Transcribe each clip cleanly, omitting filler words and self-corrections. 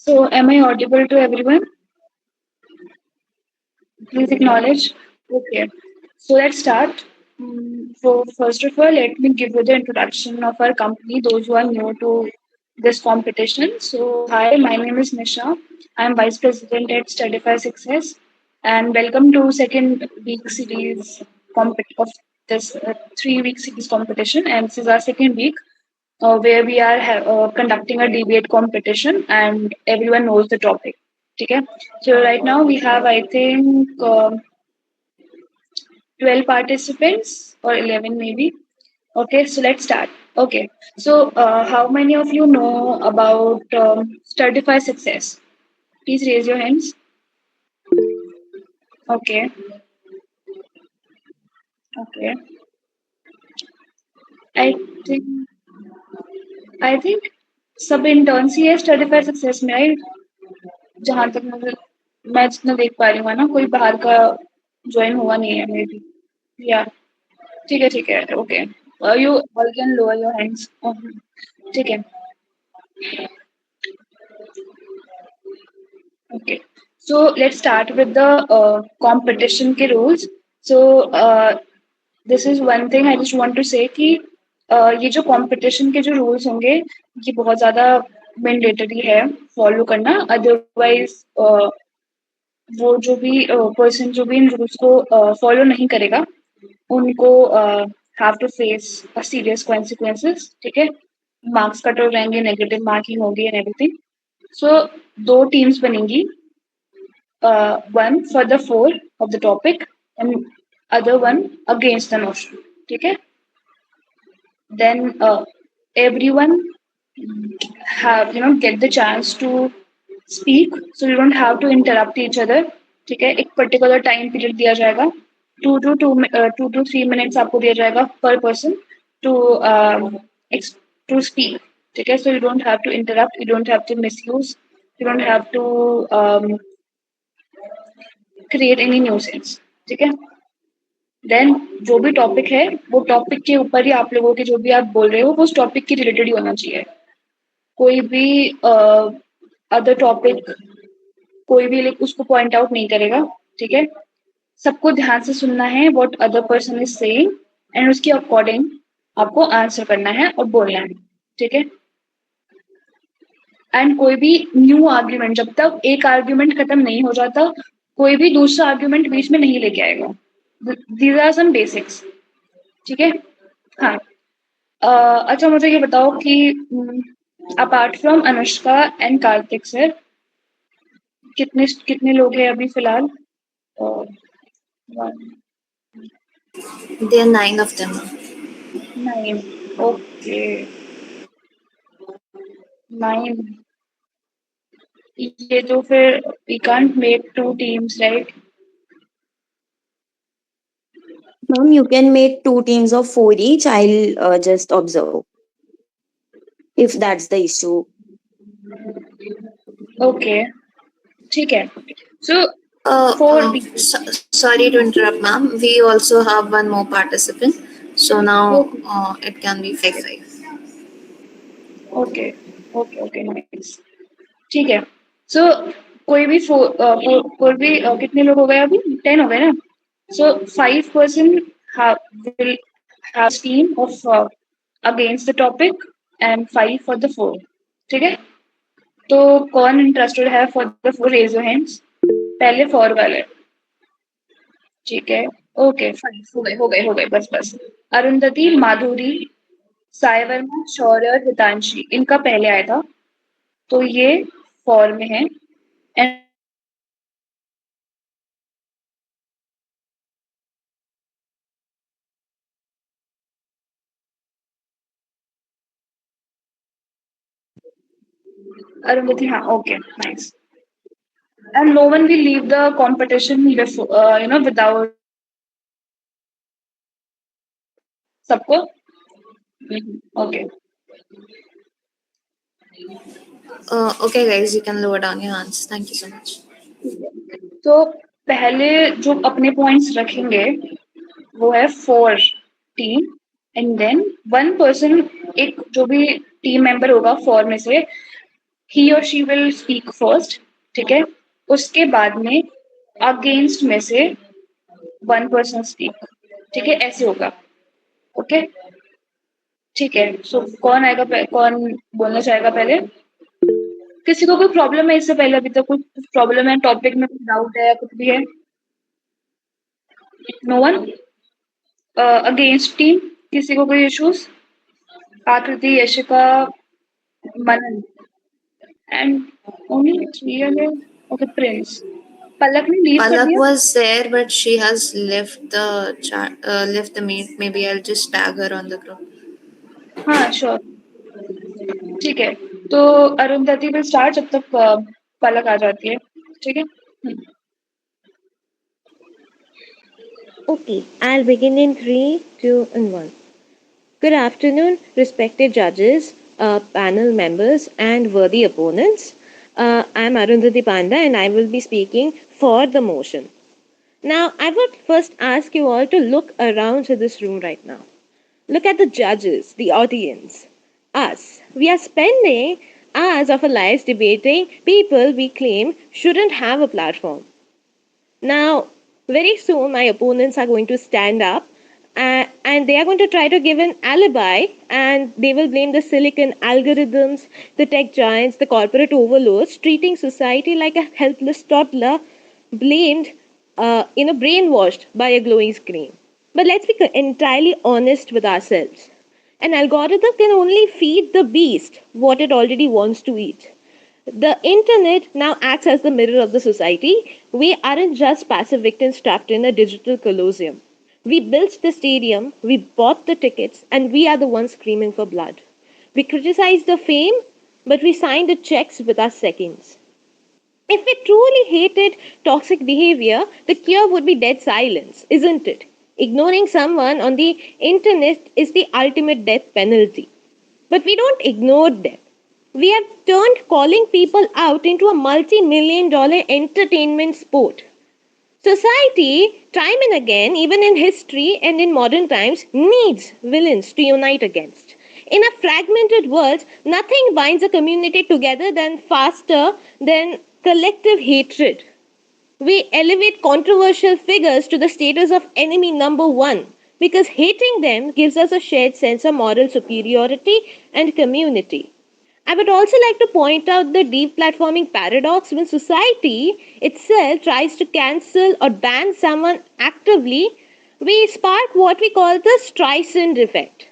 So, am I audible to everyone? Please acknowledge. Okay. So, let's start. So, first of all, let me give you the introduction of our company, those who are new to this competition. So, hi, my name is Nisha. I'm Vice President at Studify Success, and welcome to second week series of this 3 week series competition. And this is our second week where we are conducting a debate competition and everyone knows the topic. Okay. So right now we have, I think, 12 participants or 11 maybe. Okay, so let's start. Okay, so how many of you know about Certify Success? Please raise your hands. Okay, okay. I think I think सब interns ही है Certify Success में, right? जहाँ तक मैं जितना देख पा रही हूँ ना, कोई बाहर का ज्वाइन हुआ नहीं है मे बी या ठीक है okay you all can lower your hands ठीक है okay so let's start with the competition के rules so this is one thing I just want to say कि ये जो कंपटीशन के जो रूल्स होंगे ये बहुत ज़्यादा मैंडेटरी है फॉलो करना अदरवाइज वो जो भी पर्सन जो भी इन रूल्स को फॉलो नहीं करेगा उनको have to face a serious consequences ठीक है मार्क्स कट हो जाएंगे नेगेटिव मार्किंग होगी एंड एवरीथिंग सो दो टीम्स बनेंगी one for the for of the topic and other one against the motion ठीक है then everyone have get the chance to speak so you don't have to interrupt each other ठीक है एक particular time period दिया जाएगा 2 to 3 minutes आपको दिया जाएगा पर पर्सन टू टू स्पीक ठीक है so you don't have to interrupt you don't have to misuse you don't have to create any nuisance ठीक है देन जो भी टॉपिक है वो टॉपिक के ऊपर ही आप लोगों के जो भी आप बोल रहे हो वो उस टॉपिक की रिलेटेड ही होना चाहिए कोई भी अदर टॉपिक कोई भी लाइक उसको पॉइंट आउट नहीं करेगा ठीक है सबको ध्यान से सुनना है what other person is saying and उसके अकॉर्डिंग आपको आंसर करना है और बोलना है ठीक है एंड कोई भी न्यू आर्ग्यूमेंट जब तक एक आर्ग्यूमेंट खत्म नहीं हो जाता कोई भी दूसरा आर्ग्यूमेंट बीच में नहीं लेके आएगा दीज आर सम बेसिक्स ठीक है हाँ अच्छा मुझे ये बताओ कि apart from Anushka and Kartik sir कितने कितने लोग हैं अभी फिलहाल There are 9 of them. 9 okay 9 ये तो फिर we can't make 2 teams right Ma'am, you can make 2 teams of 4 each. I'll just observe if that's the issue. okay ठीक है so Uh, 4 uh, teams Sorry to interrupt, ma'am. We also have one more participant. So now it can be 5-5. Okay okay okay nice ठीक है सो कोई भी four भी कितने लोग हो गए अभी 10 हो गए ना सो 5 person will have team of against the topic and 5 for the 4 ठीक है तो कौन इंटरेस्टेड है for the 4 raise your hands पहले 4 वाले ठीक है ओके फाइन हो गए बस अरुंधति माधुरी साय वर्मा शौर्य और हितांशी इनका पहले आया था तो ये 4 में है एंड अरुंधति हाँ okay nice and no one will leave the competition before, without सबको okay Okay, guys, you can lower down your hands. Thank you so much. तो पहले जो अपने पॉइंट्स रखेंगे वो है 4 टीम एंड देन 1 person एक जो भी टीम मेंबर होगा 4 में से ही और शी विल स्पीक फर्स्ट, ठीक है? उसके बाद में अगेंस्ट में से वन पर्सन स्पीक, ठीक है? ऐसे होगा, ओके? ठीक है, सो कौन आएगा कौन बोलना चाहेगा पहले? किसी को कोई प्रॉब्लम है इससे पहले? अभी तक कुछ प्रॉब्लम है टॉपिक में, कुछ डाउट है या कुछ भी है? No one? अगेंस्ट टीम किसी को कोई issues? Aakriti, Yashika, Manan and only three है। Okay, Prince. पलक ने लीव कर Palak दिया? was there, but she has left the chat, left the meet. Maybe I'll just tag her on the group. हाँ sure, ठीक है। तो अरुंधति विल स्टार्ट जब तक पलक आ जाती है, ठीक है? Okay, I'll begin in 3, 2, and 1. Good afternoon, respected judges, panel members, and worthy opponents. I'm Arundhati Panda, and I will be speaking for the motion. Now, I would first ask you all to look around to this room right now. Look at the judges, the audience, us. We are spending hours of our lives debating people we claim shouldn't have a platform. Now, very soon, my opponents are going to stand up and they are going to try to give an alibi, and they will blame the silicon algorithms, the tech giants, the corporate overlords, treating society like a helpless toddler, blamed, brainwashed by a glowing screen. But let's be entirely honest with ourselves. An algorithm can only feed the beast what it already wants to eat. The internet now acts as the mirror of the society. We aren't just passive victims trapped in a digital colosseum. We built the stadium, we bought the tickets, and we are the ones screaming for blood. We criticize the fame, but we sign the checks with our seconds. If we truly hated toxic behavior, the cure would be dead silence, isn't it? Ignoring someone on the internet is the ultimate death penalty. But we don't ignore them. We have turned calling people out into a multi-million-dollar entertainment sport. Society, time and again, even in history and in modern times, needs villains to unite against. In a fragmented world, nothing binds a community together than faster than collective hatred. We elevate controversial figures to the status of enemy number one because hating them gives us a shared sense of moral superiority and community. I would also like to point out the deplatforming paradox. When society itself tries to cancel or ban someone actively, we spark what we call the Streisand effect.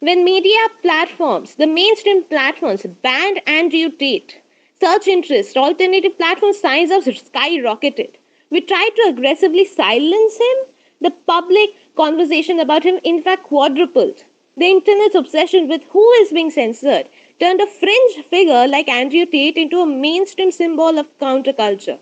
When media platforms, the mainstream platforms, banned Andrew Tate, search interest, alternative platform signs have skyrocketed. We tried to aggressively silence him. The public conversation about him, in fact, quadrupled. The internet's obsession with who is being censored turned a fringe figure like Andrew Tate into a mainstream symbol of counterculture.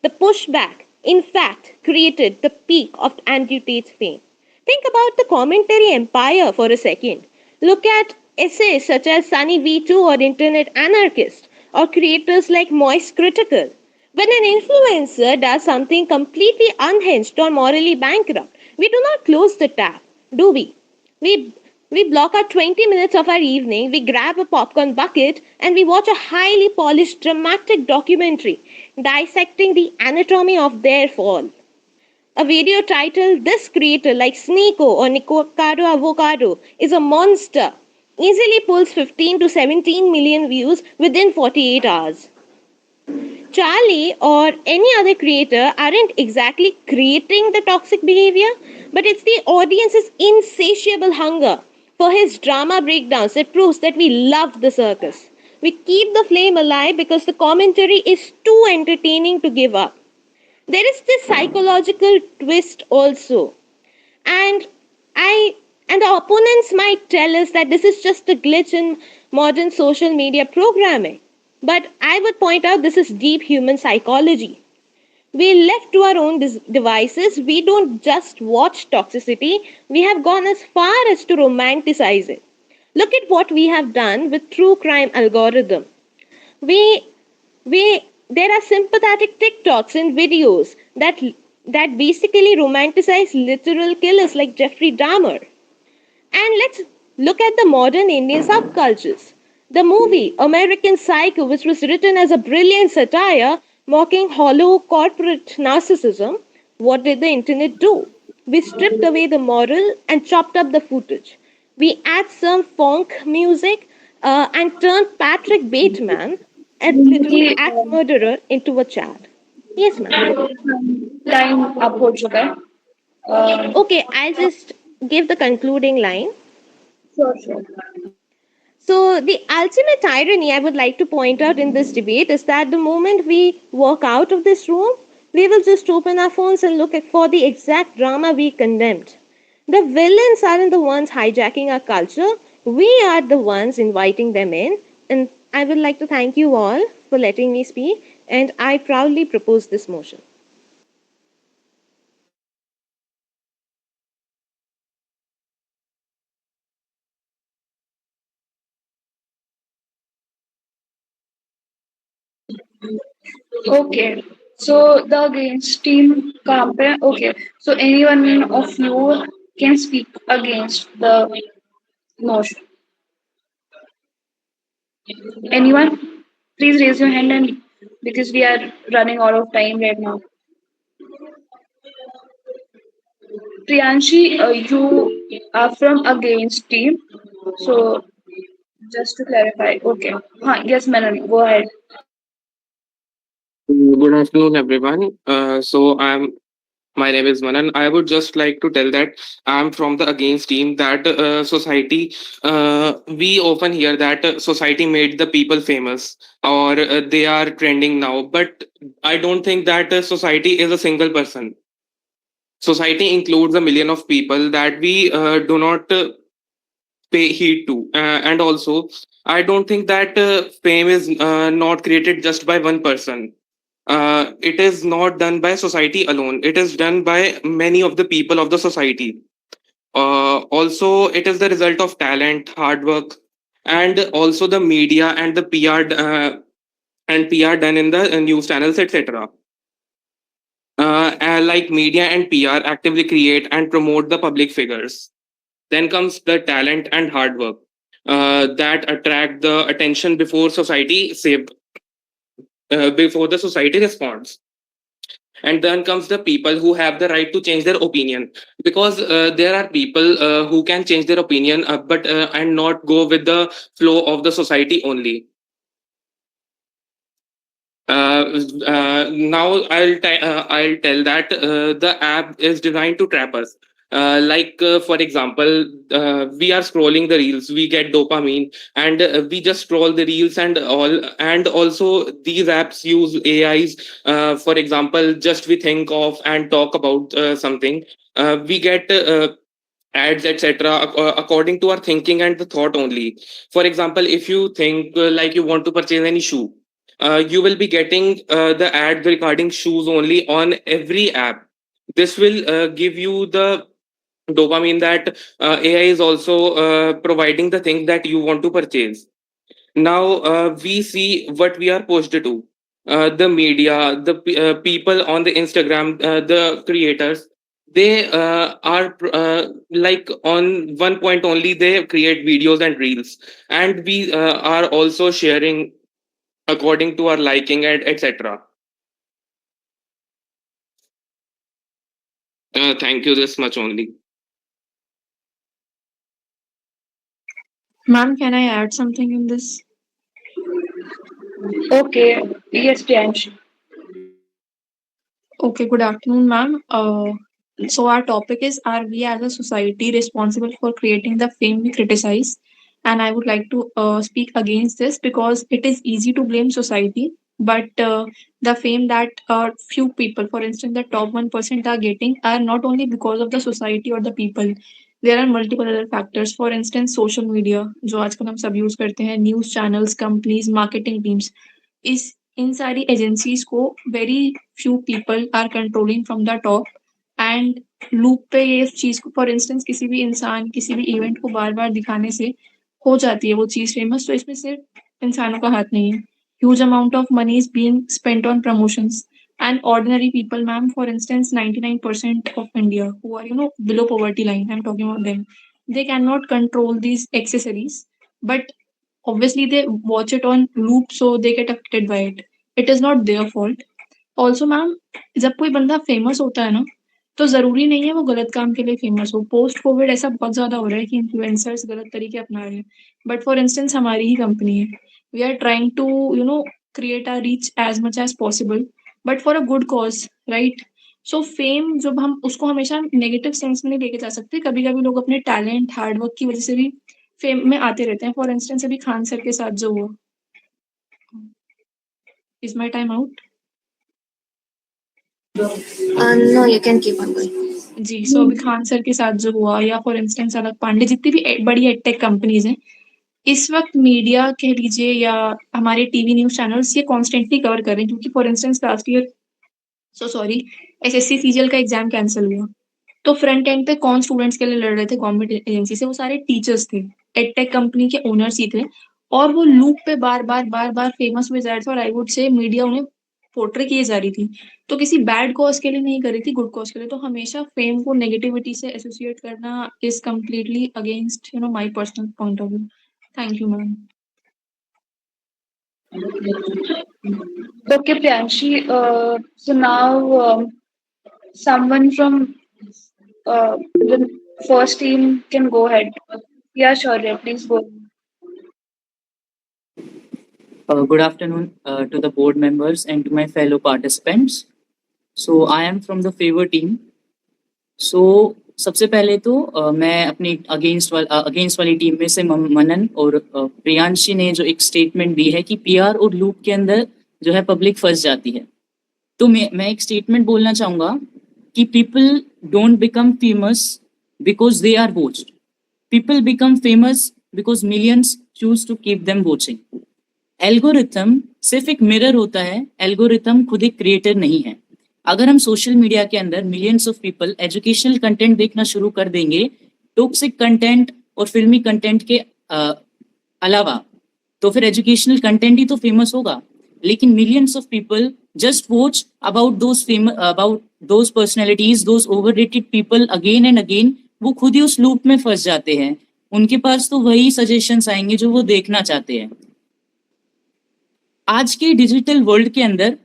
The pushback, in fact, created the peak of Andrew Tate's fame. Think about the commentary empire for a second. Look at essays such as Sunny V2 or Internet Anarchist or creators like Moist Critical. When an influencer does something completely unhinged or morally bankrupt, we do not close the tab, do we? We we block out 20 minutes of our evening, we grab a popcorn bucket, and we watch a highly polished, dramatic documentary dissecting the anatomy of their fall. A video titled This Creator, like Sneeko or Nicocado Avocado, is a monster, easily pulls 15 to 17 million views within 48 hours. Charlie or any other creator aren't exactly creating the toxic behavior, but it's the audience's insatiable hunger for his drama breakdowns that proves that we love the circus. We keep the flame alive because the commentary is too entertaining to give up. There is this psychological twist also. And I and the opponents might tell us that this is just a glitch in modern social media programming. But I would point out this is deep human psychology. We left to our own devices, we don't just watch toxicity, we have gone as far as to romanticize it. Look at what we have done with true crime algorithm. We we there are sympathetic TikToks and videos that basically romanticize literal killers like Jeffrey Dahmer. And let's look at the modern Indian subcultures. The movie American Psycho, which was written as a brilliant satire mocking hollow corporate narcissism, what did the internet do? We stripped away the moral and chopped up the footage. We add some funk music and turned Patrick Bateman, a literal ये axe murderer, into a Chad. Yes, ma'am. Time up हो चुका है. Okay, I'll just give the concluding line. Sure, sure. So, the ultimate irony I would like to point out in this debate is that the moment we walk out of this room, we will just open our phones and look for the exact drama we condemned. The villains aren't the ones hijacking our culture, we are the ones inviting them in. And I would like to thank you all for letting me speak, and I proudly propose this motion. Okay. So the against team कहाँ पे है? Okay. So anyone of you can speak against the motion. Anyone? Please raise your hand and because we are running out of time right now. Priyanshi, you are from against team. So just to clarify, okay. Yes, Manan, go ahead. Good afternoon, everyone. My name is Manan. I would just like to tell that I'm from the against team. That society, we often hear that society made the people famous or they are trending now. But I don't think that society is a single person. Society includes a million of people that we do not pay heed to, and also I don't think that fame is not created just by one person. It is not done by society alone. It is done by many of the people of the society. Also, it is the result of talent, hard work, and also the media and the PR done in the news channels, etc. Like media and PR actively create and promote the public figures. Then comes the talent and hard work that attract the attention before the society responds. And then comes the people who have the right to change their opinion, because there are people who can change their opinion, but and not go with the flow of the society only. Now I'll tell that the app is designed to trap us. For example, we are scrolling the reels, we get dopamine, and we just scroll the reels and all. And also, these apps use AIs. For example, just we think of and talk about something, we get ads, etc. According to our thinking and the thought only. For example, if you think like you want to purchase any shoe, you will be getting the ad regarding shoes only on every app. This will give you the dopamine that AI is also providing the thing that you want to purchase. Now we see what we are pushed to. The media, the people on the Instagram, the creators, they are like on one point only. They create videos and reels, and we are also sharing according to our liking and etc. Thank you. This much only. Ma'am, can I add something in this? Okay. Yes, Priyanshi. Okay, good afternoon, ma'am. So our topic is, are we as a society responsible for creating the fame we criticize? And I would like to speak against this because it is easy to blame society, but the fame that few people, for instance, the top 1% are getting are not only because of the society or the people. There are multiple other factors. For instance, social media, जो आजकल हम सब use करते हैं, news channels, companies, marketing teams. इस इन सारी agencies को very few people are controlling from the top and loop पे ये चीज को, फॉर इंस्टेंस किसी भी इंसान किसी भी इवेंट को बार बार दिखाने से हो जाती है वो चीज फेमस, तो इसमें सिर्फ इंसानों का हाथ नहीं है. Huge amount of money is being spent on promotions and ordinary people, ma'am, for instance, 99% of India who are, below poverty line, I'm talking about them, they cannot control these accessories, but obviously they watch it on loop, so they get affected by it. It is not their fault. Also ma'am, जब कोई बंदा famous होता है ना, तो जरूरी नहीं है वो गलत काम के लिए फेमस हो. पोस्ट कोविड ऐसा बहुत ज्यादा हो रहा है कि इन्फ्लुएंसर्स गलत तरीके अपना रहे हैं. बट फॉर इंस्टेंस हमारी ही कंपनी है, we are trying to create or reach as much as possible, but for a good cause, right? So fame जब हम उसको हमेशा नेगेटिव सेंस में नहीं लेके जा सकते. कभी कभी लोग अपने टैलेंट हार्डवर्क की वजह से भी फेम में आते रहते हैं. फॉर इंस्टेंस अभी खान सर के साथ जो हुआ. Is my time out? No, you can keep on going. जी. सो अभी खान सर के साथ जो हुआ, या फॉर इंस्टेंस अलग पांडे, जितनी भी बड़ी एडटेक कंपनीज हैं, इस वक्त मीडिया कह लीजिए या हमारे टीवी न्यूज चैनल्स ये कॉन्स्टेंटली कवर कर रहे हैं. क्योंकि for instance last year SSC CGL का एग्जाम कैंसिल हुआ, तो फ्रंट एंड पे कौन स्टूडेंट्स के लिए लड़ रहे थे गवर्नमेंट एजेंसी से? वो सारे टीचर्स थे, एडटेक कंपनी के ओनर्स ही थे, और वो लूप पे बार बार फेमस हुए जा रहे थे. और आई वुड से मीडिया उन्हें पोर्ट्रे किए जा रही थी. तो किसी बैड कॉज के लिए नहीं कर रही थी, गुड कॉज के लिए. तो हमेशा फेम को नेगेटिविटी से एसोसिएट करना is completely against my personal point of view. Thank you ma'am. Okay, Priyanshi. So now someone from the first team can go ahead. Yeah, sure. Please go. Good afternoon to the board members and to my fellow participants. So I am from the favor team. So सबसे पहले तो मैं अपनी against वाली team में से मनन और प्रियांशी ने जो एक स्टेटमेंट दी है कि पीआर और लूप के अंदर जो है पब्लिक फंस जाती है, तो मैं एक स्टेटमेंट बोलना चाहूँगा कि people don't become famous because they are watched. People become famous because millions choose to keep them watching. Algorithm सिर्फ एक मिरर होता है, एल्गोरिथम खुद एक क्रिएटर नहीं है. अगर हम सोशल मीडिया के अंदर millions of people educational content देखना शुरू कर देंगे, टॉक्सिक कंटेंट और फिल्मी कंटेंट के अलावा, तो फिर एजुकेशनल कंटेंट ही तो फेमस होगा. लेकिन millions of people just watch about those personalities, those overrated people again and again. वो खुद ही उस लूप में फंस जाते हैं. उनके पास तो वही सजेशंस आएंगे जो वो देखना चाहते हैं. आज के डिजिटल वर्ल्ड के अंदर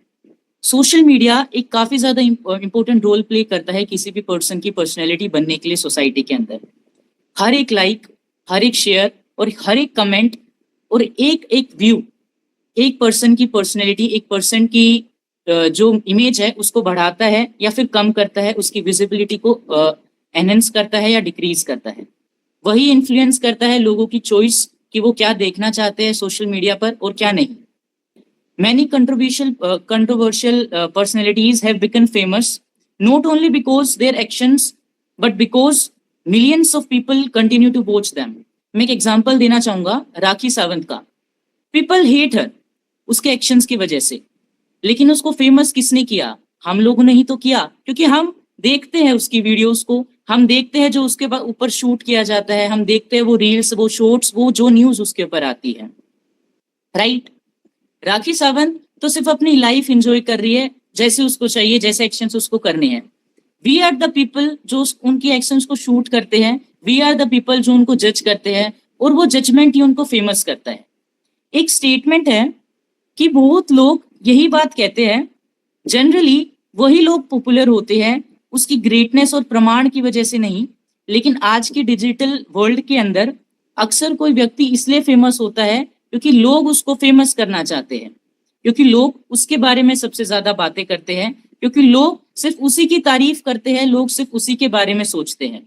सोशल मीडिया एक काफी ज्यादा इंपॉर्टेंट रोल प्ले करता है किसी भी पर्सन की पर्सनैलिटी बनने के लिए सोसाइटी के अंदर. हर एक लाइक, हर एक शेयर और हर एक कमेंट और एक व्यू एक पर्सन की पर्सनैलिटी, एक पर्सन की जो इमेज है उसको बढ़ाता है या फिर कम करता है, उसकी विजिबिलिटी को एनहेंस करता है या डिक्रीज करता है. वही इन्फ्लुएंस करता है लोगों की चॉइस कि वो क्या देखना चाहते हैं सोशल मीडिया पर और क्या नहीं. Many controversial personalities have become famous not only because their actions but because millions of people continue to watch them. मैं एक एग्जांपल देना चाहूंगा राखी सावंत का. People hate her उसके एक्शंस की वजह से, लेकिन उसको फेमस किसने किया? हम लोगों ने ही तो किया, क्योंकि हम देखते हैं उसकी वीडियोस को, हम देखते हैं जो उसके ऊपर शूट किया जाता है, हम देखते हैं वो रील्स, वो शॉर्ट्स, वो जो न्यूज उसके ऊपर आती है, राइट? राखी सावंत तो सिर्फ अपनी लाइफ एंजॉय कर रही है जैसे उसको चाहिए, जैसे एक्शंस उसको करने हैं. वी आर द पीपल जो उनकी एक्शंस को शूट करते हैं, वी आर द पीपल जो उनको जज करते हैं, और वो जजमेंट ही उनको फेमस करता है. एक स्टेटमेंट है कि बहुत लोग यही बात कहते हैं, जनरली वही लोग पॉपुलर होते हैं उसकी ग्रेटनेस और प्रमाण की वजह से नहीं, लेकिन आज की डिजिटल वर्ल्ड के अंदर अक्सर कोई व्यक्ति इसलिए फेमस होता है क्योंकि लोग उसको फेमस करना चाहते हैं, क्योंकि लोग उसके बारे में सबसे ज्यादा बातें करते हैं, क्योंकि लोग सिर्फ उसी की तारीफ करते हैं, लोग सिर्फ उसी के बारे में सोचते हैं.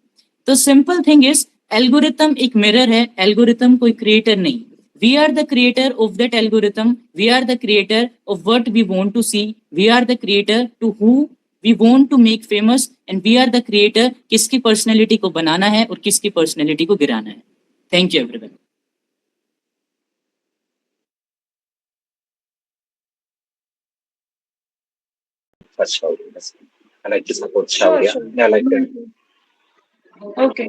तो सिंपल थिंग इज, एल्गोरिथम एक मिरर है, एल्गोरिथम कोई क्रिएटर नहीं. We are the creator of that algorithm, we are the creator of what we want to see, we are the creator to who we want to make famous, and we are the creator किसकी personality को बनाना है और किसकी personality को गिराना है. Thank you everyone. First Shaurya. I like to support Shaurya. Sure. I like to. Okay.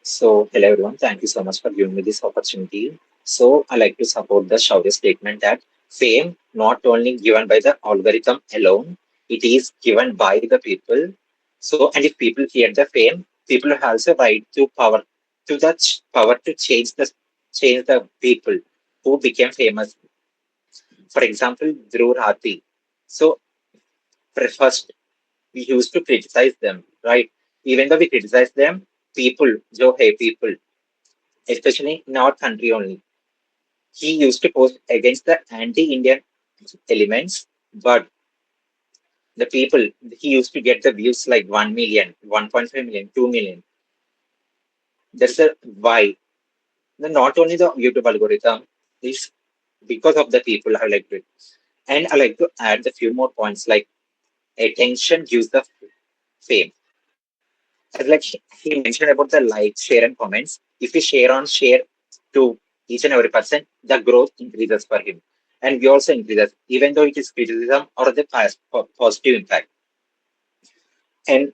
So, hello everyone. Thank you so much for giving me this opportunity. So, I like to support the Shaurya statement that fame not only given by the algorithm alone, it is given by the people. So, and if people create the fame, people have also right to power to change the change the people who became famous. For example, Dhruv Rathi. So first we used to criticize them, right? Even though we criticize them, people, jo hai people, especially in our country only, he used to post against the anti-Indian elements, but the people, he used to get the views like 1 million, 1.5 million, 2 million. That's the why. Not only the YouTube algorithm is because of the people I like it. And I like to add a few more points like attention gives the fame. As like he mentioned about the like, share, and comments. If we share to each and every person, the growth increases for him. And we also increases, even though it is criticism or the positive impact. And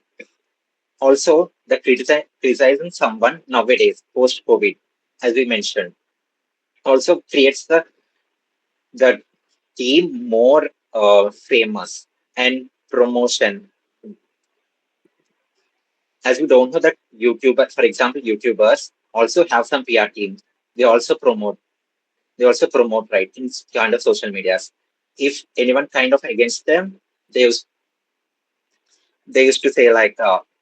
also the criticizing someone nowadays, post-COVID, as we mentioned, also creates the team more famous and promotion. As we don't know that YouTubers, for example, YouTubers also have some PR teams. They also promote. They also promote right in kind of social medias. If anyone kind of against them, they used to say like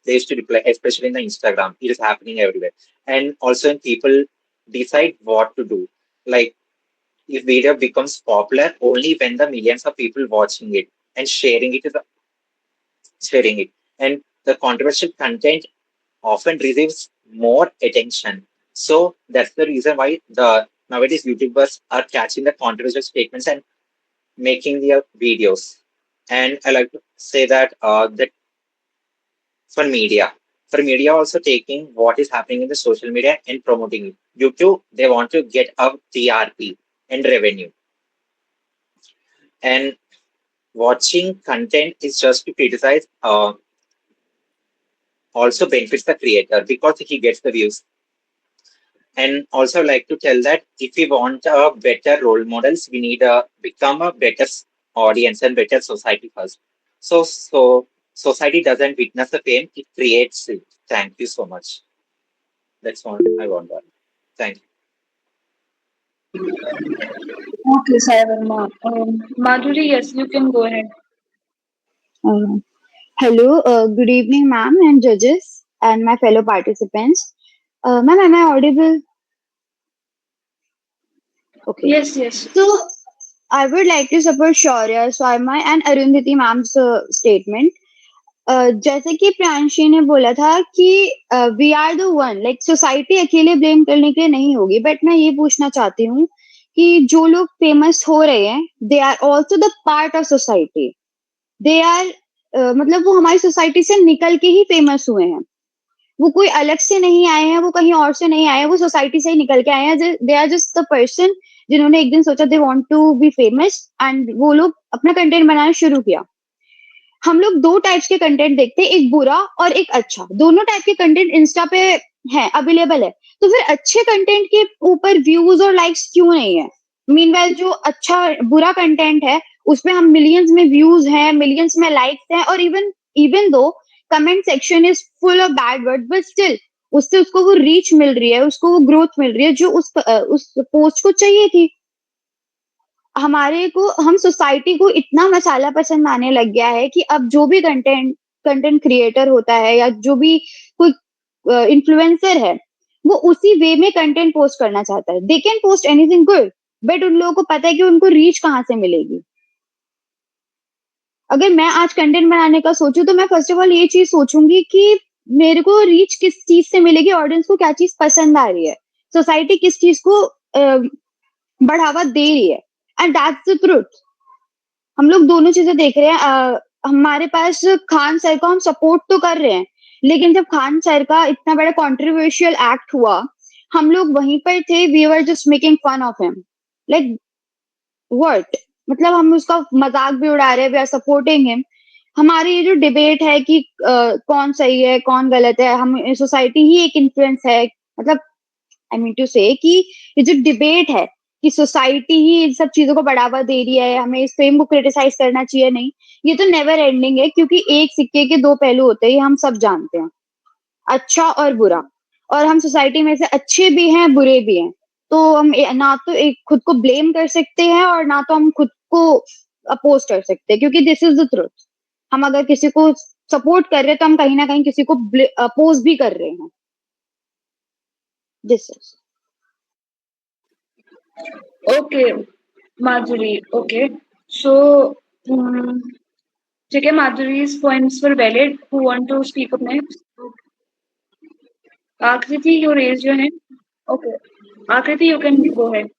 they used to reply, especially in the Instagram. It is happening everywhere, and also when people decide what to do. Like if video becomes popular only when the millions of people watching it and sharing it, and the controversial content often receives more attention. So that's the reason why the nowadays YouTubers are catching the controversial statements and making their videos. And I like to say that for media also taking what is happening in the social media and promoting it. YouTube, they want to get a TRP and revenue. And watching content is just to criticize also benefits the creator because he gets the views. And also like to tell that if we want a better role models, we need to become a better audience and better society first. So society doesn't witness the fame, it creates it. Thank you so much. That's all I want to. Thank you. Okay, Sai Verma. Madhuri, yes, you can go ahead. Uh, Hello, good evening, ma'am, and judges, and my fellow participants. Ma'am, am I audible? Okay. Yes, yes. So, I would like to support Shaurya, Swarma, and Arundhati ma'am's statement. जैसे कि प्रियांशी ने बोला था कि we are the one like society अकेले blame करने के लिए नहीं होगी बट मैं ये पूछना चाहती हूँ कि जो लोग फेमस हो रहे हैं they are also the part of society they are मतलब वो हमारी सोसाइटी से निकल के ही फेमस हुए हैं वो कोई अलग से नहीं आए हैं वो कहीं और से नहीं आए हैं वो सोसाइटी से ही निकल के आए हैं they are just the person जिन्होंने एक दिन सोचा they want to be famous and वो लोग अपना कंटेंट बनाना शुरू किया हम लोग दो टाइप्स के कंटेंट देखते हैं एक बुरा और एक अच्छा दोनों टाइप के कंटेंट इंस्टा पे है अवेलेबल है तो फिर अच्छे कंटेंट के ऊपर व्यूज और लाइक्स क्यों नहीं है मीनवाइल जो अच्छा बुरा कंटेंट है उसमें हम मिलियंस में व्यूज हैं मिलियंस में लाइक्स हैं और even though comment section is full of bad word but still उससे उसको वो रीच मिल रही है उसको वो ग्रोथ मिल रही है जो उस पोस्ट को चाहिए थी हमारे को हम सोसाइटी को इतना मसाला पसंद आने लग गया है कि अब जो भी कंटेंट क्रिएटर होता है या जो भी कोई इन्फ्लुएंसर है वो उसी वे में कंटेंट पोस्ट करना चाहता है they can post anything good but उन लोगों को पता है कि उनको रीच कहाँ से मिलेगी अगर मैं आज कंटेंट बनाने का सोचूं तो मैं फर्स्ट ऑफ ऑल ये चीज सोचूंगी कि मेरे को रीच किस चीज से मिलेगी ऑडियंस को क्या चीज पसंद आ रही है सोसाइटी किस चीज को बढ़ावा दे रही है एंड दैट्स द ट्रुथ हम लोग दोनों चीजें देख रहे हैं हमारे पास खान सर को हम सपोर्ट तो कर रहे हैं लेकिन जब खान सर का इतना बड़ा कॉन्ट्रोवर्शियल एक्ट हुआ हम लोग वहीं पर थे we were just making fun of him like what मतलब हम उसका मजाक भी उड़ा रहे हैं वी आर सपोर्टिंग हिम हमारी ये जो डिबेट है कि कौन सही है कौन गलत है हम सोसाइटी ही एक इन्फ्लुएंस है मतलब आई मीन टू से कि ये जो डिबेट है कि सोसाइटी ही इन सब चीजों को बढ़ावा दे रही है हमें इस फेम को क्रिटिसाइज करना चाहिए नहीं ये तो नेवर एंडिंग है क्योंकि एक सिक्के के दो पहलू होते हैं हम सब जानते हैं अच्छा और बुरा और हम सोसाइटी में से अच्छे भी हैं बुरे भी हैं तो हम ना तो एक खुद को ब्लेम कर सकते हैं और ना तो हम खुद को अपोज कर सकते हैं, क्योंकि दिस इज द ट्रुथ। हम अगर किसी को सपोर्ट कर रहे हैं तो हम कहीं ना कहीं किसी को अपोज भी कर रहे हैं। This is okay Madhuri, okay so ठीक है, माधुरी's points were valid. Who want to speak up next? Akriti, you raise your hand. Okay, Akriti, you can go ahead.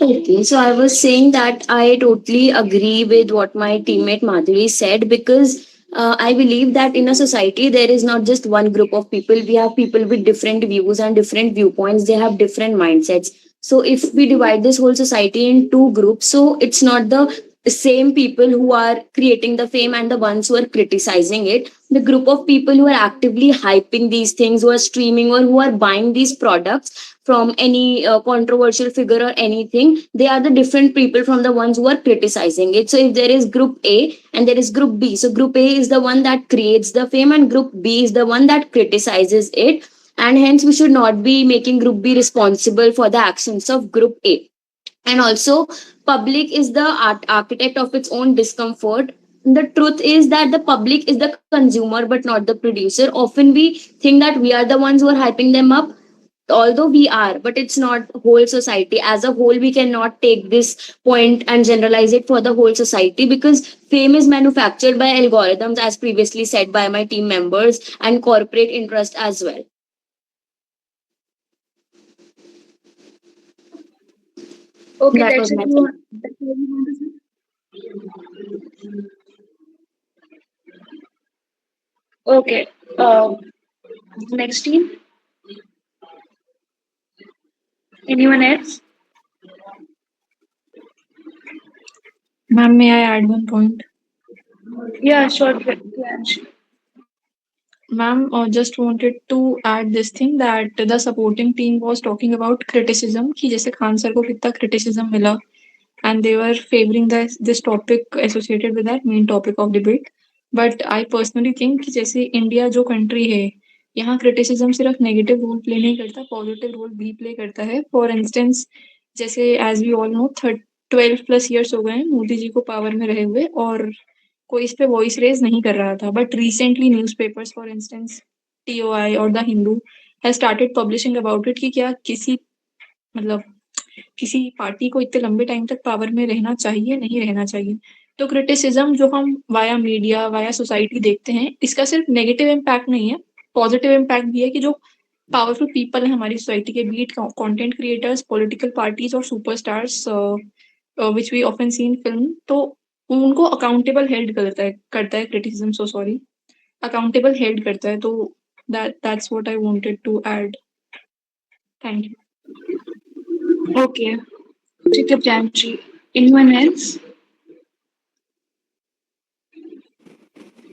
Okay, so I was saying that I totally agree with what my teammate Madhuri said, because I believe that in a society there is not just one group of people. We have people with different views and different viewpoints. They have different mindsets. So if we divide this whole society in two groups, so it's not the same people who are creating the fame and the ones who are criticizing it. The group of people who are actively hyping these things, who are streaming or who are buying these products from any controversial figure or anything, they are the different people from the ones who are criticizing it. So if there is group A and there is group B, so group A is the one that creates the fame and group B is the one that criticizes it, and hence we should not be making group B responsible for the actions of group A. And also, public is the architect of its own discomfort. The truth is that the public is the consumer but not the producer. Often we think that we are the ones who are hyping them up, although we are, but it's not whole society. As a whole, we cannot take this point and generalize it for the whole society, because fame is manufactured by algorithms, as previously said by my team members, and corporate interest as well. Okay, That that's was it. my point. That's what you want to say? Okay, next team. Anyone else? Ma'am, may I add one point? Yeah, sure, Priyanshi. Ma'am, just wanted to add this thing that the supporting team was talking about criticism, कि जैसे Khan sir को कितना criticism मिला, and they were favoring this topic associated with that main topic of debate. But I personally think कि जैसे India जो country है, यहाँ criticism सिर्फ negative role play नहीं करता, positive role भी play करता है. For instance, जैसे as we all know, 12+ years हो गए हैं मोदी जी को पावर में रहे हुए, और कोई इस पे वॉइस रेज नहीं कर रहा था. But recently newspapers, for instance TOI और the Hindu, has started publishing about it कि क्या किसी मतलब किसी पार्टी को इतने लंबे टाइम तक पावर में रहना चाहिए, नहीं रहना चाहिए. तो क्रिटिसिज्म जो हम वाया मीडिया, वाया सोसाइटी देखते हैं, इसका सिर्फ नेगेटिव इम्पैक्ट नहीं है, पॉजिटिव इम्पैक्ट भी है कि जो पावरफुल पीपल है हमारी सोसाइटी के, be it content creators, political parties और superstars which we often see in film, तो उनको अकाउंटेबल हेल्ड करता है criticism, so sorry, accountable held करता है. तो that's what I wanted to add. Thank you. Okay, ठीक है Priyanshi. Anyone else?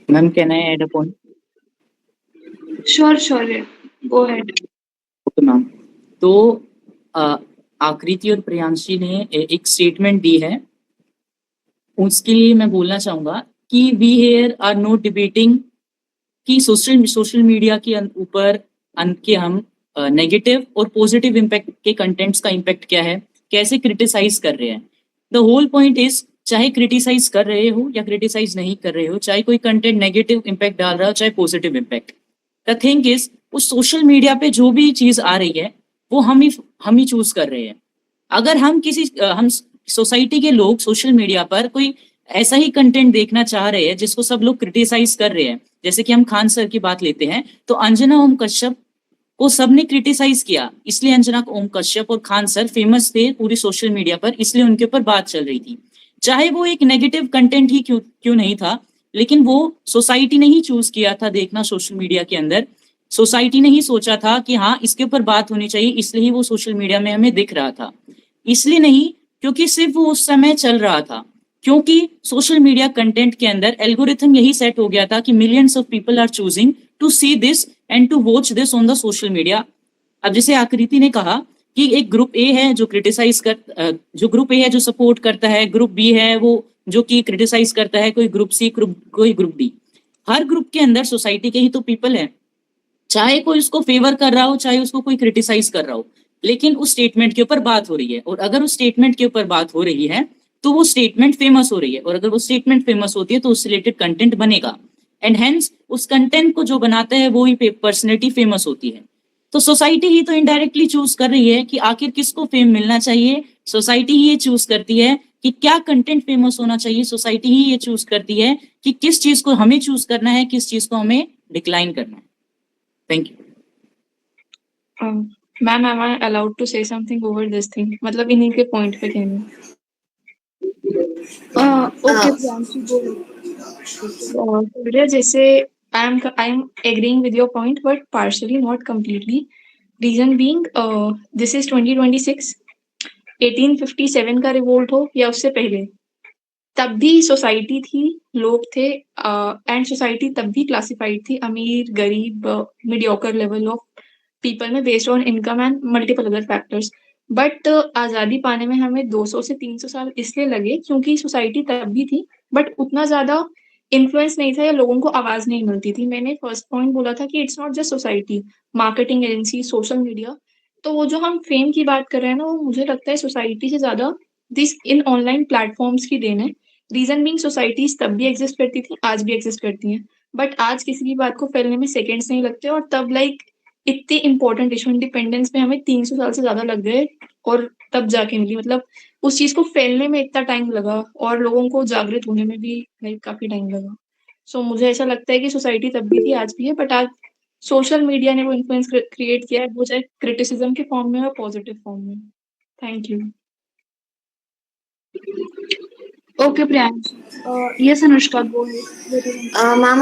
Ma'am, can I add a point? Sure, go ahead. Okay, ma'am. तो आकृति और प्रियांशी ने एक स्टेटमेंट दी है, उसके लिए मैं बोलना चाहूंगा कि we here are not debating कि सोशल मीडिया के ऊपर के हम नेगेटिव और पॉजिटिव इम्पैक्ट के कंटेंट्स का इम्पैक्ट क्या है, कैसे क्रिटिसाइज कर रहे हैं. द होल पॉइंट इज, चाहे क्रिटिसाइज कर रहे हो या क्रिटिसाइज नहीं कर रहे हो, चाहे कोई कंटेंट नेगेटिव इम्पैक्ट डाल रहा हो चाहे positive impact, the thing is उस सोशल मीडिया पे जो भी चीज आ रही है वो हम ही चूज कर रहे हैं. अगर हम सोसाइटी के लोग सोशल मीडिया पर कोई ऐसा ही कंटेंट देखना चाह रहे हैं जिसको सब लोग क्रिटिसाइज कर रहे हैं, जैसे कि हम खान सर की बात लेते हैं, तो अंजना ओम कश्यप को सबने क्रिटिसाइज किया, इसलिए अंजना ओम कश्यप और खान सर फेमस थे पूरी सोशल मीडिया पर, इसलिए उनके ऊपर बात चल रही थी. चाहे वो एक नेगेटिव कंटेंट ही क्यों नहीं था, लेकिन वो सोसाइटी ने ही चूज किया था देखना सोशल मीडिया के अंदर. सोसाइटी ने ही सोचा था कि हाँ इसके ऊपर बात होनी चाहिए, इसलिए वो सोशल मीडिया में हमें दिख रहा था. इसलिए नहीं क्योंकि सिर्फ वो उस समय चल रहा था, क्योंकि सोशल मीडिया कंटेंट के अंदर एल्गोरिथम यही सेट हो गया था कि millions of people are choosing to see this and to watch this on the social media. अब जैसे आकृति ने कहा कि एक ग्रुप ए है जो ग्रुप ए है जो सपोर्ट करता है, ग्रुप बी है वो जो कि क्रिटिसाइज करता है, कोई ग्रुप सी, कोई ग्रुप डी. हर ग्रुप के अंदर सोसाइटी के ही तो पीपल है, चाहे कोई उसको फेवर कर रहा हो चाहे उसको कोई क्रिटिसाइज कर रहा हो. लेकिन उस स्टेटमेंट के ऊपर बात हो रही है, और अगर उस स्टेटमेंट के ऊपर बात हो रही है तो वो स्टेटमेंट फेमस हो रही है, और अगर वो स्टेटमेंट फेमस होती है तो उससे रिलेटेड कंटेंट बनेगा, एंड हेंस उस कंटेंट को जो बनाता है वो ही पर्सनैलिटी फेमस होती है। तो सोसाइटी ही तो इनडायरेक्टली चूज कर रही है कि आखिर किसको फेम मिलना चाहिए। सोसाइटी ही ये चूज करती है कि क्या कंटेंट फेमस होना चाहिए। सोसाइटी ही ये चूज करती है कि किस चीज को हमें चूज करना है, किस चीज को हमें डिक्लाइन करना है। Thank you. Ma'am, am I allowed to say something over this thing? मतलब इन्हीं के point पे कहना है। Okay, Uh, Priyanshi, go ahead. Surya, जैसे I'm agreeing with your point, but partially, not completely. Reason being, this is 2026. 1857 का revolt हो या उससे पहले, तब भी सोसाइटी थी, लोग थे, एंड सोसाइटी तब भी क्लासिफाइड थी अमीर, गरीब, मीडियोकर लेवल ऑफ पीपल में based on income and multiple other factors. But आज़ादी पाने में हमें 200 से 300 साल इसलिए लगे क्योंकि सोसाइटी तब भी थी, बट उतना ज़्यादा इन्फ्लुएंस नहीं था या लोगों को आवाज़ नहीं मिलती थी। मैंने फर्स्ट पॉइंट बोला था कि it's not just society, marketing agency, social media. तो वो जो हम फेम की बात कर रहे हैं ना, वो मुझे लगता है सोसाइटी से ज़्यादा दिस इन ऑनलाइन प्लेटफॉर्म्स की देन है। रीजन बीइंग सोसाइटीज तब भी एग्जिस्ट करती थी, आज भी एग्जिस्ट करती हैं, बट आज किसी भी बात को फैलने में सेकेंड्स नहीं लगते, और तब लाइक इतनी इंपॉर्टेंट इशू इंडिपेंडेंस में हमें 300 साल से ज्यादा लग गए, और तब जाके मिली, मतलब उस चीज को फैलने में इतना टाइम लगा और लोगों को जागृत होने में भी लाइक काफी टाइम लगा। सो मुझे ऐसा लगता है कि सोसाइटी तब भी थी, आज भी है, बट आज सोशल मीडिया ने वो इन्फ्लुएंस क्रिएट किया है, वो चाहे क्रिटिसिज्म के फॉर्म में हो, पॉजिटिव फॉर्म में। Thank you. Okay, Priyanshi. Yes, Anushka, go ahead. What do you want to say? Ma'am,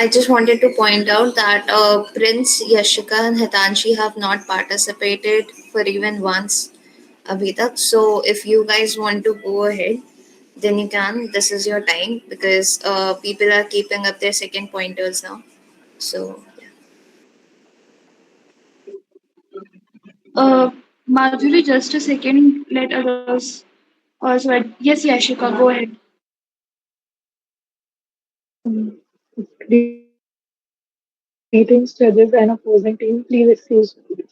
I just wanted to point out that Prince, Yashika, and Hitanshi have not participated for even once abhi tak. So if you guys want to go ahead, then you can. This is your time because people are keeping up their second pointers now. So Uh, Madhuri, just a second. Let others also add. Yes, Yashika, go ahead. Greetings, judges and opposing team. Please excuse me.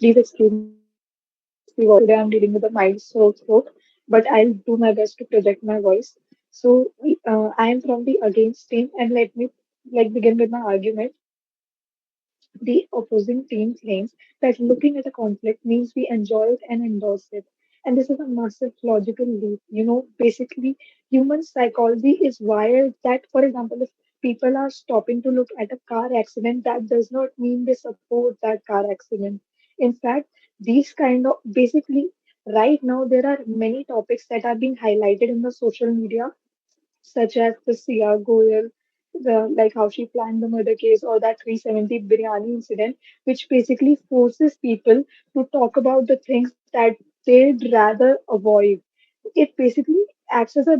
Today I'm dealing with a mild sore throat, but I'll do my best to project my voice. So I am from the against team, and let me begin with my argument. The opposing team claims that looking at a conflict means we enjoy it and endorse it. And this is a massive logical leap. Basically, human psychology is wired that, for example, if people are stopping to look at a car accident, that does not mean they support that car accident. In fact, these kind of basically right now there are many topics that are being highlighted in the social media such as the Sia Goyal, like how she planned the murder case, or that 370 biryani incident, which basically forces people to talk about the things that they'd rather avoid. It basically acts as a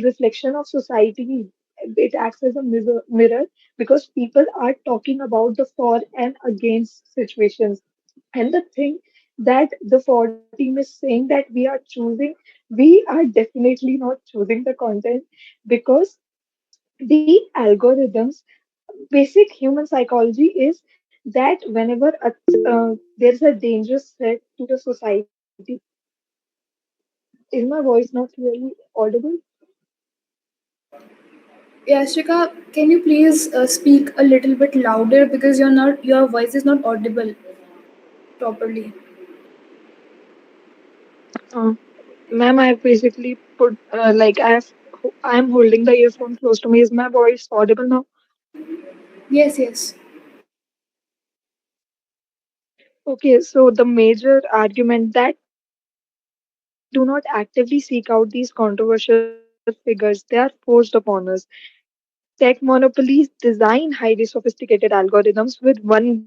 reflection of society. It acts as a mirror because people are talking about the for and against situations. And the thing that the for team is saying that we are choosing, we are definitely not choosing the content because the algorithms, basic human psychology is that whenever there's a dangerous threat to the society, is my voice not really audible? Yashika, can you please speak a little bit louder because your voice is not audible properly. Uh, Ma'am, I have basically put I am holding the earphone close to me. Is my voice audible now? Yes, yes. Okay, so the major argument that we do not actively seek out these controversial figures, they are forced upon us. Tech monopolies design highly sophisticated algorithms with one goal,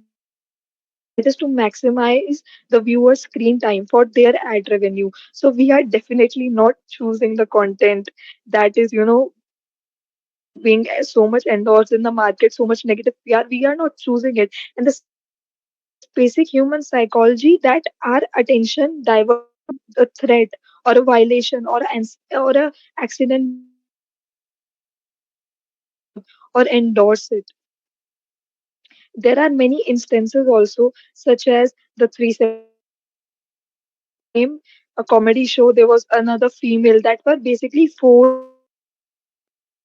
that is to maximize the viewer's screen time for their ad revenue. So we are definitely not choosing the content that is, being so much endorsed in the market, so much negative PR. We are not choosing it. And this basic human psychology that our attention diverts from the threat or a violation or a accident we are talking about or endorse it. There are many instances also, such as the 370 biryani incident, which basically a comedy show, there was another female that were basically forced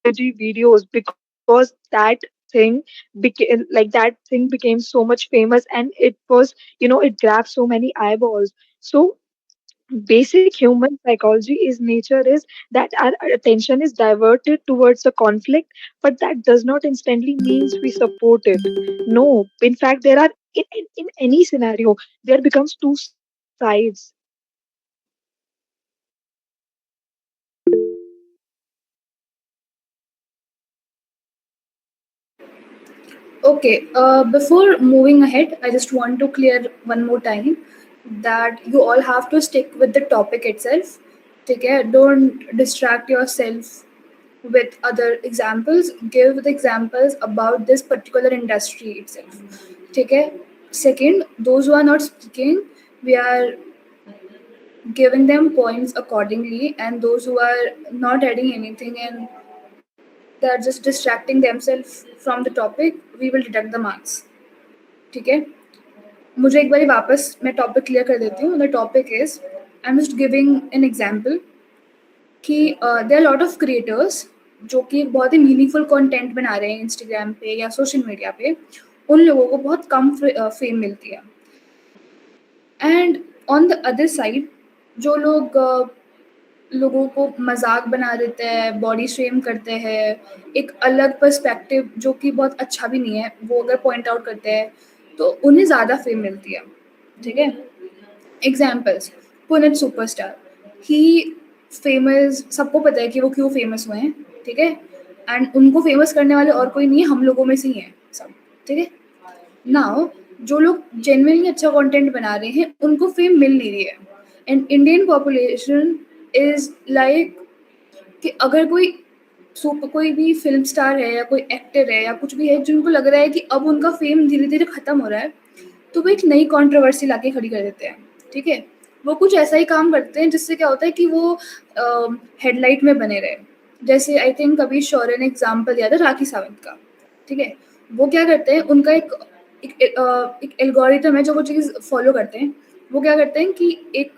videos because that thing became so much famous, and it was, it grabbed so many eyeballs. So basic human psychology is nature is that our attention is diverted towards a conflict, but that does not instantly means we support it. No, in fact, there are in any scenario there becomes two sides. Okay, before moving ahead, I just want to clear one more time that you all have to stick with the topic itself. Okay, don't distract yourself with other examples. Give the examples about this particular industry itself. Okay. Second, those who are not speaking, we are giving them points accordingly, and those who are not adding anything and they are just distracting themselves from the topic, we will deduct the marks. ठीक है. मुझे एक बारी वापस मैं topic clear कर देती हूँ. The topic is I am just giving an example कि there are lot of creators जो कि बहुत ही मीनिंगफुल कंटेंट बना रहे हैं इंस्टाग्राम पे या सोशल मीडिया पे. उन लोगों को बहुत कम फेम मिलती है. And on the other side जो लोग लोगों को मजाक बना देते हैं, बॉडी शेम करते हैं, एक अलग पर्सपेक्टिव जो कि बहुत अच्छा भी नहीं है वो अगर पॉइंट आउट करते हैं तो उन्हें ज़्यादा फेम मिलती है. ठीक है. एग्जाम्पल्स, पुनीत सुपरस्टार, ही फेमस, सबको पता है कि वो क्यों फेमस हुए हैं. ठीक है. एंड उनको फेमस करने वाले और कोई नहीं है, हम लोगों में से ही हैं सब. ठीक है. नाउ जो लोग जेन्युइनली अच्छा कंटेंट बना रहे हैं उनको फेम मिल नहीं रही है. And Indian population is like कि अगर कोई भी फिल्म स्टार है या कोई एक्टर है या कुछ भी है जिनको लग रहा है कि अब उनका फेम धीरे धीरे खत्म हो रहा है तो वो एक नई कंट्रोवर्सी लाके खड़ी कर देते हैं. ठीक है. वो कुछ ऐसा ही काम करते हैं जिससे क्या होता है कि वो हेडलाइट में बने रहे. जैसे आई थिंक अभी शौर्य ने एग्जाम्पल दिया था राखी सावंत का. ठीक है. वो क्या करते हैं, उनका एक एल्गोरिथम है जो वो चीज़ फॉलो करते हैं. वो क्या करते हैं कि एक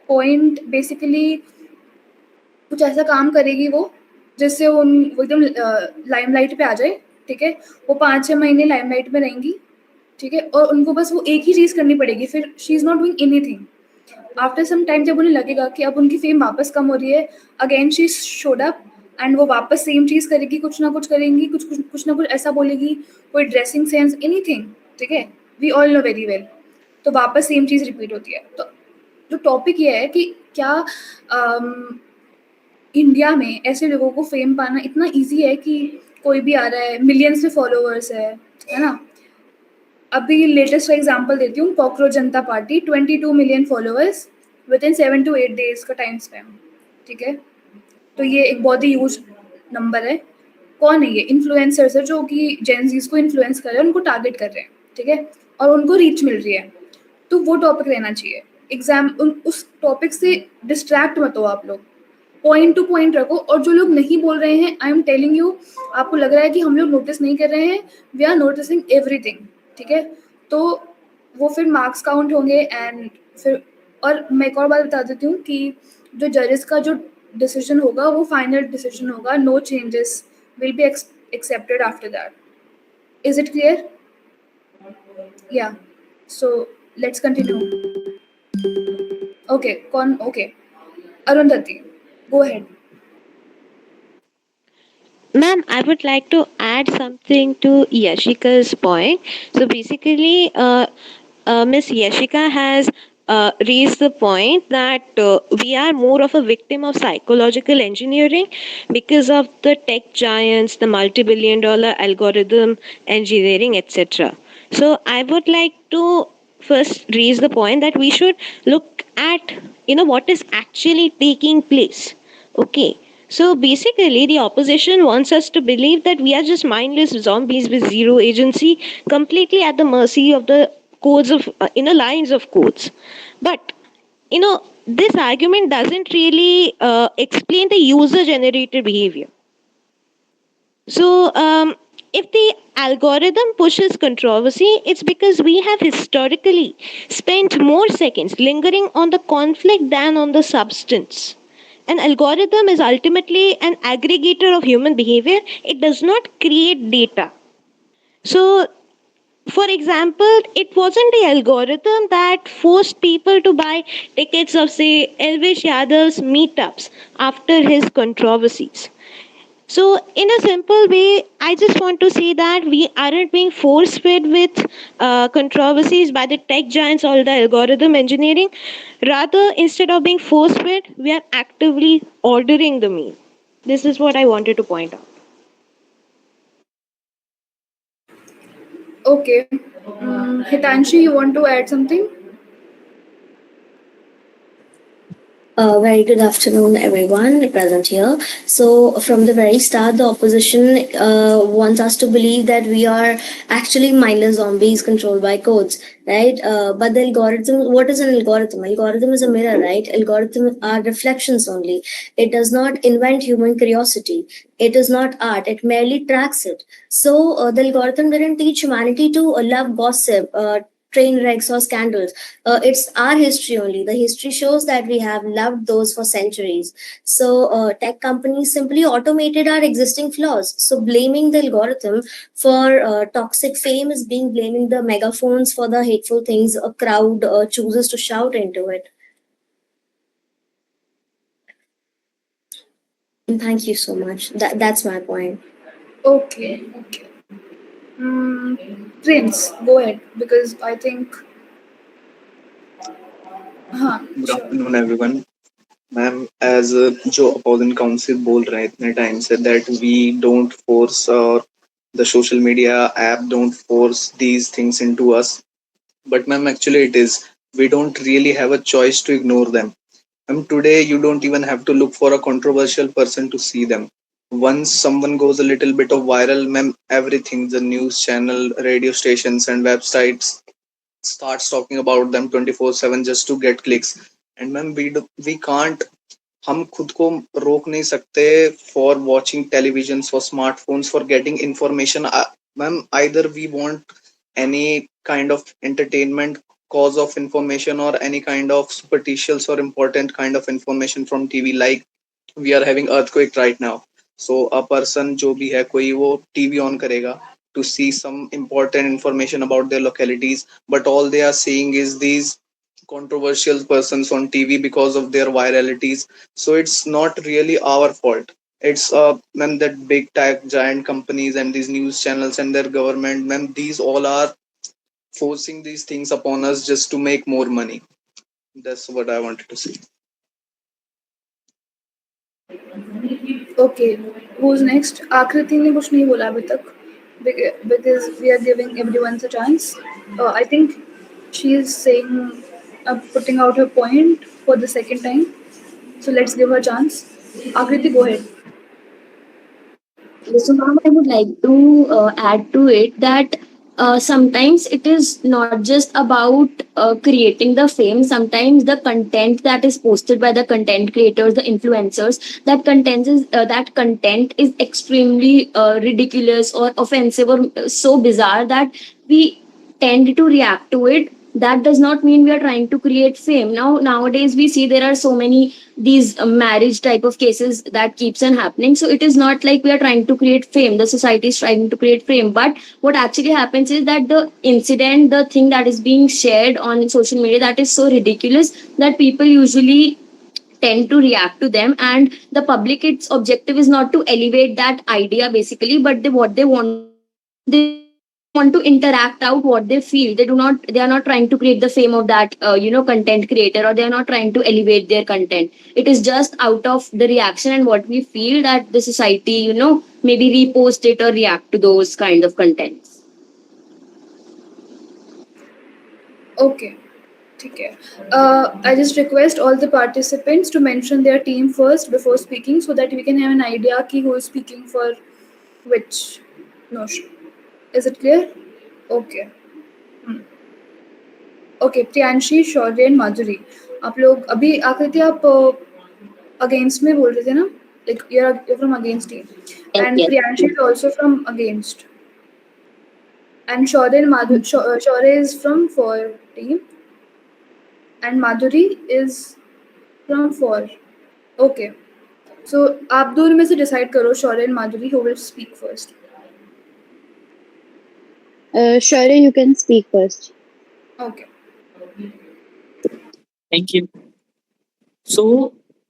पॉइंट बेसिकली कुछ ऐसा काम करेगी वो जिससे वो एकदम लाइमलाइट पे आ जाए. ठीक है. वो 5-6 महीने लाइमलाइट में रहेंगी. ठीक है. और उनको बस वो एक ही चीज़ करनी पड़ेगी, फिर she is not doing anything. After some time जब उन्हें लगेगा कि अब उनकी फेम वापस कम हो रही है, again she showed up and वो वापस सेम चीज़ करेगी, कुछ ना कुछ करेंगी, कुछ ना कुछ ऐसा बोलेगी, कोई ड्रेसिंग सेंस, एनीथिंग. ठीक है. We all know very well. तो वापस सेम चीज़ रिपीट होती है. तो जो टॉपिक ये है कि क्या इंडिया में ऐसे लोगों को फेम पाना इतना इजी है कि कोई भी आ रहा है, मिलियंस में फॉलोअर्स है ना. अभी लेटेस्ट एग्जांपल देती हूँ, cockroach Janata party, 22 million followers with in 7 to 8 days का टाइम स्पैन. ठीक है. तो ये एक बहुत ही ह्यूज नंबर है. कौन है ये? इन्फ्लुएंसर्स है जो कि जेनजीज को इन्फ्लुएंस कर रहे हैं, उनको टारगेट कर रहे हैं. ठीक है. और उनको रीच मिल रही है. तो वो टॉपिक रहना चाहिए. उस टॉपिक से डिस्ट्रैक्ट मत हो आप लोग, पॉइंट टू पॉइंट रखो. और जो लोग नहीं बोल रहे हैं, आई एम टेलिंग यू, आपको लग रहा है कि हम लोग नोटिस नहीं कर रहे हैं, वी आर नोटिसिंग एवरीथिंग. ठीक है. तो वो फिर मार्क्स काउंट होंगे. एंड फिर और मैं एक और बात बता देती हूँ कि जो जजेस का जो डिसीजन होगा वो फाइनल डिसीजन होगा. No changes will be accepted after that. Is it clear? Yeah. So let's continue. Okay. कौन? Okay. Arundhati, go ahead. Ma'am, I would like to add something to Yashika's point. So basically, Miss Yashika has raised the point that we are more of a victim of psychological engineering because of the tech giants, the multi-billion-dollar algorithm engineering, etc. So I would like to first raise the point that we should look at what is actually taking place. Okay. So basically, the opposition wants us to believe that we are just mindless zombies with zero agency, completely at the mercy of the codes of lines of codes. But this argument doesn't really explain the user-generated behavior. So if the algorithm pushes controversy, it's because we have historically spent more seconds lingering on the conflict than on the substance. An algorithm is ultimately an aggregator of human behavior, it does not create data. So, for example, it wasn't the algorithm that forced people to buy tickets of, say, Elvish Yadav's meetups after his controversies. So, in a simple way, I just want to say that we aren't being force fed with controversies by the tech giants or the algorithm engineering. Rather, instead of being force fed, we are actively ordering the meal. This is what I wanted to point out. Okay. Hitanshi, you want to add something? Very good afternoon, everyone present here. So, from the very start, the opposition wants us to believe that we are actually mindless zombies controlled by codes, right? But the algorithm, what is an algorithm? Algorithm is a mirror, right? Algorithm are reflections only. It does not invent human curiosity. It is not art. It merely tracks it. So, the algorithm didn't teach humanity to love gossip. Train wrecks or scandals. It's our history only. The history shows that we have loved those for centuries. So, tech companies simply automated our existing flaws. So, blaming the algorithm for toxic fame is being blaming the megaphones for the hateful things a crowd chooses to shout into it. And thank you so much. That's my point. Okay. Okay. Prince, go ahead because I think. Good Sure. Afternoon everyone ma'am as जो opposing council बोल रहे हैं इतने time से that we don't force और the social media app don't force these things into us but ma'am actually it is we don't really have a choice to ignore them. Today you don't even have to look for a controversial person to see them. Once someone goes a little bit of viral, ma'am, everything, the news channel, radio stations and websites starts talking about them 24/7 just to get clicks. And ma'am, we can't, हम खुद को रोक नहीं सकते for watching televisions, for smartphones, for getting information. Ma'am, either we want any kind of entertainment cause of information or any kind of superstitious or important kind of information from TV, like we are having earthquake right now. So a person जो भी है कोई वो TV on करेगा to see some important information about their localities, but all they are seeing is these controversial persons on TV because of their viralities. So it's not really our fault. It's man, that big tech giant companies and these news channels and their government, man, these all are forcing these things upon us just to make more money. That's what I wanted to say. Okay. Who's next? आकृति ने कुछ नहीं बोला अभी तक because we are giving everyone a chance. I think she is saying, putting out her point for the second time. So let's give her a chance. Akriti, go ahead. So now I would like to add to it that sometimes it is not just about creating the fame. Sometimes the content that is posted by the content creators, the influencers, that content is extremely ridiculous or offensive or so bizarre that we tend to react to it. That does not mean we are trying to create fame. Nowadays we see there are so many these marriage type of cases that keeps on happening. So it is not like we are trying to create fame. The society is trying to create fame, but what actually happens is that the incident, the thing that is being shared on social media, that is so ridiculous that people usually tend to react to them, and the public, its objective is not to elevate that idea basically, but what they want to interact out what they feel. They are not trying to create the fame of that content creator, or they are not trying to elevate their content. It is just out of the reaction and what we feel that the society maybe repost it or react to those kind of contents. Okay. Okay. I just request all the participants to mention their team first before speaking so that we can have an idea ki who is speaking for which notion. Is it clear? Okay. Okay Priyanshi Shaurya and Madhuri आप लोग अभी आकृति आप against में बोल रहे थे ना like you're from against team and Yes. Priyanshi is also from against And Shaurya is from 4 team, and Madhuri is from 4. Okay. So आप दोनों में से decide करो, Shaurya and Madhuri, who will speak first. Shaurya, you can speak first. Okay. Thank you. So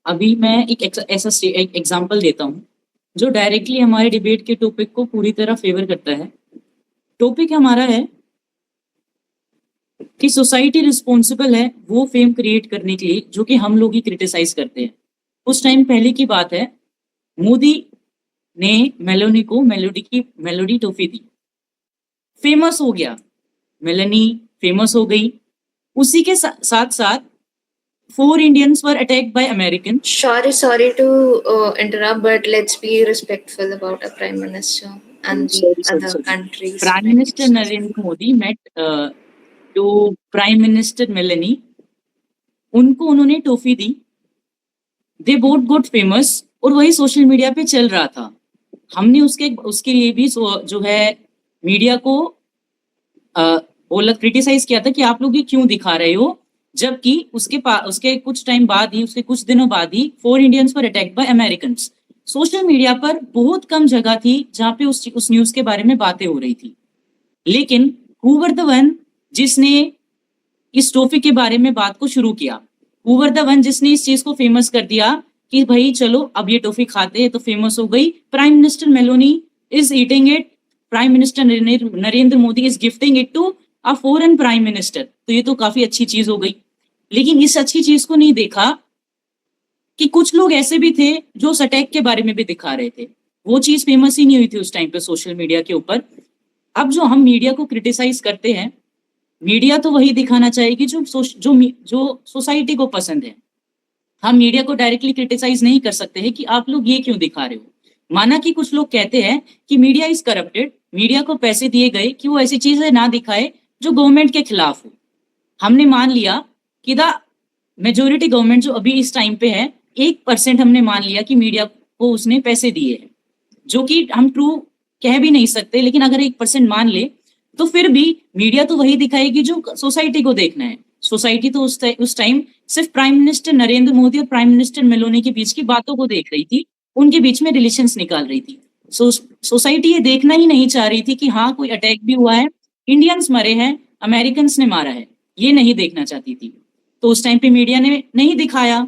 अभी मैं एक example देता हूँ जो डायरेक्टली हमारे डिबेट के टॉपिक को पूरी तरह फेवर करता है। टॉपिक हमारा है कि सोसाइटी रिस्पॉन्सिबल है वो फेम क्रिएट करने के लिए जो कि हम लोग ही क्रिटिसाइज करते हैं। उस टाइम पहले की बात है, मोदी ने मेलोनी को मेलोडी टॉफी दी, फेमस हो गया, मेलोनी फेमस हो गई। उसी के साथ साथ 4 Indians were attacked by Americans. Sorry to interrupt, but let's be respectful about our Prime Minister and the other countries. Prime Minister Narendra Modi met to Prime Minister Melanie. उनको उन्होंने toffee the, they both got famous, और वही social media पे चल रहा था। हमने उसके लिए भी जो है मीडिया को बोला, क्रिटिसाइज किया था कि आप लोग ये क्यों दिखा रहे हो, जबकि उसके कुछ टाइम बाद ही, उसके कुछ दिनों बाद ही 4 Indians were attacked by Americans। Social media पर बहुत कम जगह थी जहां पे उस न्यूज के बारे में बातें हो रही थी। लेकिन who were the one जिसने इस टॉफी के बारे में बात को शुरू किया, who were the one जिसने इस चीज को फेमस कर दिया कि भाई चलो अब ये टॉफी खाते हैं, तो फेमस हो गई। Prime minister Meloni is eating it, prime minister Narendra Modi is gifting it to a foreign prime minister. तो ये तो काफी अच्छी चीज हो गई। लेकिन इस अच्छी चीज को नहीं देखा कि कुछ लोग ऐसे भी थे जो उस अटैक के बारे में भी दिखा रहे थे। वो चीज फेमस ही नहीं हुई थी उस टाइम पे सोशल मीडिया के ऊपर। अब जो हम मीडिया को क्रिटिसाइज करते हैं, मीडिया तो वही दिखाना चाहिए जो सोसाइटी को पसंद है। हम मीडिया को डायरेक्टली क्रिटिसाइज नहीं कर सकते हैं कि आप लोग ये क्यों दिखा रहे हो। माना कि कुछ लोग कहते हैं कि मीडिया इज करप्टेड, मीडिया को पैसे दिए गए कि वो ऐसी चीजें ना दिखाए जो गवर्नमेंट के खिलाफ हो। हमने मान लिया कि द मेजोरिटी गवर्नमेंट जो अभी इस टाइम पे है, 1% हमने मान लिया कि मीडिया को उसने पैसे दिए हैं, जो कि हम ट्रू कह भी नहीं सकते। लेकिन अगर 1% मान ले तो फिर भी मीडिया तो वही दिखाएगी जो सोसाइटी को देखना है। सोसाइटी तो उस टाइम सिर्फ प्राइम मिनिस्टर नरेंद्र मोदी और प्राइम मिनिस्टर मेलोनी के बीच की बातों को देख रही थी, उनके बीच में रिलेशंस निकाल रही थी। सोसाइटी ये देखना ही नहीं चाह रही थी कि हाँ कोई अटैक भी हुआ है, इंडियंस मरे हैं, अमेरिकन्स ने मारा है, ये नहीं देखना चाहती थी। तो उस टाइम पे मीडिया ने नहीं दिखाया।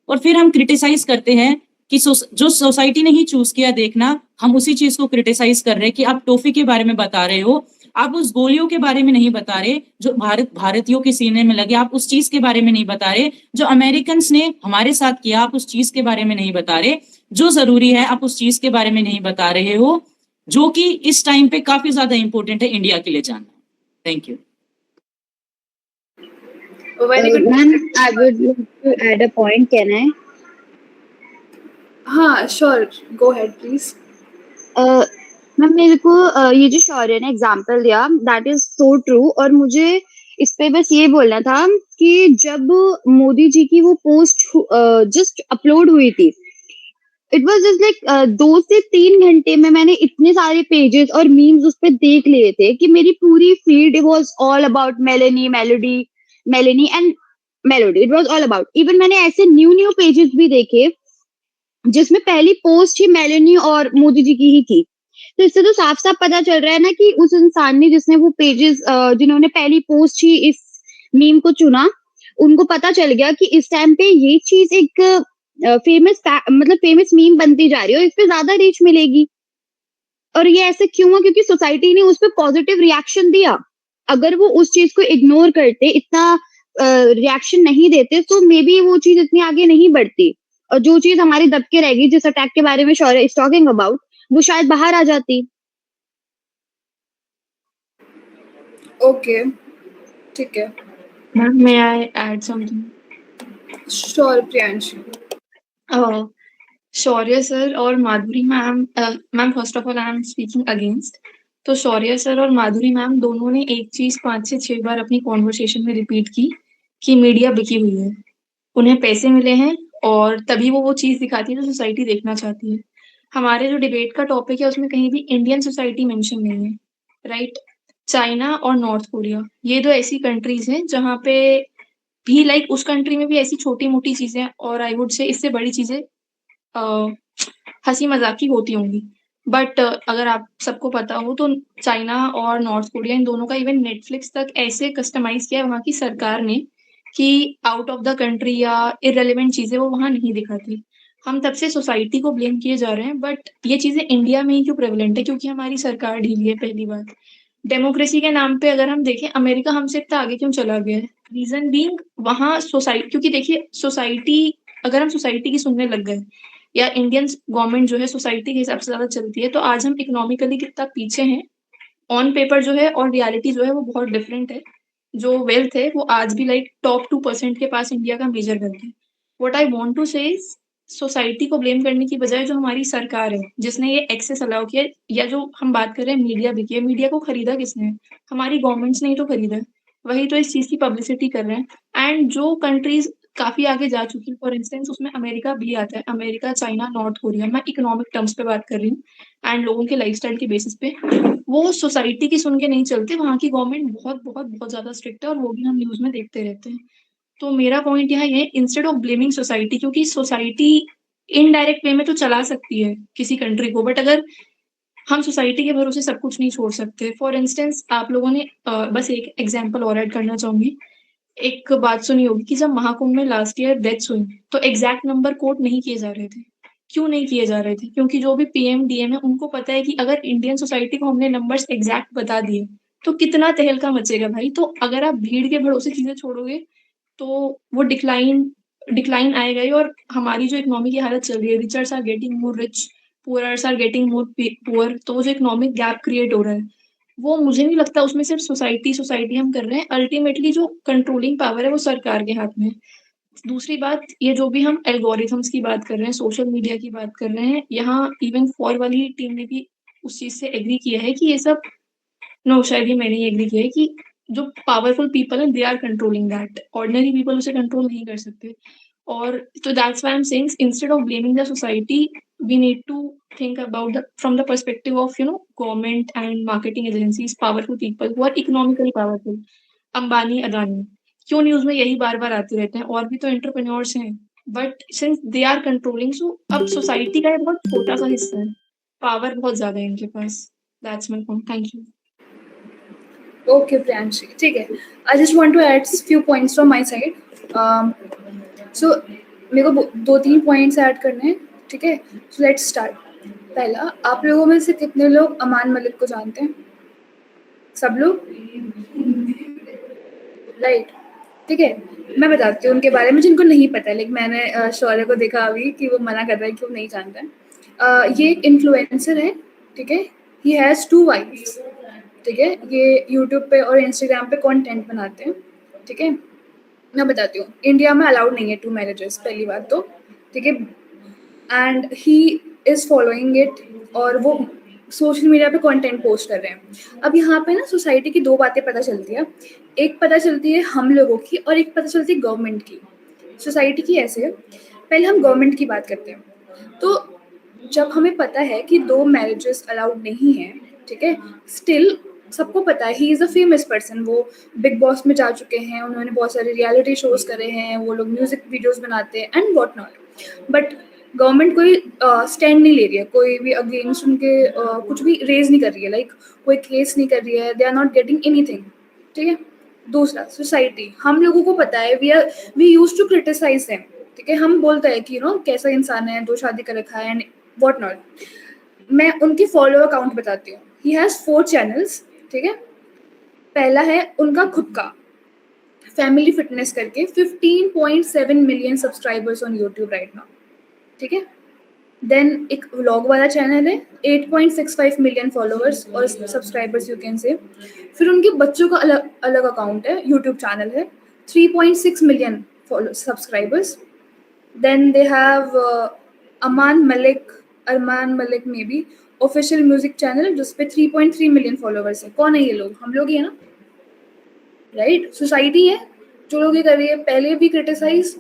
और फिर हम क्रिटिसाइज करते हैं कि जो सोसाइटी ने ही चूज किया देखना, हम उसी चीज को क्रिटिसाइज कर रहे हैं कि आप टॉफी के बारे में बता रहे हो, आप उस गोलियों के बारे में नहीं बता रहे जो भारतीयों के सीने में लगे, आप उस चीज के बारे में नहीं बता रहे जो अमेरिकन्स ने हमारे साथ किया, आप उस चीज के बारे में नहीं बता रहे जो जरूरी है, आप उस चीज के बारे में नहीं बता रहे हो जो कि इस टाइम पे काफी ज्यादा इंपॉर्टेंट है इंडिया के लिए जानना। Thank you. Ma'am, I would like to add a point. Can I? हाँ, sure. Go ahead, please. Ma'am मेरे को ये जो शौर्य ने एग्जांपल दिया, दैट इज सो ट्रू। और मुझे इस पे बस ये बोलना था कि जब मोदी जी की वो पोस्ट जस्ट अपलोड हुई थी, इट वाज जस्ट लाइक 2 से 3 घंटे में मैंने इतने सारे पेजेस और मीम्स उस पे देख लिए थे कि मेरी पूरी feed was all about Meloni and melody. It was all about, even मैंने ऐसे न्यू पेजेस भी देखे जिसमें पहली पोस्ट ही मेलेनी और मोदी जी की ही थी। तो इससे तो साफ साफ पता चल रहा है ना कि उस इंसान ने जिसने वो पेजेस जिन्होंने पहली पोस्ट ही इस मीम को चुना, उनको पता चल गया कि इस टाइम पे ये चीज एक फेमस मीम बनती जा रही है और इस पे ज्यादा रीच मिलेगी। और ये ऐसे क्यों हुआ? क्योंकि सोसाइटी ने उस पर पॉजिटिव रिएक्शन दिया। अगर वो उस चीज को इग्नोर करते, इतना रिएक्शन नहीं देते, तो मे बी वो चीज इतनी आगे नहीं बढ़ती। और जो चीज हमारी दबके रहेगी, जिस अटैक के बारे में शौर्य इज टॉकिंग अबाउट, वो शायद बाहर आ जाती। ओके, ठीक है। Ma'am, may I add something? Sure, Priyanshi. Shaurya sir और Madhuri ma'am, ma'am first of all I am speaking against. तो शौर्य सर और माधुरी मैम दोनों ने एक चीज 5 से 6 बार अपनी कॉन्वर्सेशन में रिपीट की कि मीडिया बिकी हुई है, उन्हें पैसे मिले हैं और तभी वो चीज दिखाती है जो सोसाइटी देखना चाहती है। हमारे जो डिबेट का टॉपिक है उसमें कहीं भी इंडियन सोसाइटी मेंशन नहीं है, राइट? चाइना और नॉर्थ कोरिया, ये 2 ऐसी कंट्रीज़ हैं जहाँ पे भी लाइक उस कंट्री में भी ऐसी छोटी-मोटी चीज़ें और आई वुड से इससे बड़ी चीज़ें अ, हँसी-मज़ाक की होती होंगी। बट अगर आप सबको पता हो तो चाइना और नॉर्थ कोरिया इन दोनों का इवन नेटफ्लिक्स तक ऐसे कस्टमाइज़ किया है वहाँ की सरकार ने कि आउट ऑफ द कंट्री या इर्रेलेवेंट चीज़ें वो वहाँ नहीं दिखाती। हम तब से सोसाइटी को ब्लेम किए जा रहे हैं बट ये चीज़ें इंडिया में ही क्यों प्रेवलेंट है क्योंकि हमारी सरकार ढीली है पहली बात। डेमोक्रेसी के नाम पे अगर हम देखें अमेरिका हमसे इतना आगे क्यों चला गया है? रीज़न बीइंग वहाँ क्योंकि देखिए सोसाइटी अगर हम सोसाइटी की सुनने लग गए या इंडियन गवर्नमेंट जो है सोसाइटी के हिसाब से ज़्यादा चलती है, तो आज हम इकोनॉमिकली कितना पीछे हैं, ऑन पेपर जो है और रियलिटी जो है वो बहुत डिफरेंट है। जो वेल्थ है वो आज भी लाइक टॉप 2% के पास इंडिया का मेजर वेल्थ है। व्हाट आई वांट टू से इज़ सोसाइटी को ब्लेम करने की बजाय जो हमारी सरकार है, जिसने ये एक्सेस अलाउ किया या जो हम बात कर रहे हैं मीडिया भी की है, मीडिया को खरीदा किसने? हमारी गवर्नमेंट्स ने ही तो खरीदा है। वही तो इस चीज़ की पब्लिसिटी कर रहे हैं एंड जो कंट्रीज़ काफ़ी आगे जा चुकी है फॉर इंस्टेंस उसमें अमेरिका भी आता है। अमेरिका, चाइना, नॉर्थ कोरिया मैं इकोनॉमिक टर्म्स पे बात कर रही हूँ एंड लोगों के लाइफ़स्टाइल के बेसिस पे। वो सोसाइटी की सुन के नहीं चलते, वहाँ की गवर्नमेंट बहुत ज़्यादा स्ट्रिक्ट है और वो भी हम न्यूज़ में देखते रहते हैं। तो मेरा पॉइंट यहाँ ये है इंस्टेड ऑफ ब्लेमिंग सोसाइटी क्योंकि सोसाइटी इनडायरेक्ट वे में तो चला सकती है किसी कंट्री को बट अगर हम सोसाइटी के भरोसे सब कुछ नहीं छोड़ सकते। फॉर इंस्टेंस आप लोगों ने बस एक एग्ज़ाम्पल और ऐड करना चाहूँगी। एक बात सुनी होगी कि जब महाकुंभ में लास्ट ईयर डेथ्स हुई, तो एग्ज़ैक्ट नंबर कोट नहीं किए जा रहे थे। क्यों नहीं किए जा रहे थे? क्योंकि जो भी पीएम, डीएम है, उनको पता है कि अगर इंडियन सोसाइटी को हमने नंबर्स एग्ज़ैक्ट बता दिए, तो कितना तहलका मचेगा भाई। तो अगर आप भीड़ के भरोसे चीज़ें छोड़ोगे, तो वो डिक्लाइन डिक्लाइन आएगा ही और हमारी जो इकोनॉमी की हालत चल रही है, richers are getting more rich, poorers are getting more poor, तो वो जो इकोनॉमिक गैप क्रिएट हो रहा है, वो मुझे नहीं लगता उसमें सिर्फ सोसाइटी हम कर रहे हैं, अल्टीमेटली जो कंट्रोलिंग पावर है वो सरकार के हाथ में है। दूसरी बात ये जो भी हम एल्गोरिथम्स की बात कर रहे हैं, सोशल मीडिया की बात कर रहे हैं, यहाँ इवन फॉर वाली टीम ने भी उस चीज़ से एग्री किया है कि ये सब नो शायद ये मैंने ही एग्री किया है कि जो पावरफुल पीपल हैं they are controlling that, ordinary people उसे कंट्रोल नहीं कर सकते। और तो that's why I am saying instead of blaming the society we need to think about from the perspective of government and marketing agencies, powerful people who are economically powerful, Ambani Adani क्यों news में यही बार बार आते रहते हैं और भी तो एंटरप्रेन्योर्स हैं but since they are controlling so अब सोसाइटी का ये बहुत छोटा सा हिस्सा है, पावर बहुत ज्यादा है इनके पास। That's my point, thank you. Okay, Priyanshi. ठीक है. I just want to add few points from my side. So मेरे को 2-3 points ऐड करने हैं, ठीक है? So let's start. पहला, आप लोगों में से कितने लोग अमान मलिक को जानते हैं? सब लोग? राइट, ठीक है। मैं बताती हूँ उनके बारे में जिनको नहीं पता है। लाइक मैंने शौर्य को देखा अभी कि वो मना कर रहा है कि वो नहीं जानता है। ये एक इन्फ्लुएंसर है, ठीक है। ही हैज़ 2 वाइफ्स, ठीक है। ये यूट्यूब पे और इंस्टाग्राम पे कंटेंट बनाते हैं, ठीक है। मैं बताती हूँ, इंडिया में अलाउड नहीं है 2 मैरिजेस, पहली बात तो, ठीक है। And he is following it और वो सोशल मीडिया पे कंटेंट पोस्ट कर रहे हैं। अब यहाँ पे ना सोसाइटी की 2 बातें पता चलती है। एक पता चलती है हम लोगों की और एक पता चलती है गवर्नमेंट की। सोसाइटी की ऐसे है, पहले हम गवर्नमेंट की बात करते हैं। तो जब हमें पता है कि 2 मैरिजेस अलाउड नहीं हैं, ठीक है, स्टिल सबको पता है he is a famous person, वो बिग बॉस में जा चुके हैं, उन्होंने बहुत सारे रियलिटी शोज़ करे हैं, वो लोग म्यूज़िक वीडियोज़ बनाते हैं and what not. But government कोई स्टैंड नहीं ले रही है, कोई भी अगेंस्ट उनके कुछ भी रेज़ नहीं कर रही है, लाइक कोई केस नहीं कर रही है, they are not getting anything, ठीक है। दूसरा, सोसाइटी, हम लोगों को पता है we used to criticize them, ठीक है। हम बोलते हैं कि कैसा इंसान है, 2 शादी कर रखा है एंड व्हाट नॉट। मैं उनकी फॉलो अकाउंट बताती हूँ। ही हैज़ 4 चैनल्स, ठीक है। पहला है उनका खुद का फैमिली फिटनेस करके 15.7 million subscribers on YouTube right now, ठीक है। देन एक व्लॉग वाला चैनल है, 8.65 मिलियन फॉलोअर्स और सब्सक्राइबर्स यू कैन से। फिर उनके बच्चों का अलग अलग अकाउंट है, यूट्यूब चैनल है, 3.6 million subscribers. Then they have Armaan Malik में भी ऑफिशियल म्यूजिक चैनल जिस पे 3.3 मिलियन फॉलोअर्स है। कौन है ये लोग? हम लोग ही है ना, राइट। सोसाइटी है जो लोग ये कर रही है। पहले भी क्रिटिसाइज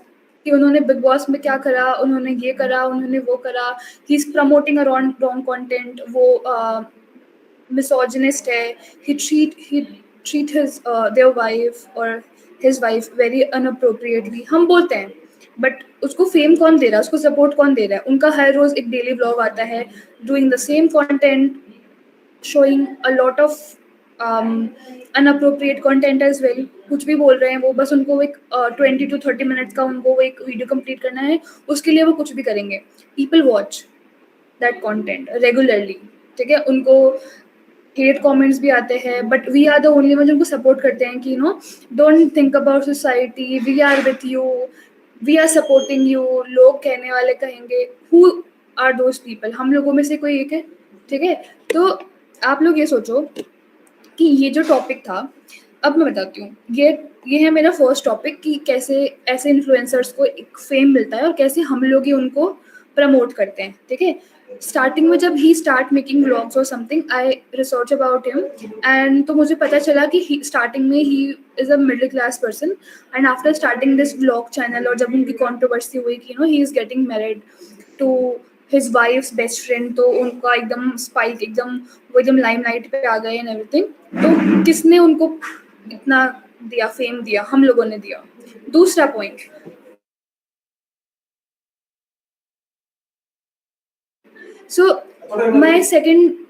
कि उन्होंने बिग बॉस में क्या करा, उन्होंने ये करा, उन्होंने वो करा, he is promoting a wrong content, वो misogynist है, he treat his their wife or his wife very inappropriately, हम बोलते हैं, बट उसको फेम कौन दे रहा है, उसको सपोर्ट कौन दे रहा है? उनका हर रोज एक डेली ब्लॉग आता है doing the same content, showing a lot of unappropriate content as well. कुछ भी बोल रहे हैं वो, बस उनको एक 20 to 30 मिनट्स का उनको एक वीडियो कंप्लीट करना है, उसके लिए वो कुछ भी करेंगे. People watch that content regularly, ठीक है? उनको हेट कमेंट्स भी आते हैं, but we are the only one जिनको सपोर्ट करते हैं कि don't think about society, we are with you, we are supporting you. लोग कहने वाले कहेंगे, हु आर दोज पीपल? हम लोगों में से कोई एक है, ठीक है? तो आप लोग ये सोचो कि ये जो टॉपिक था, अब मैं बताती हूँ, ये है मेरा फर्स्ट टॉपिक कि कैसे ऐसे इन्फ्लुएंसर्स को एक फेम मिलता है और कैसे हम लोग ही उनको प्रमोट करते हैं, ठीक है? स्टार्टिंग में जब ही स्टार्ट मेकिंग व्लॉग्स और something, I research about him and तो मुझे पता चला कि स्टार्टिंग में he is a middle class person, and after starting this vlog channel और जब उनकी कंट्रोवर्सी हुई कि he is getting married to his wife's best friend, तो उनका एकदम स्पाइक, एकदम वो एकदम लाइमलाइट पे आ गए एंड एवरीथिंग. तो किसने उनको इतना दिया, फेम दिया? हम लोगों ने दिया. दूसरा point, so my second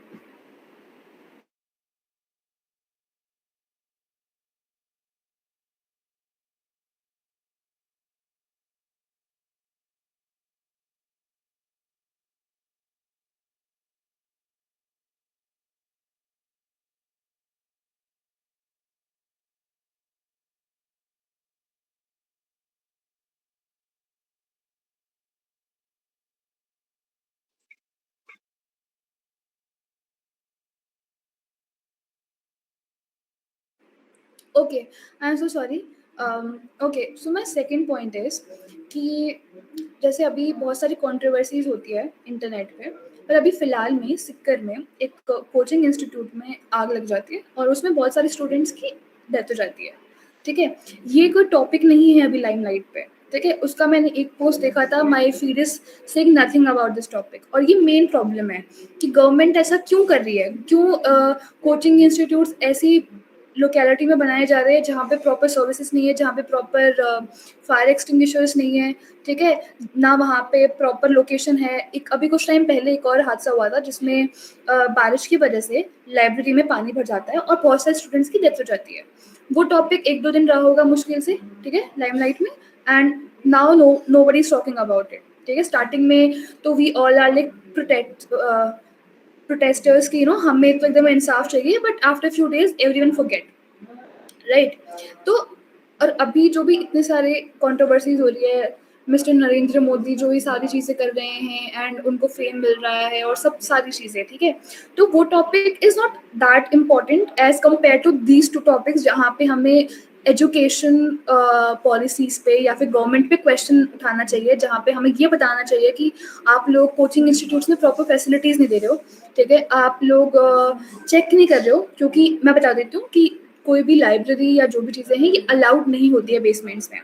Okay, I'm so sorry. Okay, so my second point is कि जैसे अभी बहुत सारी कंट्रोवर्सीज होती है इंटरनेट पे, पर अभी फ़िलहाल में सिक्कर में एक कोचिंग इंस्टीट्यूट में आग लग जाती है और उसमें बहुत सारे स्टूडेंट्स की डेथ हो जाती है, ठीक है? ये कोई टॉपिक नहीं है अभी लाइमलाइट पे, ठीक है? उसका मैंने एक पोस्ट देखा था, my feed is saying nothing about this topic, और ये मेन प्रॉब्लम है कि गवर्नमेंट ऐसा क्यों कर रही है? क्यों कोचिंग इंस्टीट्यूट्स ऐसी लोकेलिटी में बनाए जा रहे हैं जहाँ पे प्रॉपर सर्विसेज नहीं है, जहाँ पे प्रॉपर फायर एक्सटिंग्विशर्स नहीं है, ठीक है? ना वहाँ पे प्रॉपर लोकेशन है. एक अभी कुछ टाइम पहले एक और हादसा हुआ था जिसमें बारिश की वजह से लाइब्रेरी में पानी भर जाता है और बहुत सारे स्टूडेंट्स की डेथ हो जाती है. वो टॉपिक 1-2 दिन रहा होगा मुश्किल से, ठीक है, लाइमलाइट में, and now nobody is talking about it, ठीक है? स्टार्टिंग में तो we all are like protesters की हमें तो एकदम इंसाफ चाहिए, but after few days everyone forget, right? तो और अभी जो भी इतने सारे कंट्रोवर्सीज हो रही है, मिस्टर नरेंद्र मोदी जो ये सारी चीज़ें कर रहे हैं एंड उनको फेम मिल रहा है और सब सारी चीज़ें, ठीक है? तो वो topic is not that important as compare to these two topics, जहाँ पे हमें एजुकेशन पॉलिसीज़ पे या फिर गवर्नमेंट पे क्वेश्चन उठाना चाहिए, जहाँ पे हमें ये बताना चाहिए कि आप लोग कोचिंग इंस्टीट्यूट्स में प्रॉपर फैसिलिटीज़ नहीं दे रहे हो, ठीक है? आप लोग चेक नहीं कर रहे हो, क्योंकि मैं बता देती हूँ कि कोई भी लाइब्रेरी या जो भी चीज़ें हैं ये अलाउड नहीं होती है बेसमेंट्स में,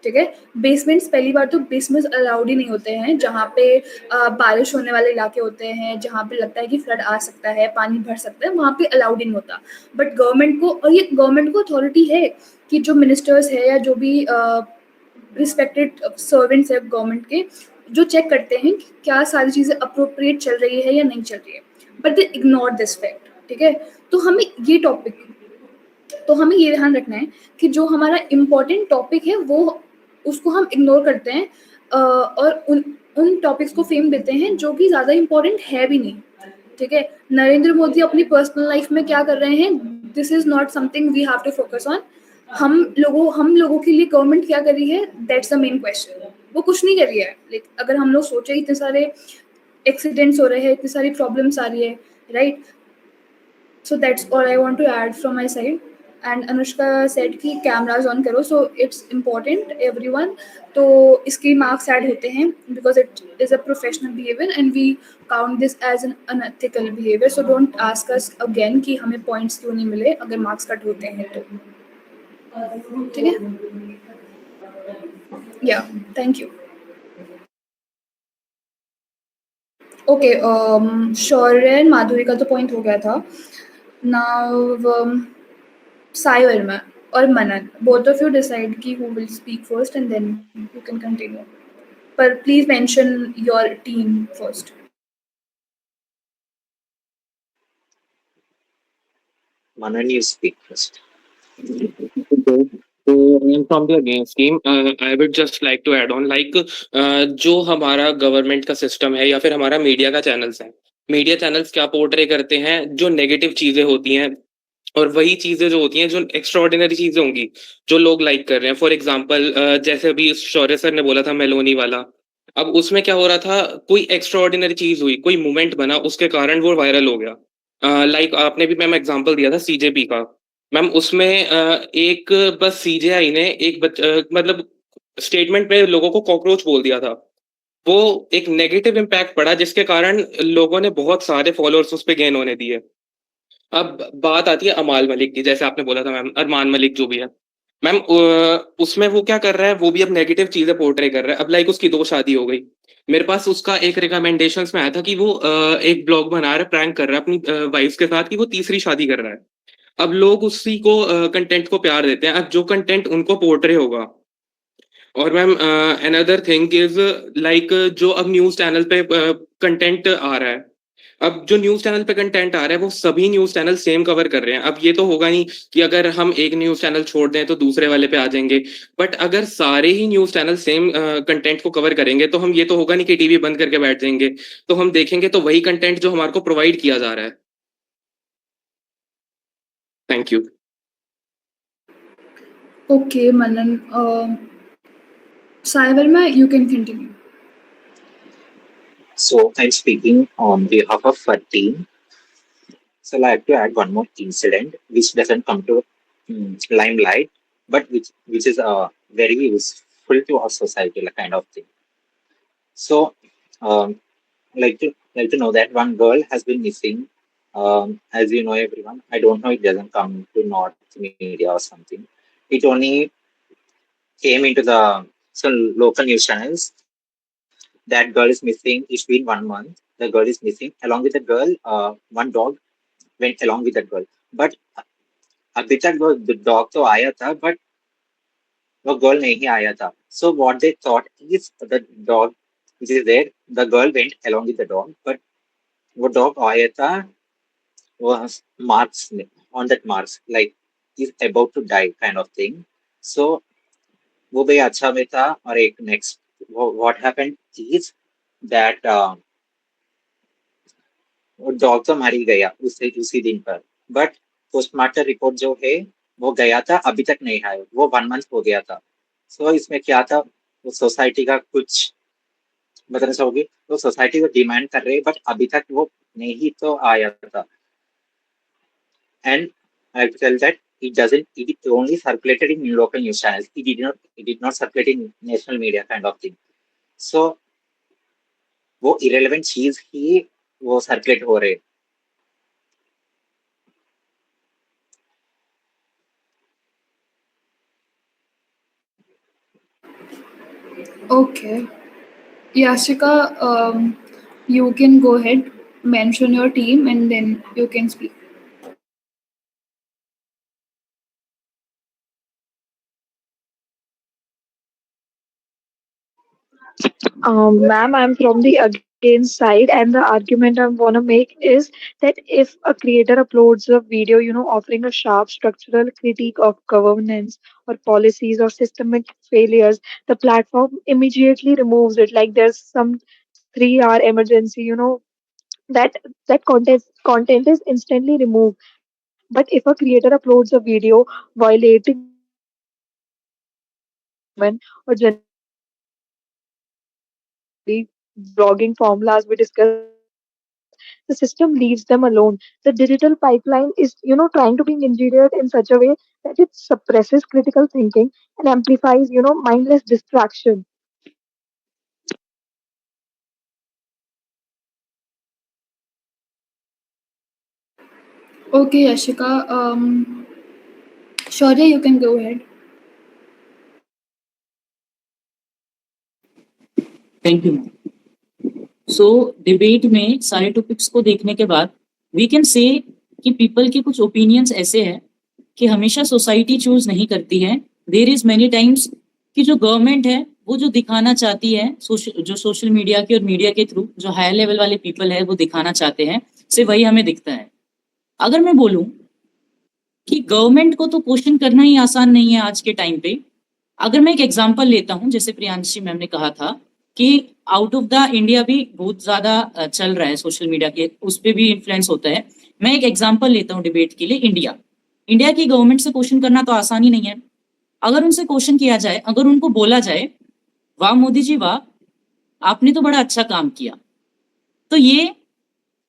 ठीक है? बेसमेंट्स पहली बार तो बेसमेंट्स अलाउड ही नहीं होते हैं, जहाँ पे बारिश होने वाले इलाके होते हैं, जहाँ पे लगता है कि फ्लड आ सकता है, पानी भर सकता है, वहाँ पे अलाउड ही नहीं होता. बट गवर्नमेंट को, और ये गवर्नमेंट को अथॉरिटी है कि जो मिनिस्टर्स है या जो भी रिस्पेक्टेड सर्वेंट्स है गवर्नमेंट के, जो चेक करते हैं कि क्या सारी चीज़ें अप्रोप्रिएट चल रही है या नहीं चल रही है, but they ignore this fact, ठीक है? तो हमें ये ध्यान रखना है कि जो हमारा इम्पोर्टेंट टॉपिक है वो उसको हम इग्नोर करते हैं और उन टॉपिक्स को फेम देते हैं जो कि ज़्यादा इम्पोर्टेंट है भी नहीं, ठीक है? नरेंद्र मोदी अपनी पर्सनल लाइफ में क्या कर रहे हैं, this is not something we have to focus on. हम लोगों के लिए गवर्नमेंट क्या कर रही है, दैट्स द मेन क्वेश्चन. वो कुछ नहीं कर रही है. लाइक अगर हम लोग सोचे, इतने सारे एक्सीडेंट्स हो रहे हैं, इतनी सारी प्रॉब्लम्स आ रही है, right? So that's all I want to add from my side. And Anushka said कि cameras on करो, so it's important everyone. तो इसके marks add होते हैं because it is a professional behavior and we count this as an unethical behavior. So don't ask us again कि हमें points क्यों नहीं मिले अगर marks cut होते हैं तो, ठीक है? Yeah, thank you. Okay, Shaurya and Madhuri का तो पॉइंट हो गया था. नाउ साई वर्मा और मनन, both of you decide कि who will speak first and then you can continue. But please mention your team first. Manan, you speak first. Okay. So I'm from the against team. I would just like to add on like जो हमारा government का system है या फिर हमारा media का channels है, media channels क्या पोर्ट्रे करते हैं, जो नेगेटिव चीजें होती हैं और वही चीजें जो होती हैं जो एक्स्ट्राऑर्डिनरी चीजें होंगी जो लोग लाइक कर रहे हैं. फॉर एग्जांपल जैसे अभी शौर्य सर ने बोला था मेलोनी वाला, अब उसमें क्या हो रहा था, कोई एक्स्ट्राऑर्डिनरी चीज हुई, कोई मूवमेंट बना, उसके कारण वो वायरल हो गया. लाइक आपने भी मैम एग्जांपल दिया था सीजेपी का. मैम उसमें एक बस सीजेआई ने एक मतलब स्टेटमेंट में लोगों को कॉकरोच बोल दिया था. वो एक नेगेटिव इम्पैक्ट पड़ा जिसके कारण लोगों ने बहुत सारे फॉलोअर्स उस पर गेन होने दिए. अब बात आती है अमाल मलिक की, जैसे आपने बोला था मैम, अरमान मलिक जो भी है मैम, उसमें वो क्या कर रहा है, वो भी अब नेगेटिव चीजें पोर्ट्रे कर रहा है. अब लाइक उसकी 2 शादी हो गई. मेरे पास उसका एक रिकमेंडेशन में आया था कि वो एक ब्लॉग बना रहा है, प्रैंक कर रहा है अपनी वाइफ के साथ कि वो तीसरी शादी कर रहा है. अब लोग उसी को कंटेंट को प्यार देते हैं. अब जो कंटेंट उनको पोर्ट्रे होगा. और ma'am another thing is like जो अब न्यूज चैनल पे कंटेंट आ रहा है, अब जो न्यूज चैनल पे कंटेंट आ रहा है वो सभी न्यूज चैनल सेम कवर कर रहे हैं. अब ये तो होगा नहीं कि अगर हम एक न्यूज चैनल छोड़ दें तो दूसरे वाले पे आ जाएंगे. बट अगर सारे ही न्यूज चैनल सेम कंटेंट को कवर करेंगे तो हम, ये तो होगा नहीं कि टीवी बंद करके बैठ जाएंगे. तो हम देखेंगे तो वही कंटेंट जो हमारे को प्रोवाइड किया जा रहा है. Thank you. Okay, Manan. Sai Verma, you can continue. So I'm speaking on behalf of our team. So I like to add one more incident which doesn't come to limelight, but which is very useful to our society, like kind of thing. So like to know that one girl has been missing. As you know, everyone. I don't know. It doesn't come to North media or something. It only came into the some local news channels. That girl is missing. It's been 1 month. The girl is missing. Along with the girl, one dog went along with that girl. But अभी तक वो dog तो आया था, but वो girl नहीं आया था. So what they thought is the dog which is there, the girl went along with the dog, but वो dog आया था, was marks on that marks, like he's about to die kind of thing. So वो भी अच्छा में था. और एक next what happened is that वो डॉग तो मर ही गया उसी दिन पर. बट पोस्टमार्टम रिपोर्ट जो है वो गया था, अभी तक नहीं आया. वो 1 मंथ हो गया था. सो इसमें क्या था, वो सोसाइटी का कुछ बताना चाहोगे? वो सोसाइटी को डिमांड कर रहे, बट अभी तक वो नहीं तो आया था. And I tell that it only circulated in local news channels. It did not circulate in national media kind of thing. So वो irrelevant चीज ही वो सर्कुलेट हो रहे. Okay. Yashika, you can go ahead, mention your team, and then you can speak. Ma'am, I'm from the against side, and the argument I want to make is that if a creator uploads a video, offering a sharp structural critique of governance or policies or systemic failures, the platform immediately removes it. Like there's some 3 hour emergency, that content is instantly removed. But if a creator uploads a video violating women or gender equality, blogging formulas we discussed, the system leaves them alone. The digital pipeline is, trying to be engineered in such a way that it suppresses critical thinking and amplifies, mindless distraction. Okay, Yashika. Shaurya, you can go ahead. Thank you, ma'am. So debate में सारे topics को देखने के बाद we can से कि people के कुछ ओपिनियंस ऐसे हैं कि हमेशा सोसाइटी चूज नहीं करती है। देयर इज मेनी टाइम्स कि जो गवर्नमेंट है वो जो दिखाना चाहती है, जो सोशल मीडिया के और मीडिया के थ्रू जो हायर लेवल वाले पीपल है वो दिखाना चाहते हैं, सिर्फ वही हमें दिखता है। अगर मैं बोलूं कि गवर्नमेंट को तो क्वेश्चन करना ही आसान नहीं है आज के टाइम पे। अगर मैं एक एग्जांपल लेता हूं, जैसे प्रियांशी मैम ने कहा था कि आउट ऑफ द इंडिया भी बहुत ज्यादा चल रहा है सोशल मीडिया के, उस पर भी इन्फ्लुएंस होता है। मैं एक एग्जांपल लेता हूं डिबेट के लिए। इंडिया की गवर्नमेंट से क्वेश्चन करना तो आसान ही नहीं है। अगर उनसे क्वेश्चन किया जाए, अगर उनको बोला जाए वाह मोदी जी वाह, आपने तो बड़ा अच्छा काम किया, तो ये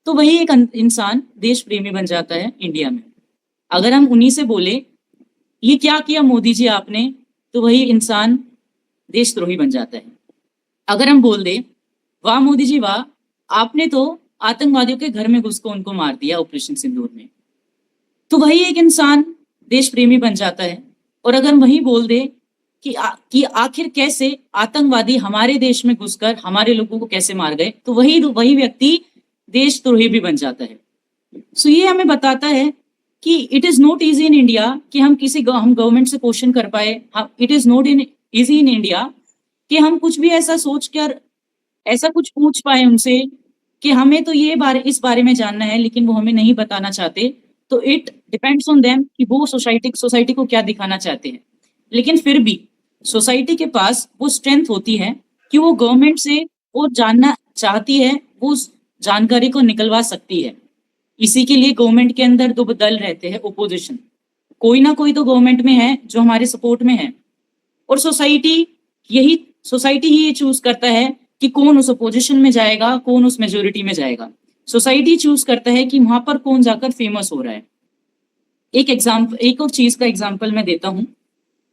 तो वही एक इंसान देश प्रेमी बन जाता है इंडिया में। अगर हम उन्हीं से बोले ये क्या किया मोदी जी आपने, तो वही इंसान देशद्रोही बन जाता है। अगर हम बोल दे वाह मोदी जी वाह, आपने तो आतंकवादियों के घर में घुस को उनको मार दिया ऑपरेशन सिंदूर में, तो वही एक इंसान देश प्रेमी बन जाता है। और अगर वही बोल दे कि आखिर कैसे आतंकवादी हमारे देश में घुसकर हमारे लोगों को कैसे मार गए, तो वही व्यक्ति देशद्रोही भी बन जाता है। सो ये हमें बताता है कि it is not easy in India कि हम गवर्नमेंट से क्वेश्चन कर पाए। It is not easy in India कि हम कुछ भी ऐसा सोच कर ऐसा कुछ पूछ पाए उनसे कि हमें तो इस बारे में जानना है, लेकिन वो हमें नहीं बताना चाहते। तो इट डिपेंड्स ऑन देम कि वो सोसाइटी को क्या दिखाना चाहते हैं। लेकिन फिर भी सोसाइटी के पास वो स्ट्रेंथ होती है कि वो गवर्नमेंट से वो जानना चाहती है, वो उस जानकारी को निकलवा सकती है। इसी के लिए गवर्नमेंट के अंदर दो दल रहते हैं, ओपोजिशन। कोई ना कोई तो गवर्नमेंट में है जो हमारे सपोर्ट में है, और सोसाइटी ही ये चूज करता है कि कौन उस अपोजिशन में जाएगा, कौन उस मेजोरिटी में जाएगा। सोसाइटी चूज करता है कि वहां पर कौन जाकर फेमस हो रहा है। एक और चीज का एग्जांपल मैं देता हूं।